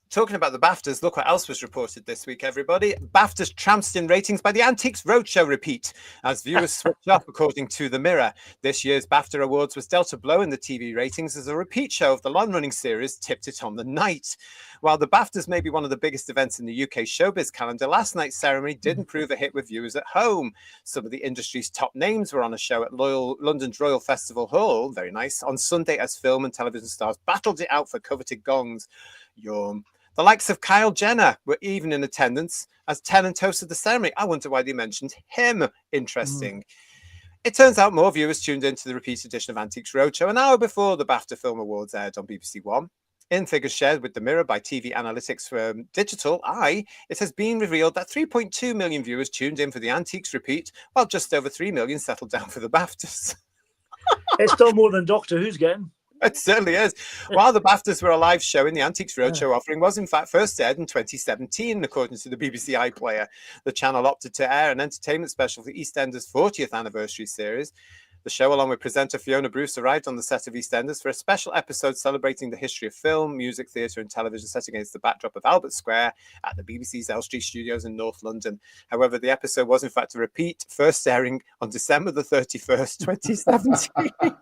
Talking about the BAFTAs, look what else was reported this week, everybody. BAFTAs trounced in ratings by the Antiques Roadshow repeat as viewers switched up, according to The Mirror. This year's BAFTA Awards was dealt a blow in the TV ratings as a repeat show of the long-running series tipped it on the night. While the BAFTAs may be one of the biggest events in the UK showbiz calendar, last night's ceremony didn't prove a hit with viewers at home. Some of the industry's top names were on a show at London's Royal Festival Hall, very nice, on Sunday as film and television stars battled it out for coveted gongs. Yawn. The likes of Kyle Jenner were even in attendance as Tennant hosted the ceremony. I wonder why they mentioned him. Interesting. It turns out more viewers tuned into the repeat edition of Antiques Roadshow an hour before the BAFTA Film Awards aired on BBC One. In figures shared with The Mirror by TV analytics firm Digital Eye, it has been revealed that 3.2 million viewers tuned in for the Antiques repeat, while just over 3 million settled down for the BAFTAs. It's still more than Doctor Who's getting. It certainly is. While the BAFTAs were a live show, in the Antiques Roadshow offering was in fact first aired in 2017, according to the BBC iPlayer. The channel opted to air an entertainment special for EastEnders' 40th anniversary series. The show, along with presenter Fiona Bruce, arrived on the set of EastEnders for a special episode celebrating the history of film, music, theatre and television set against the backdrop of Albert Square at the BBC's Elstree studios in North London. However, the episode was in fact a repeat, first airing on December the 31st, 2017.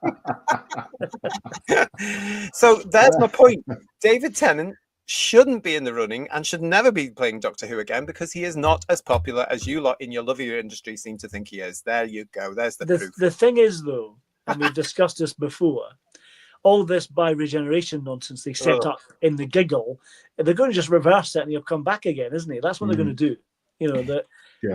So there's my point. David Tennant shouldn't be in the running and should never be playing Doctor Who again because he is not as popular as you lot in your love of your industry seem to think he is. There you go. There's the proof. The thing is, though, and we've discussed this before, all this bi-regeneration nonsense they set up in the giggle, they're going to just reverse it and he'll come back again, isn't he? That's what they're going to do. You know,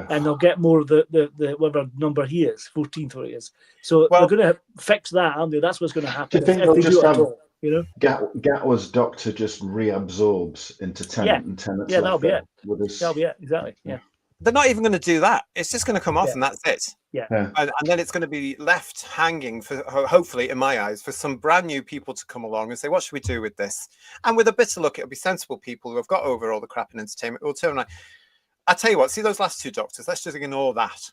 and they'll get more of the whatever number he is, 14th or he is. So they're going to fix that, aren't they? That's what's going to happen. Do you think if they'll they just do it have at all, you know? Gatwa's Doctor just reabsorbs into Tennant and Tennant's that'll be it. His... That'll be it, exactly. Yeah. They're not even going to do that. It's just going to come off and that's it. Yeah. And then it's going to be left hanging for, hopefully, in my eyes, for some brand new people to come along and say, what should we do with this? And with a bit of luck, it'll be sensible people who have got over all the crap in entertainment who will turn around. I tell you what, see those last two Doctors, let's just ignore that.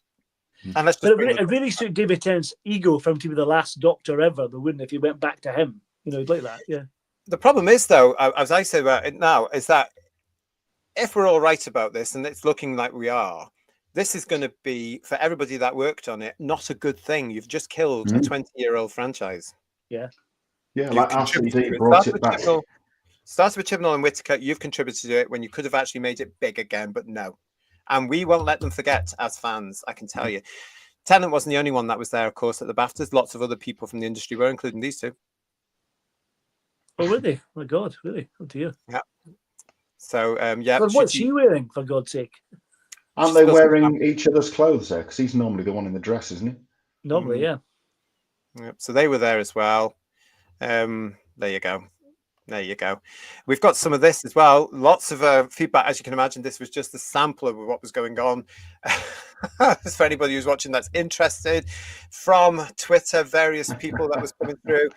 And let's just it really suited David Tennant's ego for him to be the last Doctor ever, though, wouldn't it, if he went back to him? You know, he'd like that, yeah. The problem is, though, as I say about it now, is that if we're all right about this, and it's looking like we are, this is going to be, for everybody that worked on it, not a good thing. You've just killed a 20-year-old franchise. Yeah. Yeah, like R&D brought it back. Started with Chibnall and Whittaker. You've contributed to it when you could have actually made it big again, but no. And we won't let them forget as fans, I can tell you. Tennant wasn't the only one that was there, of course, at the BAFTAs. Lots of other people from the industry were, including these two. Oh, were they? My God, really? Oh, dear. Yeah. So, yeah. But what's she wearing, for God's sake? Aren't they wearing each other's clothes there? Because he's normally the one in the dress, isn't he? Normally, yeah. Yep. So they were there as well. There you go. There you go. We've got some of this as well. Lots of feedback. As you can imagine, this was just a sample of what was going on. For anybody who's watching that's interested, from Twitter, various people that was coming through.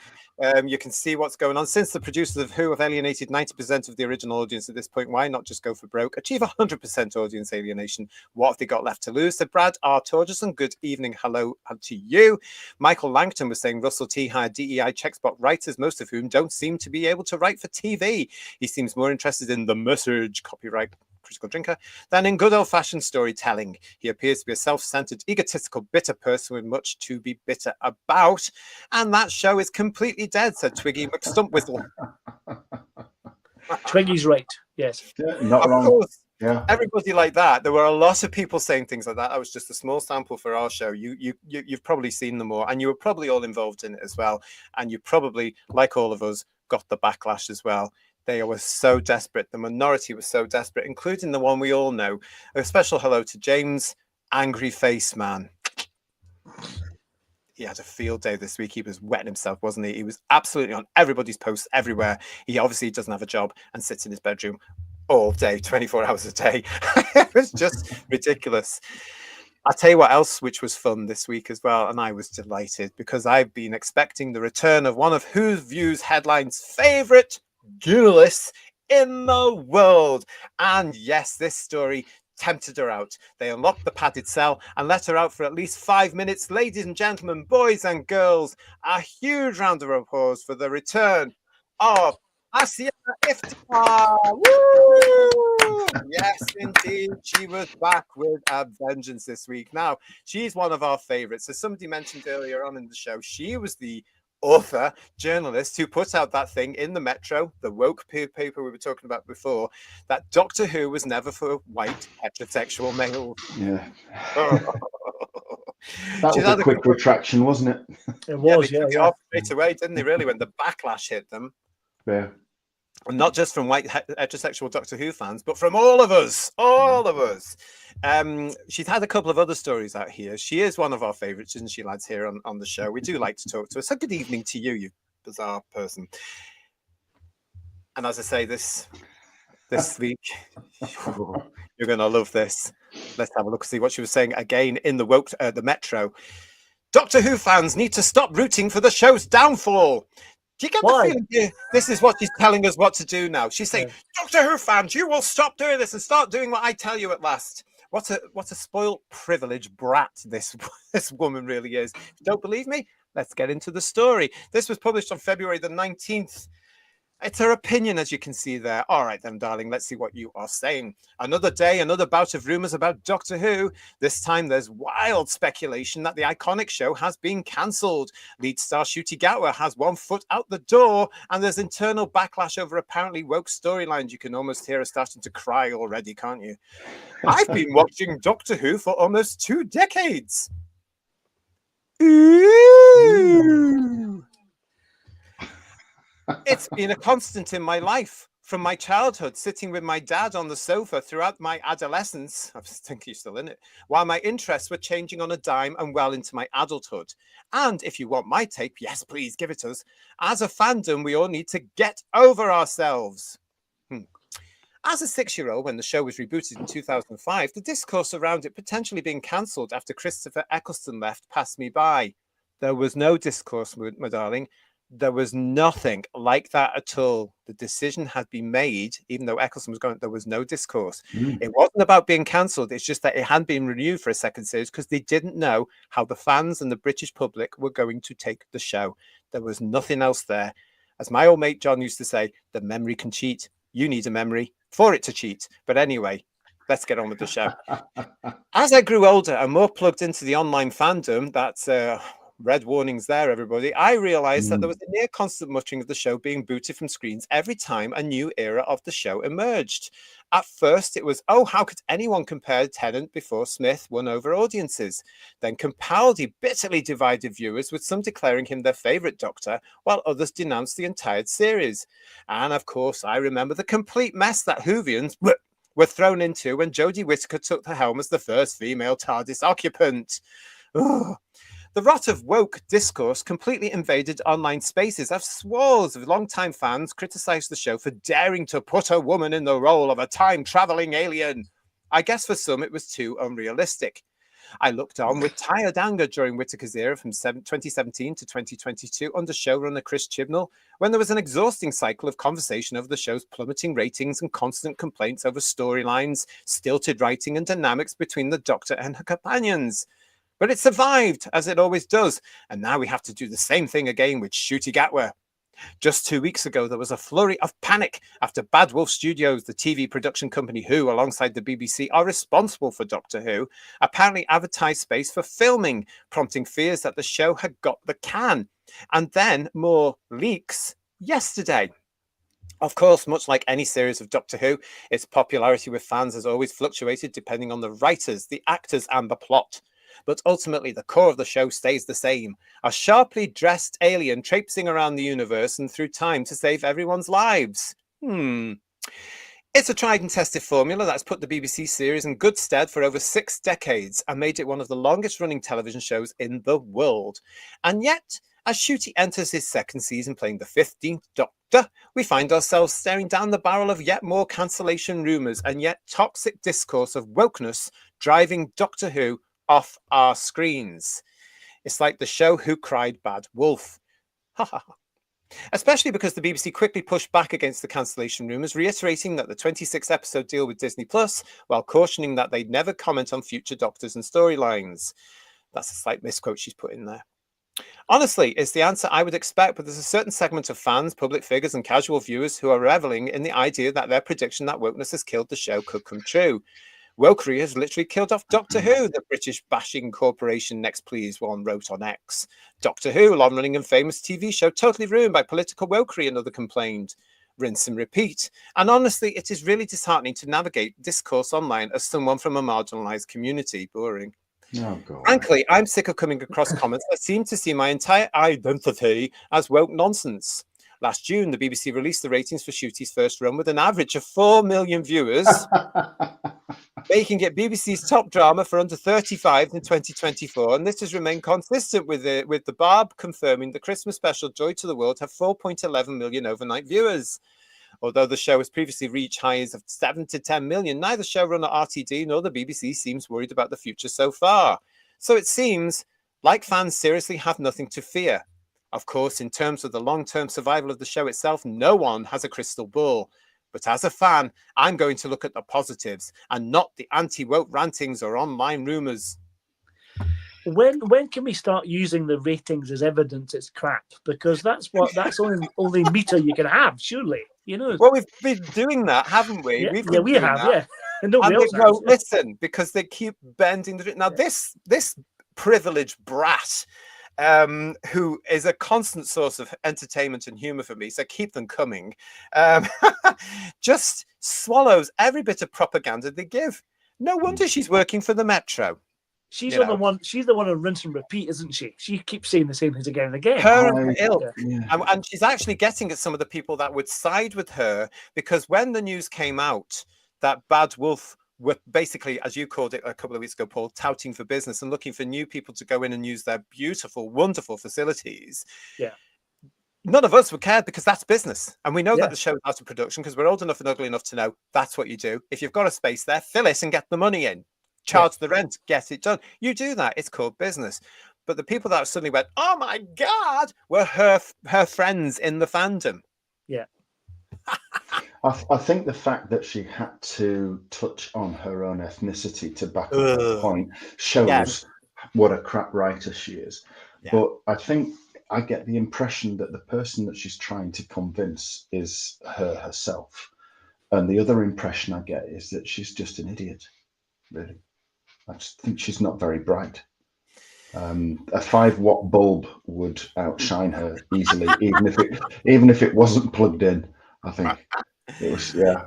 You can see what's going on. Since the producers of Who have alienated 90% of the original audience at this point, why not just go for broke? Achieve 100% audience alienation. What have they got left to lose? Said Brad R. Torgerson. Good evening. Hello to you. Michael Langton was saying Russell T hired DEI checkbox writers, most of whom don't seem to be able to write for TV. He seems more interested in the message, copyright critical drinker, than in good old-fashioned storytelling. He appears to be a self-centered, egotistical, bitter person with much to be bitter about. And that show is completely dead, said Twiggy McStumpwhistle. Twiggy's right. Yes. Yeah, not Of wrong. course. Yeah. Everybody like that. There were a lot of people saying things like that. That was just a small sample for our show. You've probably seen them all, and you were probably all involved in it as well. And you probably, like all of us, got the backlash as well. They were so desperate. The minority was so desperate, including the one we all know. A special hello to James, Angry Face Man. He had a field day this week. He was wetting himself, wasn't he? He was absolutely on everybody's posts everywhere. He obviously doesn't have a job and sits in his bedroom all day, 24 hours a day. It was just ridiculous. I'll tell you what else, which was fun this week as well. And I was delighted because I've been expecting the return of one of Who's Views Headline's favorite journalists in the world. And yes, this story tempted her out. They unlocked the padded cell and let her out for at least 5 minutes. Ladies and gentlemen, boys and girls, a huge round of applause for the return of Asia Iftikhar. Woo! Yes, indeed. She was back with a vengeance this week. Now, she's one of our favorites. As somebody mentioned earlier on in the show, she was the author, journalist who put out that thing in the Metro, the woke paper we were talking about before, that Doctor Who was never for white heterosexual males. Yeah. Oh. That was a quick retraction, wasn't it? It was, they took it off straight away, didn't they, really, when the backlash hit them? Yeah. And not just from white heterosexual Doctor Who fans, but from all of us. All of us. She's had a couple of other stories out here. She is one of our favourites, isn't she, lads, here on the show? We do like to talk to her. So good evening to you, you bizarre person. And as I say, this week, you're going to love this. Let's have a look and see what she was saying again in the Metro. Doctor Who fans need to stop rooting for the show's downfall. Do you get the feeling here? This is what she's telling us what to do now. She's saying, Doctor Who fans, you will stop doing this and start doing what I tell you at last. What a spoiled, privileged brat this woman really is. If you don't believe me? Let's get into the story. This was published on February the 19th. It's her opinion, as you can see there. All right, then, darling, let's see what you are saying. Another day, another bout of rumours about Doctor Who. This time, there's wild speculation that the iconic show has been cancelled. Lead star Ncuti Gatwa has one foot out the door, and there's internal backlash over apparently woke storylines. You can almost hear her starting to cry already, can't you? I've been watching Doctor Who for almost 2 decades. Ooh. It's been a constant in my life from my childhood, sitting with my dad on the sofa throughout my adolescence. I think he's still in it, while my interests were changing on a dime and well into my adulthood. And if you want my take, yes, please give it us. As a fandom, we all need to get over ourselves. As a 6-year-old, when the show was rebooted in 2005, the discourse around it potentially being cancelled after Christopher Eccleston left passed me by. There was no discourse, my darling. There was nothing like that at all. The decision had been made, even though Eccleston was going, there was no discourse. It wasn't about being cancelled. It's just that it hadn't been renewed for a second series because they didn't know how the fans and the British public were going to take the show. There was nothing else there. As my old mate John used to say, the memory can cheat. You need a memory for it to cheat. But anyway, let's get on with the show. As I grew older and more plugged into the online fandom, that's red warnings there, everybody, I realized that there was a near constant muttering of the show being booted from screens every time a new era of the show emerged. At first, it was, oh, how could anyone compare Tennant before Smith won over audiences? Then Capaldi bitterly divided viewers, with some declaring him their favorite Doctor, while others denounced the entire series. And of course, I remember the complete mess that Whovians were thrown into when Jodie Whittaker took the helm as the first female TARDIS occupant. Ugh. The rot of woke discourse completely invaded online spaces as swarms of longtime fans criticised the show for daring to put a woman in the role of a time-travelling alien. I guess for some it was too unrealistic. I looked on with tired anger during Whittaker's era from 2017 to 2022 under showrunner Chris Chibnall, when there was an exhausting cycle of conversation over the show's plummeting ratings and constant complaints over storylines, stilted writing and dynamics between the Doctor and her companions. But it survived, as it always does, and now we have to do the same thing again with Ncuti Gatwa. Just 2 weeks ago, there was a flurry of panic after Bad Wolf Studios, the TV production company who, alongside the BBC, are responsible for Doctor Who, apparently advertised space for filming, prompting fears that the show had got the can. And then more leaks yesterday. Of course, much like any series of Doctor Who, its popularity with fans has always fluctuated depending on the writers, the actors, and the plot. But ultimately, the core of the show stays the same. A sharply dressed alien traipsing around the universe and through time to save everyone's lives. It's a tried and tested formula that's put the BBC series in good stead for over 6 decades and made it one of the longest running television shows in the world. And yet, as Ncuti enters his second season playing the 15th Doctor, we find ourselves staring down the barrel of yet more cancellation rumours and yet toxic discourse of wokeness driving Doctor Who off our screens. It's like the show Who Cried Bad Wolf. Especially because the BBC quickly pushed back against the cancellation rumours, reiterating that the 26-episode deal with Disney Plus, while cautioning that they'd never comment on future Doctors and storylines. That's a slight misquote she's put in there. Honestly, it's the answer I would expect, but there's a certain segment of fans, public figures, and casual viewers who are reveling in the idea that their prediction that wokeness has killed the show could come true. Wokery has literally killed off Doctor Who, the British bashing corporation. Next, please, one wrote on X. Doctor Who, long-running and famous TV show, totally ruined by political wokery, another complained. Rinse and repeat. And honestly, it is really disheartening to navigate discourse online as someone from a marginalised community. Boring. Oh, God. Frankly, I'm sick of coming across comments that seem to see my entire identity as woke nonsense. Last June, the BBC released the ratings for Ncuti's first run with an average of 4 million viewers, making it BBC's top drama for under 35 in 2024. And this has remained consistent with the Barb confirming the Christmas special Joy to the World have 4.11 million overnight viewers. Although the show has previously reached highs of 7 to 10 million, neither showrunner RTD nor the BBC seems worried about the future so far. So it seems like fans seriously have nothing to fear. Of course, in terms of the long-term survival of the show itself, no one has a crystal ball. But as a fan, I'm going to look at the positives and not the anti-woke rantings or online rumours. When can we start using the ratings as evidence it's crap? Because that's only meter you can have, surely. You know. Well, we've been doing that, haven't we? Yeah, We have. Yeah. And nobody else they won't listen because they keep bending the. Now, this privileged brat, who is a constant source of entertainment and humour for me, so keep them coming, just swallows every bit of propaganda they give. No wonder she's working for the Metro. She's the one. She's the one on rinse and repeat, isn't she? She keeps saying the same things again and again. Her and ilk. And she's actually getting at some of the people that would side with her, because when the news came out that Bad Wolf were basically, as you called it a couple of weeks ago, Paul, touting for business and looking for new people to go in and use their beautiful, wonderful facilities. Yeah. None of us would care because that's business. And we know that the show is out of production because we're old enough and ugly enough to know that's what you do. If you've got a space there, fill it and get the money in. Charge the rent, get it done. You do that. It's called business. But the people that suddenly went, oh my God, were her friends in the fandom. Yeah. I think the fact that she had to touch on her own ethnicity to back up that point shows what a crap writer she is. Yeah. But I think I get the impression that the person that she's trying to convince is herself. And the other impression I get is that she's just an idiot, really. I just think she's not very bright. A 5-watt bulb would outshine her easily, even if it wasn't plugged in. I think it was. Yeah,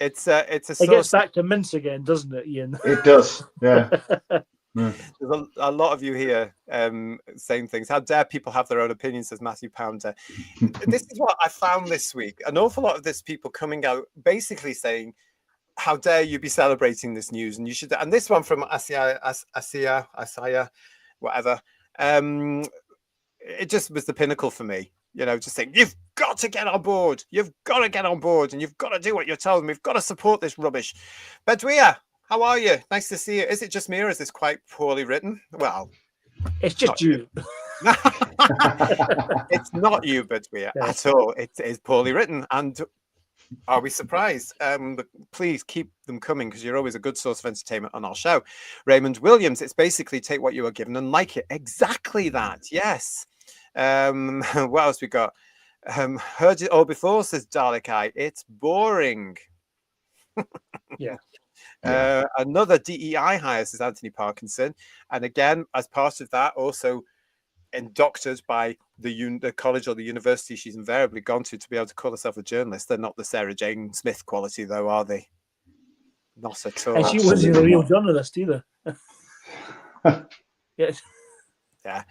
it's a. It gets back to mince again, doesn't it, Ian? It does. Yeah. There's a lot of you here saying things. How dare people have their own opinions, says Matthew Pounder. This is what I found this week. An awful lot of this people coming out basically saying, how dare you be celebrating this news? And you should. And this one from Asaya, whatever. It just was the pinnacle for me. You know, just saying, you've got to get on board. You've got to get on board, and you've got to do what you're told. We've got to support this rubbish. Bedouia, how are you? Nice to see you. Is it just me, or is this quite poorly written? Well, it's just you. It's not you, Bedouia, at all. It is poorly written, and are we surprised? But please keep them coming because you're always a good source of entertainment on our show. Raymond Williams, it's basically take what you are given and like it. Exactly that. Yes. What else we got? Heard it all before, says Dalek Eye. It's boring. Yeah. Another DEI hire, says Anthony Parkinson. And again, as part of that, also indoctored by the college or the university she's invariably gone to be able to call herself a journalist. They're not the Sarah Jane Smith quality, though, are they? Not at all. And she wasn't a real journalist either. Yes. Yeah.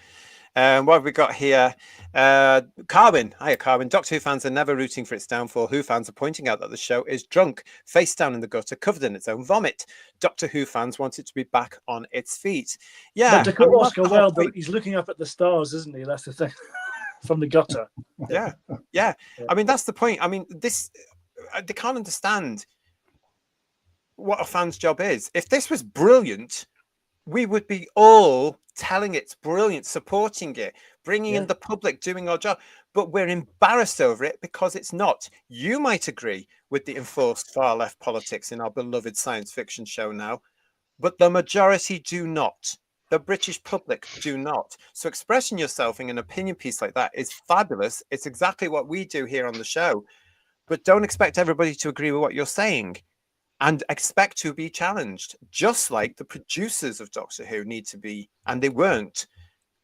What have we got here? Carwin. Hiya, Carwin. Doctor Who fans are never rooting for its downfall. Who fans are pointing out that the show is drunk, face down in the gutter, covered in its own vomit. Doctor Who fans want it to be back on its feet. Yeah. But to quote Oscar Wilde, he's looking up at the stars, isn't he? That's the thing. From the gutter. Yeah. I mean, that's the point. I mean, they can't understand what a fan's job is. If this was brilliant, we would be all telling it's brilliant, supporting it, bringing in the public, doing our job. But we're embarrassed over it because it's not. You might agree with the enforced far left politics in our beloved science fiction show now, but the majority do not. The British public do not. So expressing yourself in an opinion piece like that is fabulous. It's exactly what we do here on the show. But don't expect everybody to agree with what you're saying. And expect to be challenged, just like the producers of Doctor Who need to be, and they weren't.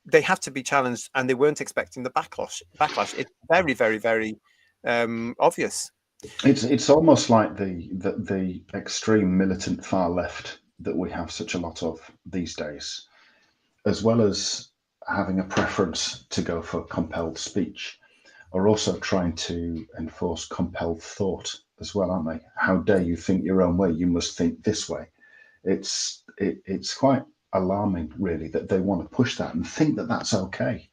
They have to be challenged, and they weren't expecting the backlash. It's very, very, very obvious. It's almost like the extreme militant far left that we have such a lot of these days, as well as having a preference to go for compelled speech, are also trying to enforce compelled thought as well, aren't they? How dare you think your own way? You must think this way. It's quite alarming, really, that they want to push that and think that that's okay.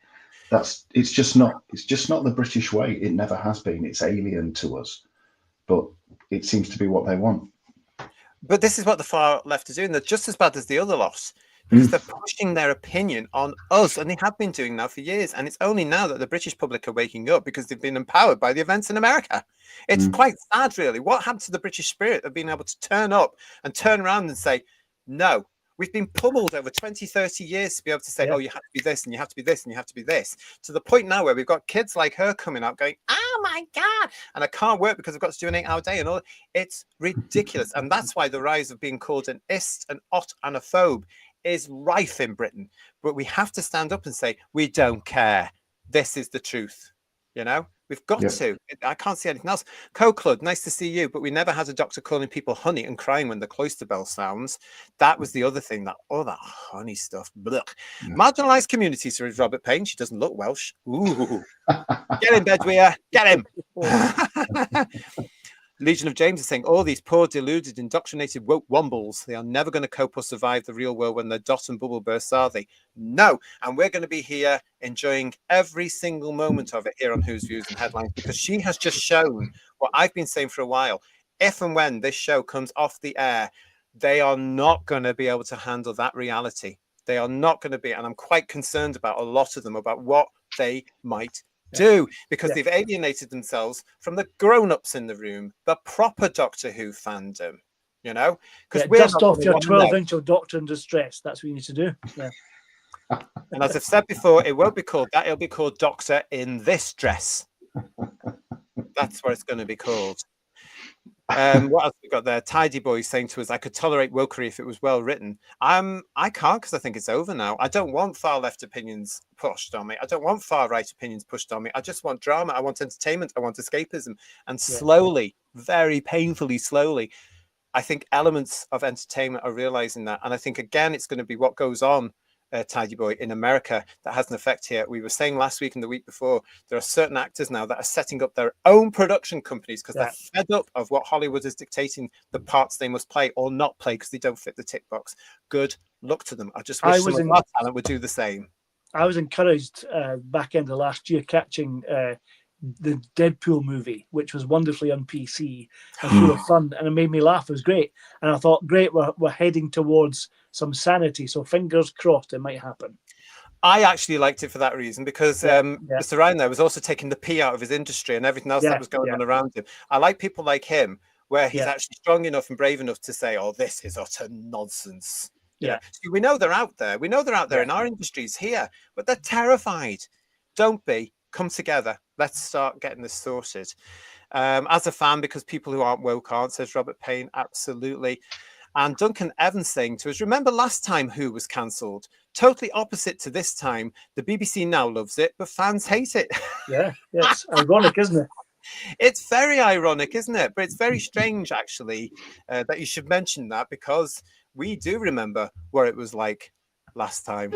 It's just not the British way. It never has been. It's alien to us, but it seems to be what they want. But this is what the far left are doing. They're just as bad as the other lot, because they're pushing their opinion on us, and they have been doing now for years. And it's only now that the British public are waking up because they've been empowered by the events in America. It's quite sad, really. What happened to the British spirit of being able to turn up and turn around and say, no, we've been pummeled over 20, 30 years to be able to say, oh, you have to be this, and you have to be this, and you have to be this, to the point now where we've got kids like her coming out going, oh my God, and I can't work because I've got to do an 8-hour day and all. It's ridiculous. And that's why the rise of being called an ist, an ot, and a phobe is rife in Britain. But we have to stand up and say, we don't care. This is the truth. You know, we've got to. I can't see anything else. Co-Clud, nice to see you. But we never had a doctor calling people honey and crying when the cloister bell sounds. That was the other thing. That honey stuff. Marginalised communities, says Robert Payne. She doesn't look Welsh. Ooh. Get him, Bedweer. Get him. Legion of James is saying, all these poor, deluded, indoctrinated woke wombles, they are never going to cope or survive the real world when they're dot and bubble bursts, are they? No. And we're going to be here enjoying every single moment of it here on Who's Views and Headlines, because she has just shown what I've been saying for a while. If and when this show comes off the air, they are not going to be able to handle that reality. They are not going to be. And I'm quite concerned about a lot of them, about what they might do, because they've alienated themselves from the grown-ups in the room, the proper Doctor Who fandom, you know, because we're dust off your 12-inch of Doctor in Distress. That's what you need to do. And as I've said before, it won't be called that. It'll be called Doctor in This Dress. That's what it's going to be called. What else we got there? Tidy Boy saying to us, I could tolerate wokery if it was well written. I can't, because I think it's over now. I don't want far left opinions pushed on me. I don't want far right opinions pushed on me. I just want drama. I want entertainment. I want escapism. And slowly, very painfully slowly, I think elements of entertainment are realizing that. And I think, again, it's going to be what goes on, Tidy Boy, in America that has an effect here. We were saying last week and the week before, there are certain actors now that are setting up their own production companies because they're fed up of what Hollywood is dictating the parts they must play or not play because they don't fit the tick box. Good luck to them. I just wish some of our talent would do the same. I was encouraged back end of last year catching the Deadpool movie, which was wonderfully on PC and full of fun, and it made me laugh. It was great, and I thought, great, we're heading towards some sanity, so fingers crossed it might happen. I actually liked it for that reason, because Mr. Ryan there was also taking the pee out of his industry and everything else that was going on around him. I like people like him, where he's actually strong enough and brave enough to say, oh, this is utter nonsense. See, we know they're out there. We know they're out there in our industries here, but they're terrified. Don't be. come together. Let's start getting this sorted. As a fan, because people who aren't woke aren't, says Robert Payne. Absolutely. And Duncan Evans saying to us, remember last time Who was cancelled? Totally opposite to this time. The BBC now loves it, but fans hate it. Yeah, it's ironic, isn't it? It's very ironic, isn't it? But it's very strange, actually, that you should mention that, because we do remember what it was like last time.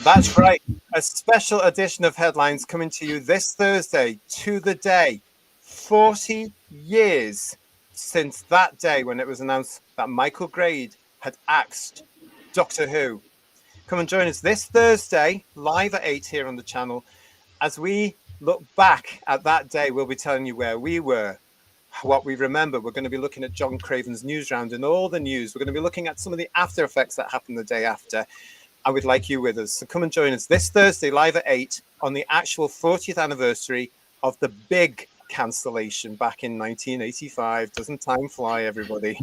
That's right. A special edition of Headlines coming to you this Thursday, to the day. 40 years since that day when it was announced that Michael Grade had axed Doctor Who. Come and join us this Thursday, live at 8 here on the channel. As we look back at that day, we'll be telling you where we were, what we remember. We're going to be looking at John Craven's news round and all the news. We're going to be looking at some of the after effects that happened the day after. And we'd like you with us. So come and join us this Thursday, live at 8, on the actual 40th anniversary of the big cancellation back in 1985. Doesn't time fly, everybody?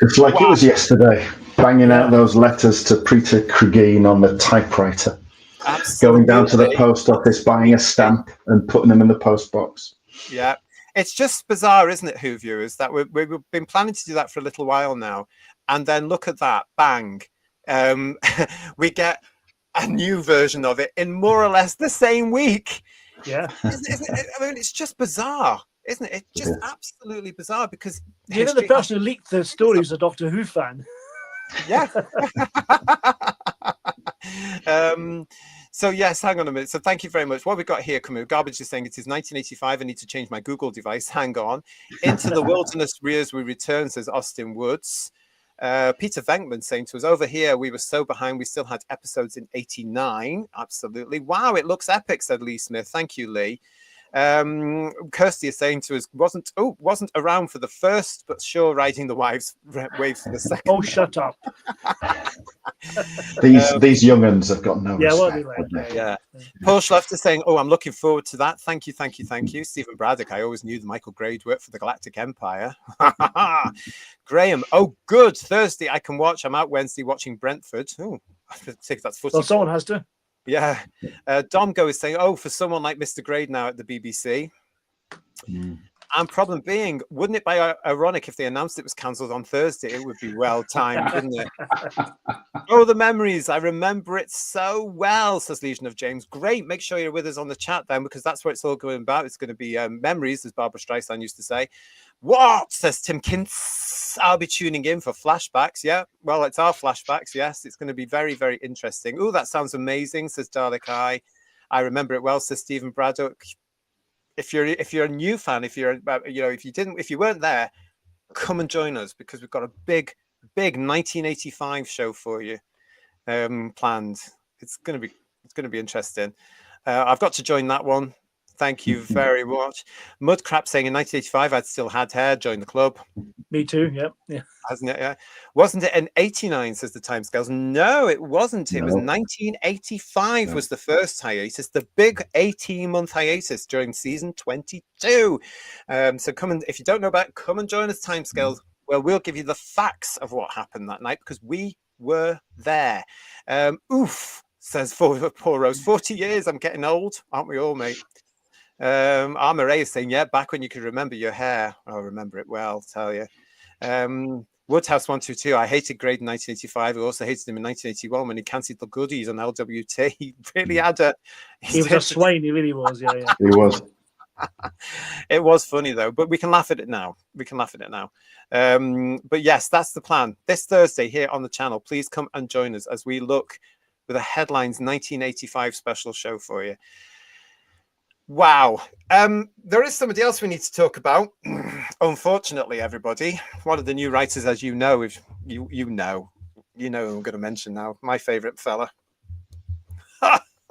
It's like It was yesterday, banging out those letters to Peter Cregeen on the typewriter. Absolutely. Going down to the post office, buying a stamp and putting them in the post box. Yeah. It's just bizarre, isn't it, Who viewers, that we've been planning to do that for a little while now. And then look at that, bang. We get a new version of it in more or less the same week. Yeah. Isn't it? I mean, it's just bizarre, isn't it? It's just absolutely bizarre, because You know, the person who leaked the story was a Doctor Who fan. Yeah. So yes, hang on a minute. So thank you very much. What we got here coming, Garbage is saying it is 1985. I need to change my Google device. Hang on. Into the wilderness rears we return, says Austin Woods. Peter Venkman saying to us, over here we were so behind we still had episodes in 89. Absolutely. Wow, it looks epic, said Lee Smith. Thank you, Lee. Kirsty is saying to us, wasn't around for the first, but sure riding the waves for the second. Oh, shut up. These young uns have got no respect. What are they like? Yeah. Paul Schlefter saying, oh, I'm looking forward to that. Thank you. Stephen Braddock, I always knew that Michael Grade worked for the Galactic Empire. Graham, oh, good. Thursday I can watch. I'm out Wednesday watching Brentford. Oh, I think that's footy. Well, someone has to. Yeah. Domgo is saying, oh, for someone like Mr. Grade now at the BBC. And problem being, wouldn't it be ironic if they announced it was cancelled on Thursday? It would be well timed, wouldn't it? Oh, the memories. I remember it so well, says Legion of James. Great. Make sure you're with us on the chat then, because that's what it's all going about. It's going to be memories, as Barbara Streisand used to say. What, says Tim Kintz. I'll be tuning in for flashbacks. Yeah, well, it's our flashbacks. Yes, it's going to be very, very interesting. Oh, that sounds amazing, says Dalek Eye. I remember it well, says Stephen Braddock. If you're a new fan, if you weren't there, come and join us, because we've got a big 1985 show for you planned. It's going to be interesting. I've got to join that one. Thank you very much. Mudcrap saying in 1985 I'd still had hair, joined the club. Me too, yeah. Hasn't it? Yeah. Wasn't it in 89, says the timescales? No, it wasn't. It was 1985 was the first hiatus, the big 18-month hiatus during season 22. So come and, if you don't know about it, come and join us, timescales, where we'll give you the facts of what happened that night, because we were there. Oof, says poor Rose. 40 years, I'm getting old, aren't we all, mate? Armour A is saying, yeah, back when you could remember your hair. I remember it well, I'll tell you. Woodhouse 122, I hated Grade in 1985. I also hated him in 1981 when he cancelled the goodies on LWT. He really had he was a swine, he really was, yeah. He was. It was funny though, but we can laugh at it now. But yes, that's the plan. This Thursday here on the channel, please come and join us as we look with a Headlines 1985 special show for you. Wow. There is somebody else we need to talk about. Unfortunately, everybody, one of the new writers, as you know, if you know who I'm going to mention now, my favorite fella.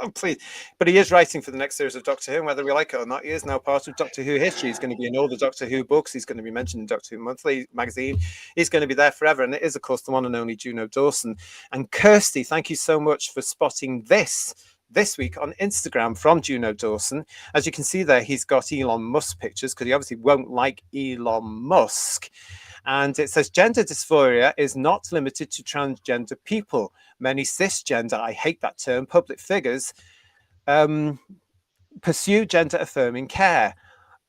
Oh, please. But he is writing for the next series of Doctor Who, and whether we like it or not, he is now part of Doctor Who history. He's going to be in all the Doctor Who books. He's going to be mentioned in Doctor Who Monthly magazine. He's going to be there forever. And it is, of course, the one and only Juno Dawson. And Kirsty, thank you so much for spotting this week on Instagram from Juno Dawson. As you can see there, he's got Elon Musk pictures because he obviously won't like Elon Musk. And it says gender dysphoria is not limited to transgender people. Many cisgender, I hate that term, public figures pursue gender affirming care.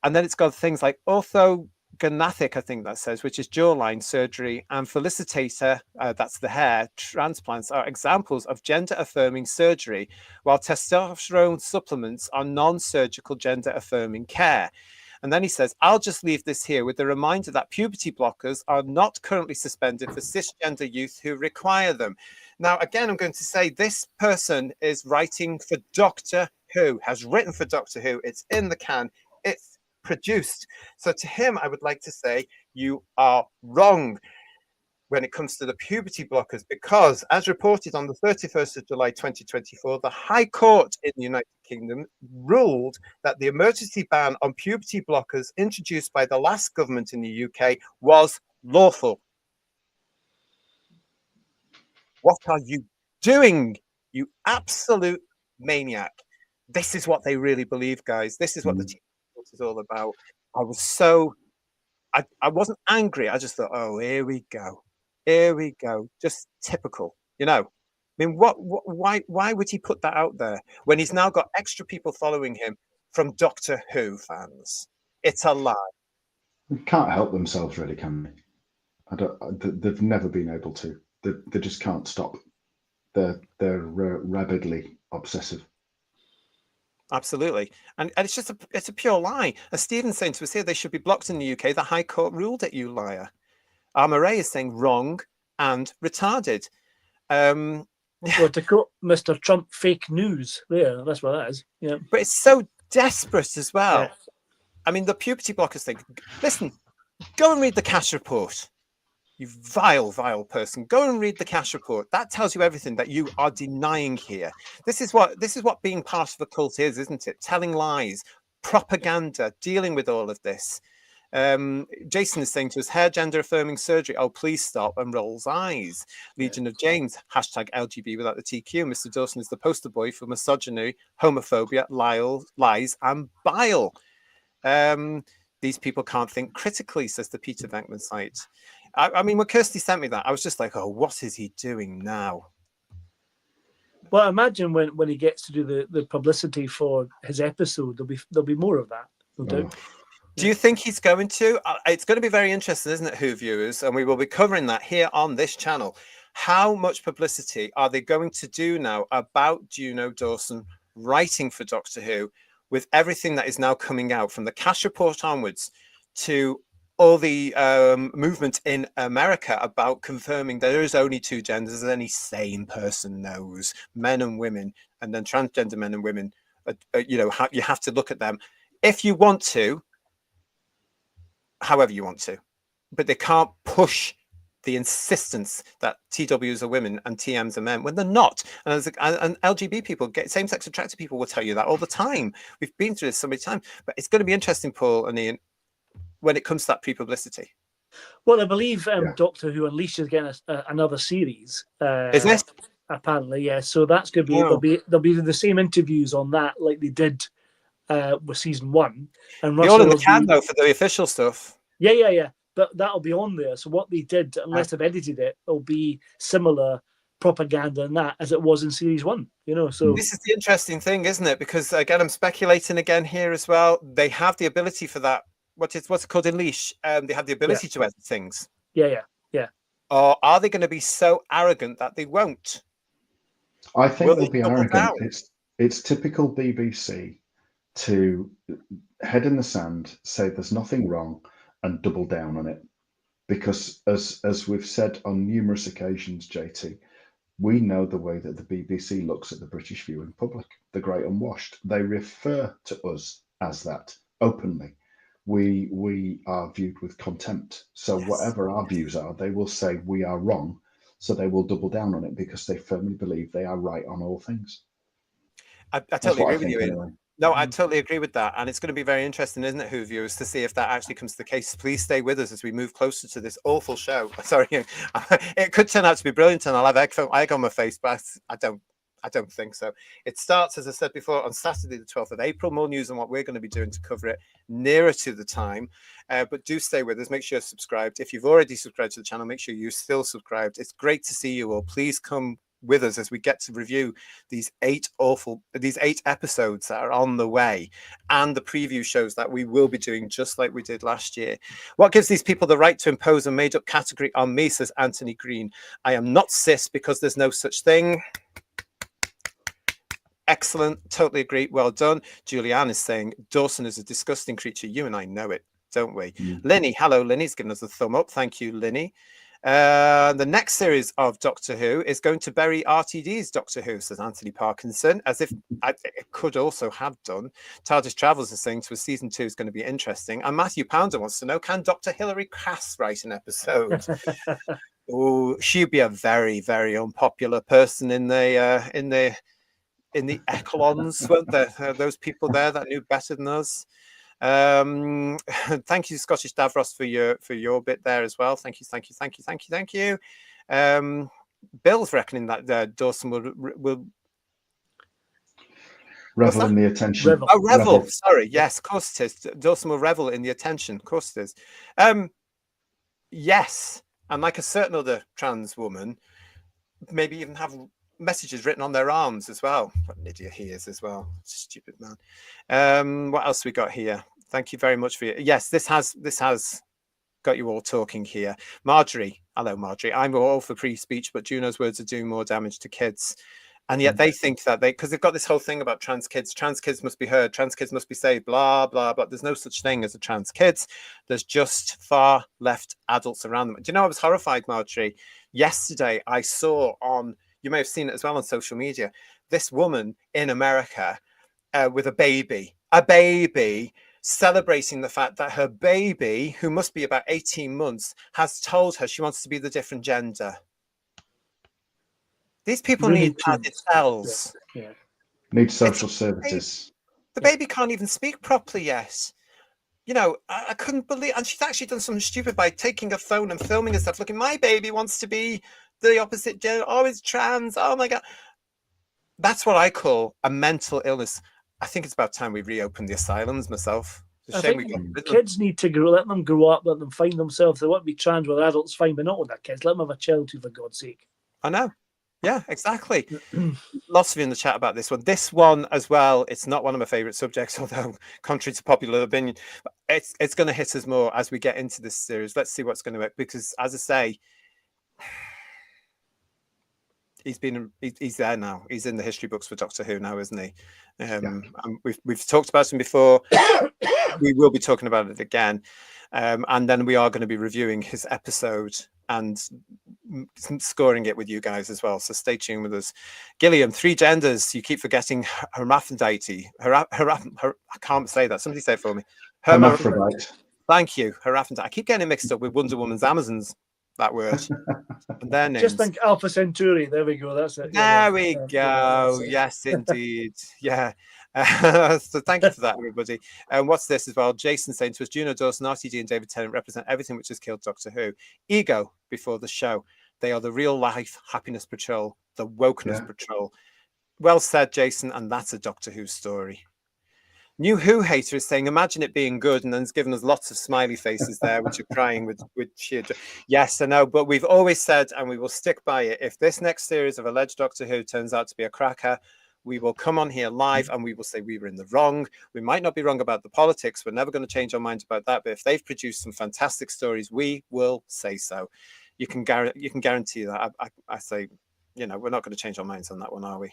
And then it's got things like orthogonathic, I think that says, which is jawline surgery, and felicitator, that's the hair, transplants are examples of gender affirming surgery, while testosterone supplements are non-surgical gender affirming care. And then he says, I'll just leave this here with the reminder that puberty blockers are not currently suspended for cisgender youth who require them. Now, again, I'm going to say this person is writing for Doctor Who, has written for Doctor Who. It's in the can. It's produced. So to him, I would like to say you are wrong when it comes to the puberty blockers, because as reported on the 31st of July 2024, the High Court in the United Kingdom ruled that the emergency ban on puberty blockers introduced by the last government in the UK was lawful. What are you doing, you absolute maniac? This is what they really believe, guys. This is what the TV is all about. I wasn't angry. I just thought, oh, here we go. Here we go. Just typical, I mean, why would he put that out there when he's now got extra people following him from Doctor Who fans? It's a lie. They can't help themselves, really, can they? They've never been able to. They just can't stop. They're rabidly obsessive. Absolutely. And it's a pure lie. As Stephen's saying to us here, they should be blocked in the UK. The High Court ruled it, you liar. Armoray is saying wrong and retarded. Well, to quote Mr. Trump, fake news. There, that's what that is. Yeah. But it's so desperate as well. Yeah. I mean, the puberty blockers thing. Listen, go and read the cash report. You vile, vile person. Go and read the cash report. That tells you everything that you are denying here. This is what being part of a cult is, isn't it? Telling lies, propaganda, dealing with all of this. Jason is saying to us, hair gender affirming surgery. Oh, please stop, and rolls eyes. Legion of James, hashtag LGB without the TQ. Mr. Dawson is the poster boy for misogyny, homophobia, lies, and bile. These people can't think critically, says the Peter Venkman site. I mean, when Kirsty sent me that, I was just like, oh, what is he doing now? Well, imagine when he gets to do the publicity for his episode, there'll be more of that, no doubt. Do you think he's going to? It's going to be very interesting, isn't it, Who viewers? And we will be covering that here on this channel. How much publicity are they going to do now about Juno Dawson writing for Doctor Who, with everything that is now coming out from the cash report onwards to all the movement in America about confirming there is only two genders, as any sane person knows, men and women, and then transgender men and women, you have to look at them if you want to, however you want to, but they can't push the insistence that TWs are women and TMs are men when they're not. And LGBT people, same-sex attracted people will tell you that all the time. We've been through this so many times, but it's going to be interesting, Paul and Ian, when it comes to that pre-publicity. Well, I believe Doctor Who Unleashed is getting another series. Is it? Apparently, yeah. So that's going to be there'll be the same interviews on that like they did with season 1. And They're all in the can though for the official stuff. Yeah. But that'll be on there. So what they did, unless they've edited it, will be similar propaganda and that as it was in series 1. So this is the interesting thing, isn't it? Because again, I'm speculating again here as well. They have the ability for that. What's it called, Unleash? They have the ability to edit things. Yeah. Or are they going to be so arrogant that they won't? I think they'll be arrogant. It's typical BBC to head in the sand, say there's nothing wrong, and double down on it. Because as we've said on numerous occasions, JT, we know the way that the BBC looks at the British viewing public, the great unwashed. They refer to us as that openly. We are viewed with contempt. So whatever our views are, they will say we are wrong. So they will double down on it because they firmly believe they are right on all things. I totally agree with you. Anyway. No, I totally agree with that. And it's going to be very interesting, isn't it, Who viewers, to see if that actually comes to the case. Please stay with us as we move closer to this awful show. Sorry, it could turn out to be brilliant and I'll have egg on my face, but I don't think so. It starts, as I said before, on Saturday, the 12th of April. More news on what we're going to be doing to cover it nearer to the time. But do stay with us. Make sure you're subscribed. If you've already subscribed to the channel, make sure you're still subscribed. It's great to see you all. Please come with us as we get to review these 8 episodes that are on the way and the preview shows that we will be doing, just like we did last year. What gives these people the right to impose a made-up category on me, says Anthony Green. I am not cis because there's no such thing. Excellent, totally agree, well done. Julianne is saying Dawson is a disgusting creature. You and I know it, don't we? Linny, hello, Linny's giving us a thumb up. Thank you, Linny. The next series of Doctor Who is going to bury RTD's Doctor Who, says Anthony Parkinson, as if it could also have done. TARDIS Travels is saying to a season 2 is going to be interesting. And Matthew Pounder wants to know, can Dr. Hilary Cass write an episode? Oh, she'd be a very, very unpopular person in the echelons, weren't there? Those people there that knew better than us. Thank you, Scottish Davros, for your bit there as well. Thank you. Bill's reckoning that Dawson will revel in the attention. Revel. Sorry, yes, of course it is. Dawson will revel in the attention. Of course it is. Yes, and like a certain other trans woman, maybe even have messages written on their arms as well. What an idiot he is as well. Stupid man. What else we got here? Thank you very much for your... Yes, this has got you all talking here. Marjorie, hello Marjorie. I'm all for free speech, but Juno's words are doing more damage to kids. And yet they think that because they've got this whole thing about trans kids must be heard, trans kids must be saved, blah, blah, blah. There's no such thing as a trans kids. There's just far left adults around them. Do you know, I was horrified, Marjorie. Yesterday, I saw on, you may have seen it as well on social media, this woman in America with a baby celebrating the fact that her baby, who must be about 18 months, has told her she wants to be the different gender. These people need added cells. Yeah. Need social services. The baby can't even speak properly yet. You know, I couldn't believe, and she's actually done something stupid by taking a phone and filming herself. Looking, my baby wants to be the opposite gender. Oh, it's trans. Oh my God. That's what I call a mental illness. I think it's about time we reopen the asylums myself. I think kids need to grow, let them grow up, let them find themselves. They want to be trans with adults, fine, but not with their kids. Let them have a child too, for God's sake. I know. Yeah, exactly. Lots of you in the chat about this one. This one as well, it's not one of my favourite subjects, although contrary to popular opinion, it's going to hit us more as we get into this series. Let's see what's going to work, because as I say, he's there now. He's in the history books for Doctor Who now, isn't he? And we've talked about him before. We will be talking about it again, and then we are going to be reviewing his episode and scoring it with you guys as well. So stay tuned with us. Gilliam, 3 genders. You keep forgetting hermaphrodite. I can't say that. Somebody say it for me. Hermaphrodite. Thank you. Hermaphrodite. I keep getting it mixed up with Wonder Woman's Amazons. That word. And their names. Just think Alpha Centauri. There we go. That's it. There we go. Yes, indeed. Yeah. So thank you for that, everybody. And what's this as well? Jason saying to us, Juno Dawson, RTD and David Tennant represent everything which has killed Doctor Who. Ego before the show. They are the real life happiness patrol, the wokeness patrol. Well said, Jason. And that's a Doctor Who story. New Who hater is saying, imagine it being good, and then it's given us lots of smiley faces there, which are crying with sheer joy. Yes, I know, but we've always said, and we will stick by it, if this next series of alleged Doctor Who turns out to be a cracker, we will come on here live and we will say we were in the wrong. We might not be wrong about the politics. We're never going to change our minds about that. But if they've produced some fantastic stories, we will say so. You can guarantee that. I say, you know, we're not going to change our minds on that one, are we?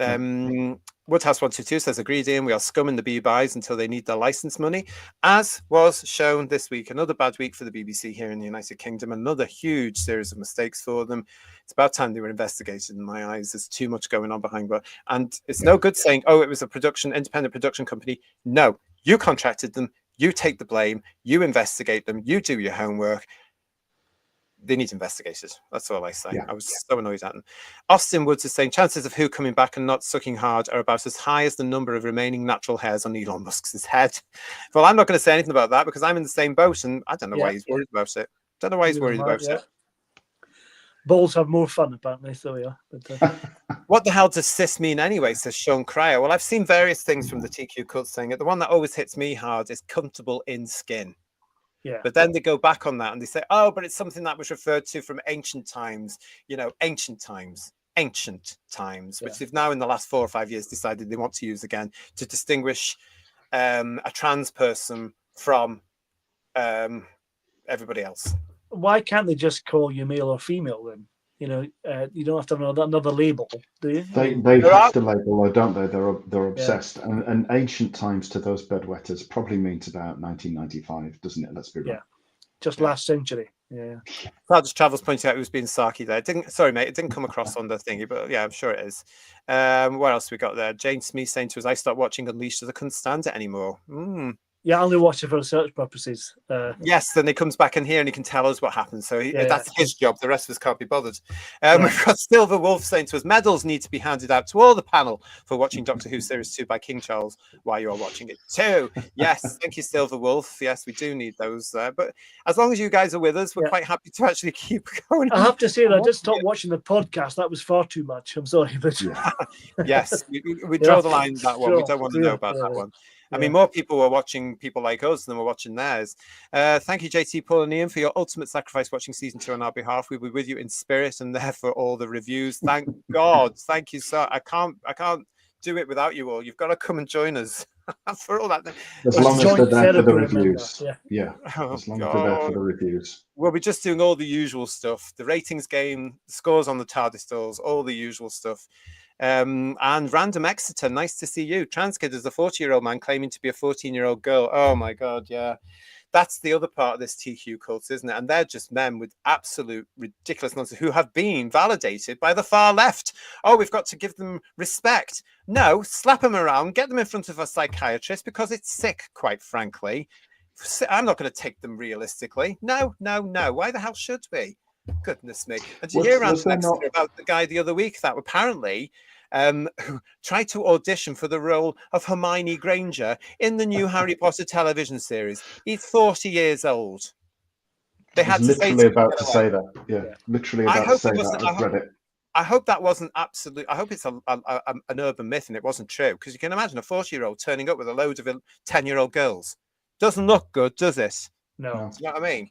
Woodhouse122 says, agreed, Ian. We are scumming the B-buys until they need their license money, as was shown this week. Another bad week for the BBC here in the United Kingdom. Another huge series of mistakes for them. It's about time they were investigated in my eyes. There's too much going on behind. And it's no good saying, oh, it was a independent production company. No, you contracted them. You take the blame. You investigate them. You do your homework. They need investigated. That's all I say. Yeah. I was so annoyed at them. Austin Woods is saying chances of Who coming back and not sucking hard are about as high as the number of remaining natural hairs on Elon Musk's head. Well, I'm not going to say anything about that because I'm in the same boat, and I don't know why he's worried about it. Don't know why he's worried about it. Balls have more fun, apparently. So yeah. But, what the hell does cis mean anyway? Says Sean Cryer. Well, I've seen various things from the TQ cult saying it. The one that always hits me hard is comfortable in skin. Yeah. But then they go back on that and they say, oh, but it's something that was referred to from ancient times, ancient times, which they've now in the last 4 or 5 years decided they want to use again to distinguish a trans person from everybody else. Why can't they just call you male or female then? You don't have to have another label, do you? They have to label, though, don't they? They're obsessed. Yeah. And ancient times to those bedwetters probably means about 1995, doesn't it? Let's be real. Yeah, just last century. Yeah. Just Travels pointing out it was being sarky there. It didn't come across on the thingy, but yeah, I'm sure it is. What else we got there? Jane Smith saying to us, I stopped watching Unleashed as I couldn't stand it anymore. Yeah, I only watch it for research purposes. Yes, then he comes back in here and he can tell us what happened. So that's his job. The rest of us can't be bothered. We've got Silver Wolf saying to us, medals need to be handed out to all the panel for watching Doctor Who Series 2 by King Charles while you're watching it too. Yes, thank you, Silver Wolf. Yes, we do need those. But as long as you guys are with us, we're quite happy to actually keep going. I have to say that I just stopped watching the podcast. That was far too much. I'm sorry. But yes, we draw the line that one. We don't want to know about that one. I mean, more people were watching people like us than were watching theirs. Thank you, JT, Paul, and Ian, for your ultimate sacrifice watching season 2 on our behalf. We'll be with you in spirit and there for all the reviews. Thank God. Thank you, sir. I can't do it without you all. You've got to come and join us for all that. As long as they're there for the reviews. Yeah. As long as they're there for the reviews. Well, we're just doing all the usual stuff. The ratings game, the scores on the TARDIS stalls, all the usual stuff. And Random Exeter, nice to see you. Transkid is a 40-year-old man claiming to be a 14-year-old girl. Oh my God, yeah. That's the other part of this TQ cult, isn't it? And they're just men with absolute ridiculous nonsense who have been validated by the far left. Oh, we've got to give them respect. No, slap them around, get them in front of a psychiatrist because it's sick, quite frankly. I'm not going to take them realistically. No. Why the hell should we? Goodness me. And did you hear about the guy the other week that apparently who tried to audition for the role of Hermione Granger in the new Harry Potter television series? He's 40 years old. They had literally about to say that. Yeah, literally about to say that. I've read it. I hope that wasn't absolute. I hope it's an urban myth and it wasn't true, because you can imagine a 40-year-old turning up with a load of 10-year-old girls. Doesn't look good, does it? No. You know what I mean?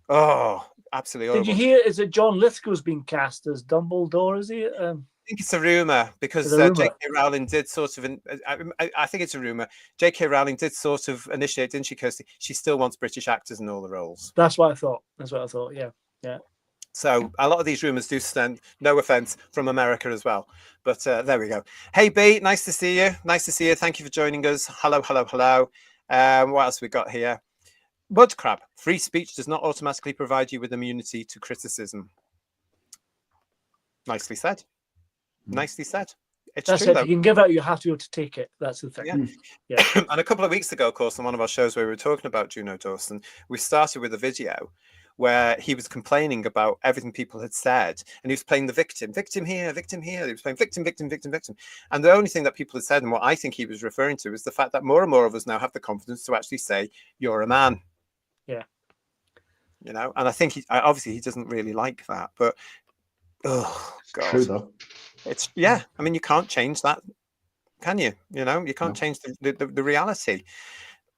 Oh, absolutely horrible. Did you hear? Is it John Lithgow's being cast as Dumbledore? Is he? I think it's a rumor because J.K. Rowling did sort of. I think it's a rumor. J.K. Rowling did sort of initiate, didn't she, Kirsty? She still wants British actors in all the roles. That's what I thought. Yeah. So a lot of these rumors do stand, no offense, from America as well. But there we go. Hey, B, nice to see you. Thank you for joining us. Hello. What else we got here? Mudcrab, free speech does not automatically provide you with immunity to criticism. Nicely said. It's That's true, it. though. You can give out, you have to be able to take it. That's the thing. Yeah. And a couple of weeks ago, of course, on one of our shows where we were talking about Juno Dawson, we started with a video where he was complaining about everything people had said, and he was playing the victim here. He was playing victim. And the only thing that people had said, and what I think he was referring to, is the fact that more and more of us now have the confidence to actually say, you're a man. Yeah. You know, and I think obviously he doesn't really like that, but oh God. True though. It's I mean, you can't change that, can you? You know, you can't change the reality.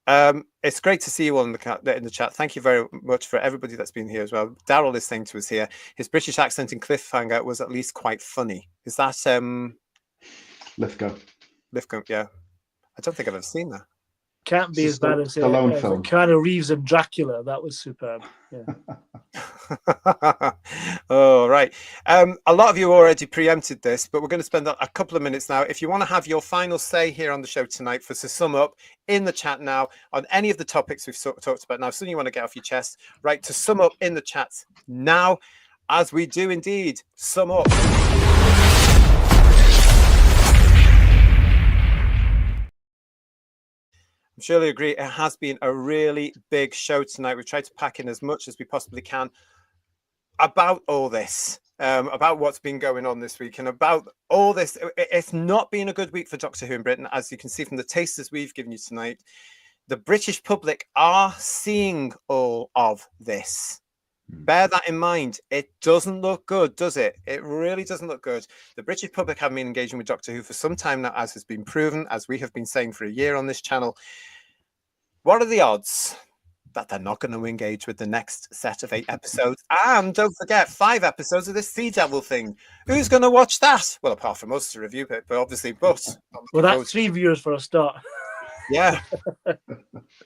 It's great to see you all in the chat. Thank you very much for everybody that's been here as well. Daryl is saying to us here, his British accent in Cliffhanger was at least quite funny. Is that Lithgow? Yeah. I don't think I've ever seen that. Can't be as bad as film. Keanu Reeves and Dracula. That was superb. Yeah. Oh, right. A lot of you already preempted this, but we're going to spend a couple of minutes now. If you want to have your final say here on the show tonight, for to sum up in the chat now on any of the topics we've talked about now, something you want to get off your chest, right? To sum up in the chat now, as we do indeed sum up. I'm sure you agree. It has been a really big show tonight. We've tried to pack in as much as we possibly can about all this, about what's been going on this week and about all this. It's not been a good week for Doctor Who in Britain, as you can see from the tasters we've given you tonight. The British public are seeing all of this. Bear that in mind. It doesn't look good, does it? It really doesn't look good. The British public have been engaging with Doctor Who for some time now, as has been proven, as we have been saying for a year on this channel. What are the odds that they're not going to engage with the next set of 8 episodes? And don't forget, 5 episodes of this Sea Devil thing. Who's going to watch that? Well, apart from us to review it, but obviously, well, that's 3 viewers for a start. Yeah.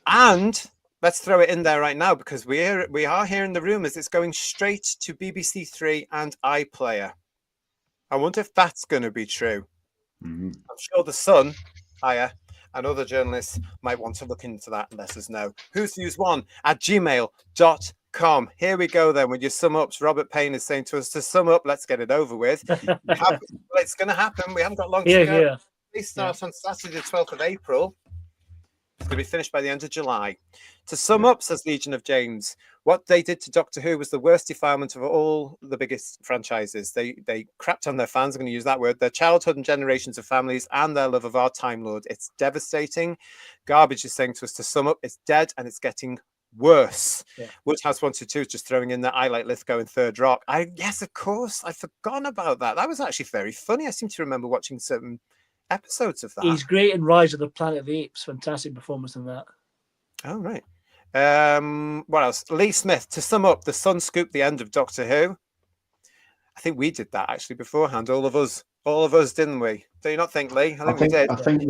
And let's throw it in there right now, because we are hearing the rumours it's going straight to BBC Three and iPlayer. I wonder if that's going to be true. I'm sure the Sun, and other journalists might want to look into that and let us know. whosviews1@gmail.com. Here we go then with your sum ups. Robert Payne is saying to us to sum up. Let's get it over with. It's going to happen. We haven't got long to go. Yeah. They start on Saturday, the 12th of April. It's going to be finished by the end of July. To sum up, says Legion of James, what they did to Doctor Who was the worst defilement of all the biggest franchises. They crapped on their fans, I'm going to use that word, their childhood and generations of families, and their love of our Time Lord. It's devastating. Garbage is saying to us, to sum up, it's dead and it's getting worse. Woodhouse 122 is just throwing in that I like Lithgow in Third Rock. Yes, of course. I'd forgotten about that. That was actually very funny. I seem to remember watching certain episodes of that. He's great in Rise of the Planet of the Apes. Fantastic performance in that. Oh, right. What else? Lee Smith, to sum up, the Sun scooped the end of Doctor Who. I think we did that actually beforehand. All of us, didn't we? Do you not think, Lee? I think we did. I think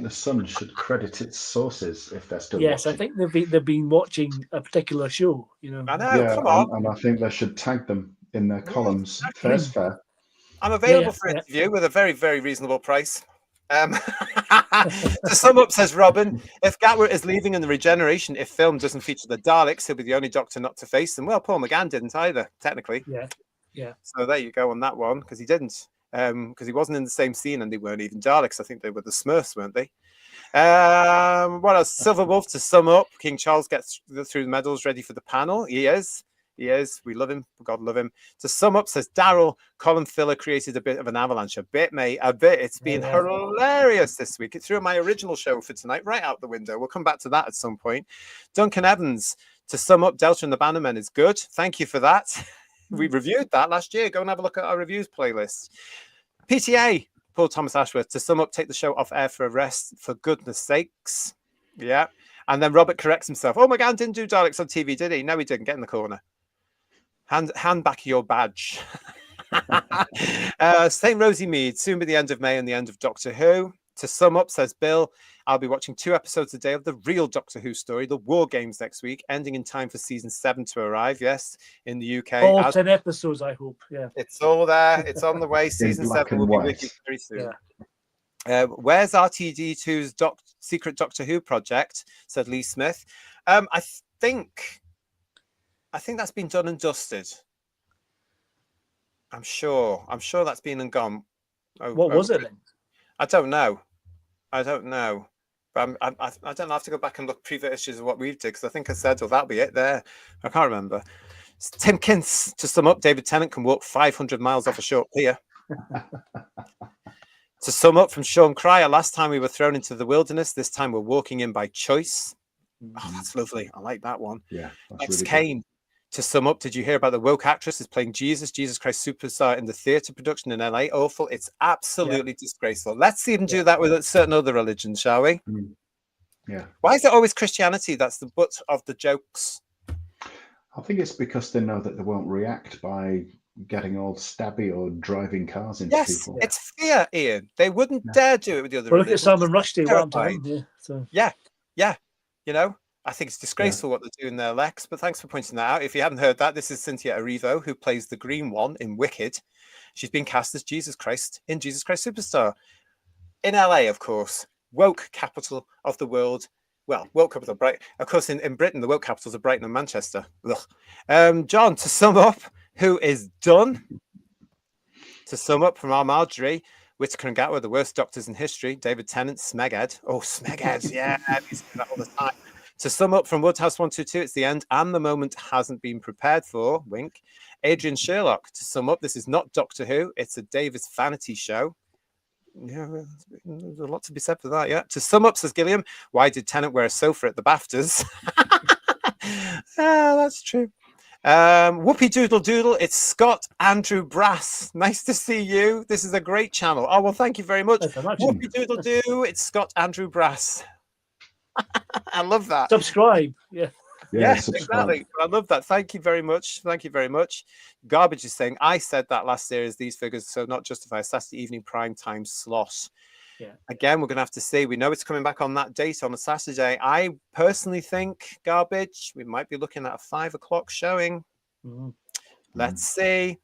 the Sun should credit its sources if they're still Yes, watching. I think they've been watching a particular show. You know. I know. Come on. And I think they should tag them in their columns. Fair's fair. I'm available for interview with a very, very reasonable price. To sum up, says Robin, if Gatwa is leaving in the Regeneration, if film doesn't feature the Daleks, he'll be the only Doctor not to face them. Well, Paul McGann didn't either, technically. Yeah. So there you go on that one, because he didn't. Because he wasn't in the same scene, and they weren't even Daleks. I think they were the Smurfs, weren't they? What else? Silver Wolf, to sum up, King Charles gets through the medals ready for the panel. He is. We love him. God love him. To sum up, says Daryl, Colin Filler created a bit of an avalanche. A bit, mate. A bit. It's been hilarious this week. It threw my original show for tonight right out the window. We'll come back to that at some point. Duncan Evans, to sum up, Delta and the Bannermen is good. Thank you for that. We reviewed that last year. Go and have a look at our reviews playlist. PTA, Paul Thomas Ashworth, to sum up, take the show off air for a rest, for goodness sakes. Yeah. And then Robert corrects himself. Oh, McGann didn't do Daleks on TV, did he? No, he didn't. Get in the corner. Hand back your badge. St. Rosie Mead, soon be the end of May and the end of Doctor Who. To sum up, says Bill, I'll be watching 2 episodes a day of the real Doctor Who story, The War Games, next week, ending in time for season 7 to arrive. Yes, in the UK. All 10 episodes, I hope. Yeah. It's all there. It's on the way. Season 7 will be with you very soon. Yeah. Where's RTD2's Secret Doctor Who project? Said Lee Smith. I think that's been done and dusted. I'm sure that's been and gone. What was it then? I don't know. But I don't know. I don't have to go back and look previous issues of what we've did, because I think I said, well, that'll be it there. I can't remember. Tim Kins, to sum up, David Tennant can walk 500 miles off a short pier. To sum up, from Sean Cryer, last time we were thrown into the wilderness, this time we're walking in by choice. Oh, that's lovely. I like that one. Yeah. That's really Kane. To sum up, did you hear about the woke actress is playing Jesus Christ Superstar in the theatre production in LA? Awful. It's absolutely disgraceful. Let's even do that with certain other religions, shall we? Yeah. Why is it always Christianity that's the butt of the jokes? I think it's because they know that they won't react by getting all stabby or driving cars into people. It's fear, Ian. They wouldn't dare do it with the other religions. Look at Salman Rushdie. Yeah. You know, I think it's disgraceful what they're doing there, Lex, but thanks for pointing that out. If you hadn't heard that, this is Cynthia Erivo, who plays the green one in Wicked. She's been cast as Jesus Christ in Jesus Christ Superstar. In LA, of course, woke capital of the world. Well, woke capital, Brighton. Of course, in Britain, the woke capitals are Brighton and Manchester. John, to sum up, who is done? To sum up from our Marjorie, Whittaker and Gatwa, the worst doctors in history. David Tennant, Smeghead. Oh, Smeghead, yeah, he's doing that all the time. To sum up from Woodhouse 122, it's the end, and the moment hasn't been prepared for. Wink. Adrian Sherlock. To sum up, this is not Doctor Who. It's a Davis vanity show. Yeah, there's a lot to be said for that. Yeah. To sum up, says Gilliam, why did Tennant wear a sofa at the BAFTAs? That's true. Whoopie Doodle Doodle, it's Scott Andrew Brass. Nice to see you. This is a great channel. Oh, well, thank you very much. Whoopie Doodle Doo, it's Scott Andrew Brass. I love that. Subscribe. Yeah. Yes, exactly. I love that. Thank you very much. Thank you very much. Garbage is saying, I said that last series, these figures, so not justify a Saturday evening prime time slot. Yeah. Again, we're going to have to see. We know it's coming back on that date on a Saturday. I personally think, Garbage, we might be looking at a 5 o'clock showing. Mm-hmm. Let's see.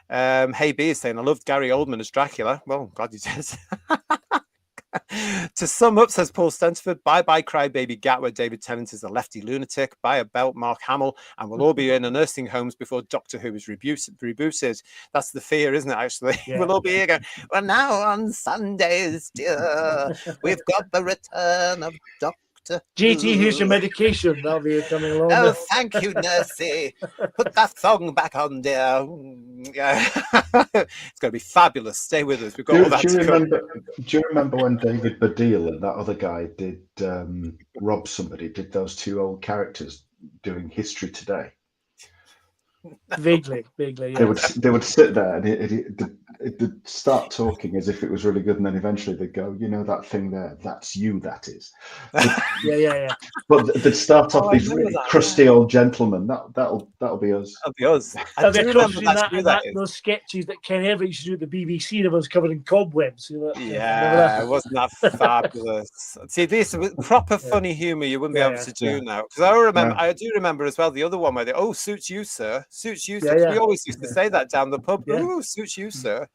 Hey B is saying, I loved Gary Oldman as Dracula. Well, I'm glad you did. To sum up, says Paul Stenterford, bye-bye crybaby Gatwa. David Tennant is a lefty lunatic. Buy a belt, Mark Hamill, and we'll all be in a nursing homes before Doctor Who is rebooted. That's the fear, isn't it, actually? Yeah. We'll all be here going, well, now on Sundays, dear, we've got the return of Doctor JT, here's your medication. That'll be coming along. Oh, thank you, Nursey. Put that song back on, dear. Yeah. It's going to be fabulous. Stay with us. We've got all that to come. Do you remember when David Baddiel and that other guy did Rob somebody, did those two old characters doing History Today? Vaguely, yeah. They would sit there and it'd start talking as if it was really good, and then eventually they'd go, you know, that thing there, that's you, that is. Yeah. But they'd start off these really crusty old gentlemen. That'll be us. That'll be us. I do remember those sketches that Ken Everett used to do at the BBC that was covered in cobwebs. Yeah, wasn't that fabulous? See, this proper funny humour you wouldn't be able to do now. Because I do remember as well the other one where they, suits you, sir. Suits you, sir. We always used to say that down the pub. Suits you, sir.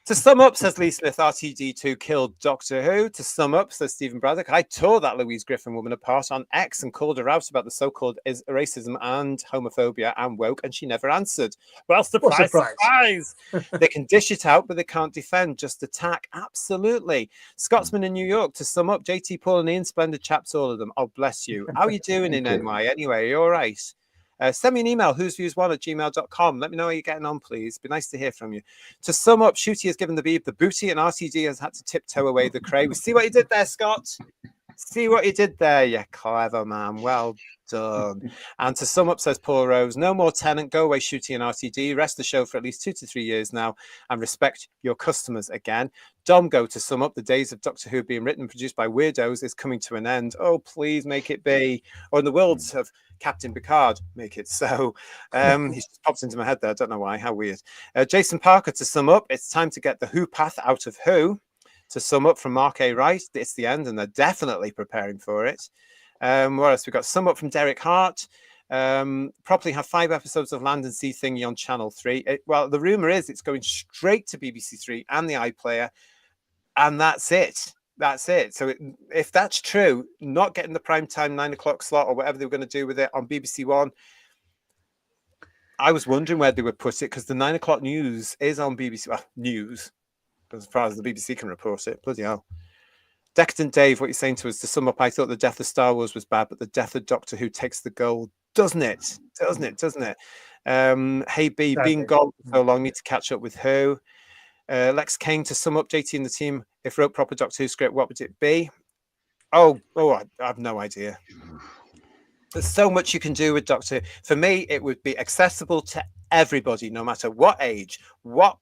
To sum up, says Lee Smith, RTD2 killed Doctor Who. To sum up, says Stephen Braddock, I tore that Louise Griffin woman apart on X and called her out about the so-called racism and homophobia and woke, and she never answered. Well, surprise. They can dish it out, but they can't defend, just attack. Absolutely. Scotsman in New York, to sum up, JT, Paul and Ian, splendid chaps, all of them. Oh, bless you. How are you doing in NY anyway? Are you all right? Send me an email, whosviews1@gmail.com. Let me know how you're getting on, please. Be nice to hear from you. To sum up, Shooty has given the Beeb the booty, and RTD has had to tiptoe away the cray. We see what you did there, Scott. See what you did there, you clever man. Well done. And to sum up, says Paul Rose, no more Tennant. Go away, Shooty and RTD. Rest the show for at least 2 to 3 years now, and respect your customers again. Domgo, to sum up, the days of Doctor Who being written and produced by weirdos is coming to an end. Oh, please make it be. Or in the worlds of Captain Picard, make it so. He just popped into my head there. I don't know why. How weird. Jason Parker, to sum up, it's time to get the Who path out of Who. To sum up from Mark A. Wright, it's the end, and they're definitely preparing for it. What else? We've got sum up from Derek Hart. Probably have 5 episodes of Land and Sea Thingy on Channel 3. Well, the rumour is it's going straight to BBC 3 and the iPlayer, and that's it. That's it. So if that's true, not getting the primetime 9 o'clock slot or whatever they were going to do with it on BBC One, I was wondering where they would put it, because the 9 o'clock news is on BBC. Well, news, as far as the BBC can report it. Bloody hell. Decadent Dave, what you're saying to us, to sum up, I thought the death of Star Wars was bad, but the death of Doctor Who takes the gold. Doesn't it? Hey B, being gone for so long, need to catch up with Who. Lex Kane, to sum up, JT and the team, if wrote proper Doctor Who script, what would it be? I have no idea. There's so much you can do with Doctor Who. For me, it would be accessible to everybody, no matter what age, what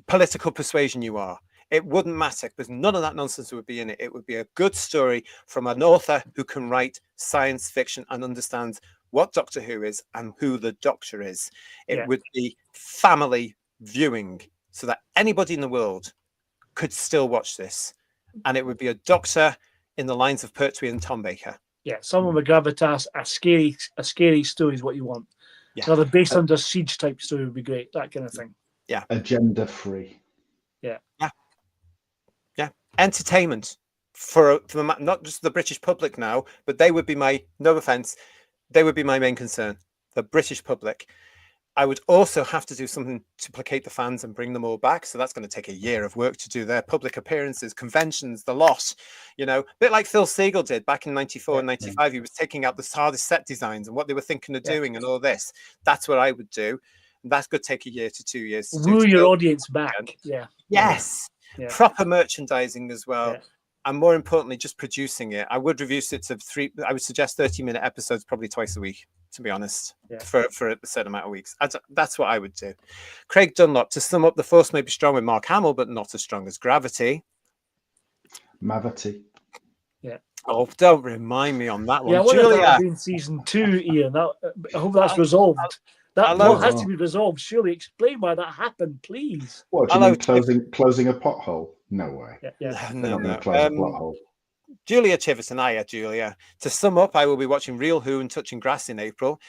political persuasion you are. It wouldn't matter, because none of that nonsense would be in it. It would be a good story from an author who can write science fiction and understands what Doctor Who is and who the Doctor is. It would be family viewing, so that anybody in the world could still watch this. And it would be a Doctor in the lines of Pertwee and Tom Baker. Yeah, someone with gravitas, a scary story is what you want. Yeah. Another based under siege type story would be great. That kind of thing. Yeah. Agenda free. Yeah. Entertainment for not just the British public now, but they would be no offense, they would be my main concern. The British public. I would also have to do something to placate the fans and bring them all back. So that's going to take a year of work to do their public appearances, conventions, the lot, a bit like Phil Segal did back in 94 and 95. He was taking out the hardest set designs and what they were thinking of doing and all this. That's what I would do. And that could take a year to 2 years to woo do. your audience back. Yeah. Yes. Yeah. Proper merchandising as well. Yeah. And more importantly, just producing it. I would reduce it to I would suggest 30-minute episodes probably twice a week, to be honest, for a certain amount of weeks. That's what I would do. Craig Dunlop, to sum up, the Force may be strong with Mark Hamill, but not as strong as gravity. Mavity. Yeah. Oh, don't remind me on that one. Yeah, what Julia, that been season 2, Ian? I hope that's resolved. That plot has to be resolved. Surely explain why that happened, please. What, do you mean closing a pothole? No way. Yeah. No. Close a plot hole. Julia Chiverton, hiya, Julia. To sum up, I will be watching Real Who and Touching Grass in April.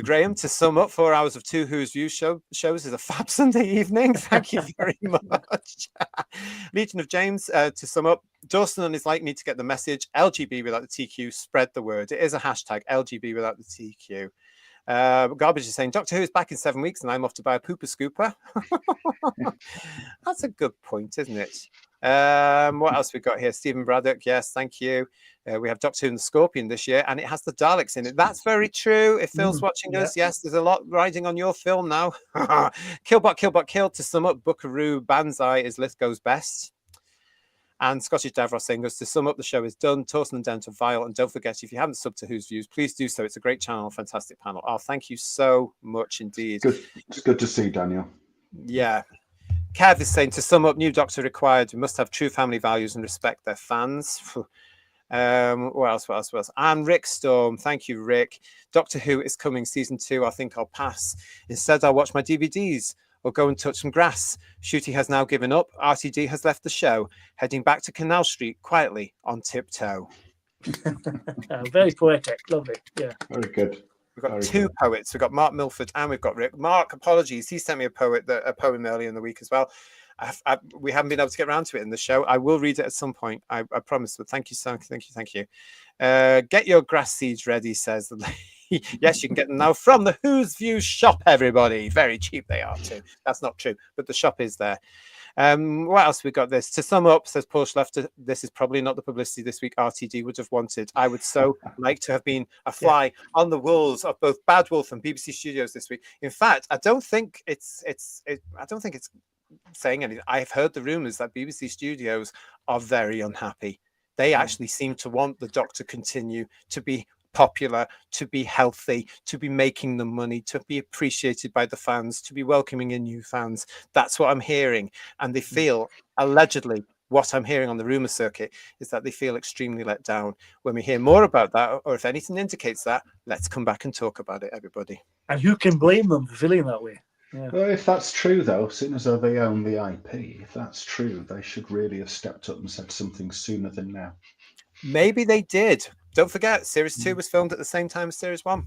Graham, to sum up, 4 hours of 2 Who's View shows is a fab Sunday evening. Thank you very much. Legion of James, to sum up, Dawson and his like need to get the message. LGB without the TQ, spread the word. It is a hashtag, LGB without the TQ. Garbage is saying Doctor Who is back in 7 weeks and I'm off to buy a pooper scooper. That's a good point, isn't it? What else we got here? Stephen Braddock, yes, thank you. We have Doctor Who and the Scorpion this year, and it has the Daleks in it. That's very true. If Phil's watching us, yes, there's a lot riding on your film now. Killbot, Kill. To sum up, Buckaroo, Banzai is Lithgow's best. And Scottish Davros saying us, to sum up, the show is done. Torsten and down to Vile. And don't forget, if you haven't subbed to Who's Views, please do so. It's a great channel, fantastic panel. Oh, thank you so much indeed. Good. It's good to see, Daniel. Yeah. Kev is saying, to sum up, new Doctor required. We must have true family values and respect their fans. What else? And Rick Storm. Thank you, Rick. Doctor Who is coming season 2. I think I'll pass. Instead, I'll watch my DVDs or go and touch some grass. Shooty has now given up. RTD has left the show, heading back to Canal Street quietly on tiptoe. Very poetic. Lovely. Yeah. Very good. We've got two poets. We've got Mark Milford and we've got Rick. Mark, apologies. He sent me a poem earlier in the week as well. We haven't been able to get around to it in the show. I will read it at some point. I promise. But thank you, so thank you. Get your grass seeds ready, says the lady. Yes, you can get them now from the Who's View shop, everybody. Very cheap they are too. That's not true, but the shop is there. What else we got this? To sum up, says Paul Schlefter, this is probably not the publicity this week RTD would have wanted. I would so like to have been a fly on the walls of both Bad Wolf and BBC Studios this week. In fact, I don't think it's saying anything. I've heard the rumours that BBC Studios are very unhappy. They actually seem to want the Doctor continue to be popular, to be healthy, to be making the money, to be appreciated by the fans, to be welcoming in new fans. That's what I'm hearing. And they feel, allegedly, what I'm hearing on the rumour circuit is that they feel extremely let down. When we hear more about that, or if anything indicates that, let's come back and talk about it, everybody. And who can blame them for feeling that way? Yeah. Well, if that's true, though, seeing as though they own the IP, if that's true, they should really have stepped up and said something sooner than now. Maybe they did. Don't forget, Series 2 was filmed at the same time as Series 1.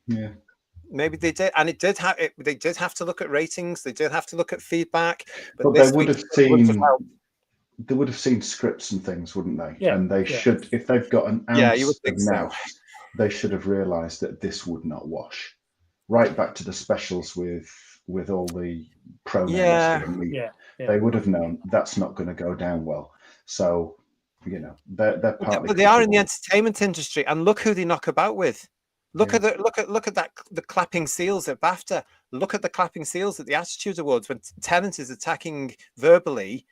Yeah. Maybe they did, and they did have to look at ratings. They did have to look at feedback. But they would have seen scripts and things, wouldn't they? Yeah. And they should, if they've got an ounce you would think of nous, they should have realised that this would not wash. Right back to the specials with all the pronouns. They would have known that's not going to go down well. So, you know, they're partly. But they are in the entertainment industry, and look who they knock about with. Look at the clapping seals at BAFTA. Look at the clapping seals at the Attitude Awards when Tennant is attacking verbally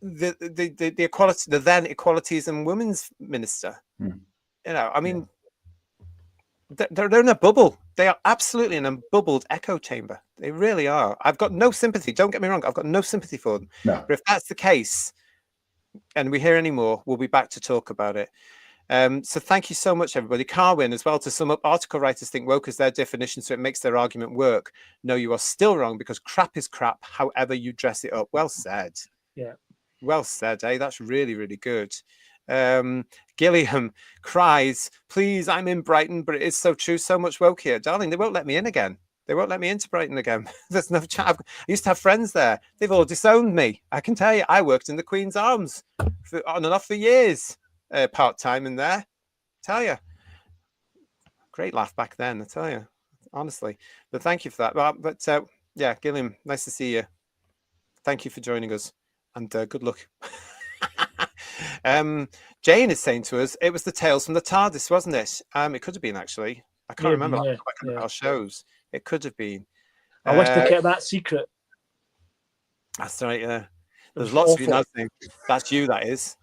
the equality, the then Equalities and Women's Minister. You know, I mean, they're in a bubble. They are absolutely in a bubbled echo chamber. They really are. I've got no sympathy. Don't get me wrong. I've got no sympathy for them. No. But if that's the case, and we hear any more, we'll be back to talk about it. So thank you so much, everybody. Carwin, as well, to sum up, article writers think woke is their definition, so it makes their argument work. No, you are still wrong, because crap is crap, however you dress it up. Well said. Yeah. Well said, eh? That's really, really good. Gilliam cries, please, I'm in Brighton, but it is so true, so much woke here. Darling, they won't let me in again. They won't let me into Brighton again. There's no chat. I used to have friends there. They've all disowned me. I can tell you, I worked in the Queen's Arms on and off for years, part-time in there. Tell you. Great laugh back then, I tell you, honestly. But thank you for that. But yeah, Gilliam, nice to see you. Thank you for joining us, and good luck. Jane is saying to us, it was the Tales from the TARDIS, wasn't it? It could have been, actually. I can't remember. Yeah, Back at our shows. It could have been. I wish they kept that secret. That's right, yeah. There's lots of you now saying, that's you, that is.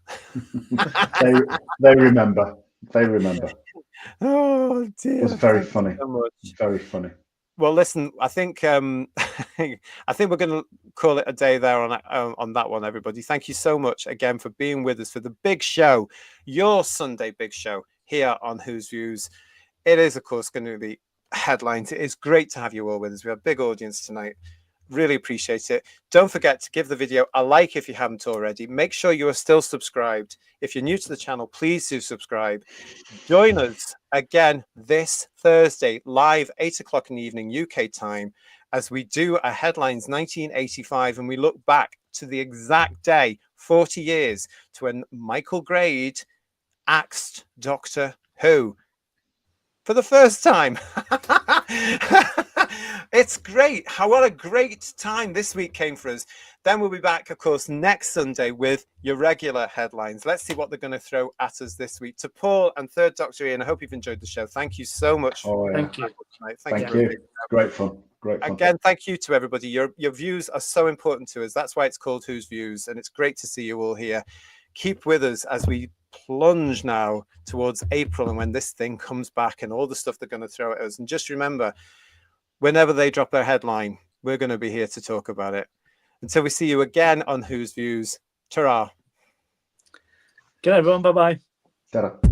they remember. They remember. Oh, dear. It was very funny. So very funny. Well, listen, I think I think we're going to call it a day there on that one, everybody. Thank you so much again for being with us for the big show, your Sunday big show here on Whose Views. It is, of course, going to be headlines. It is great to have you all with us. We have a big audience tonight. Really appreciate it. Don't forget to give the video a like if you haven't already. Make sure you are still subscribed. If you're new to the channel, please do subscribe. Join us again this Thursday, live 8 o'clock in the evening, UK time, as we do a Headlines 1985, and we look back to the exact day, 40 years, to when Michael Grade axed Doctor Who for the first time. It's great. What a great time this week came for us. Then we'll be back, of course, next Sunday with your regular headlines. Let's see what they're going to throw at us this week. To Paul and Third Doctor Ian, I hope you've enjoyed the show. Thank you so much. Thank you. Thank you. Great fun. Great fun. Again, thank you to everybody. Your views are so important to us. That's why it's called Whose Views, and it's great to see you all here. Keep with us as we plunge now towards April and when this thing comes back and all the stuff they're going to throw at us. And just remember, whenever they drop their headline, we're going to be here to talk about it. Until we see you again on Whose Views, ta-ra. Good night, everyone. Bye-bye. Ta-ra.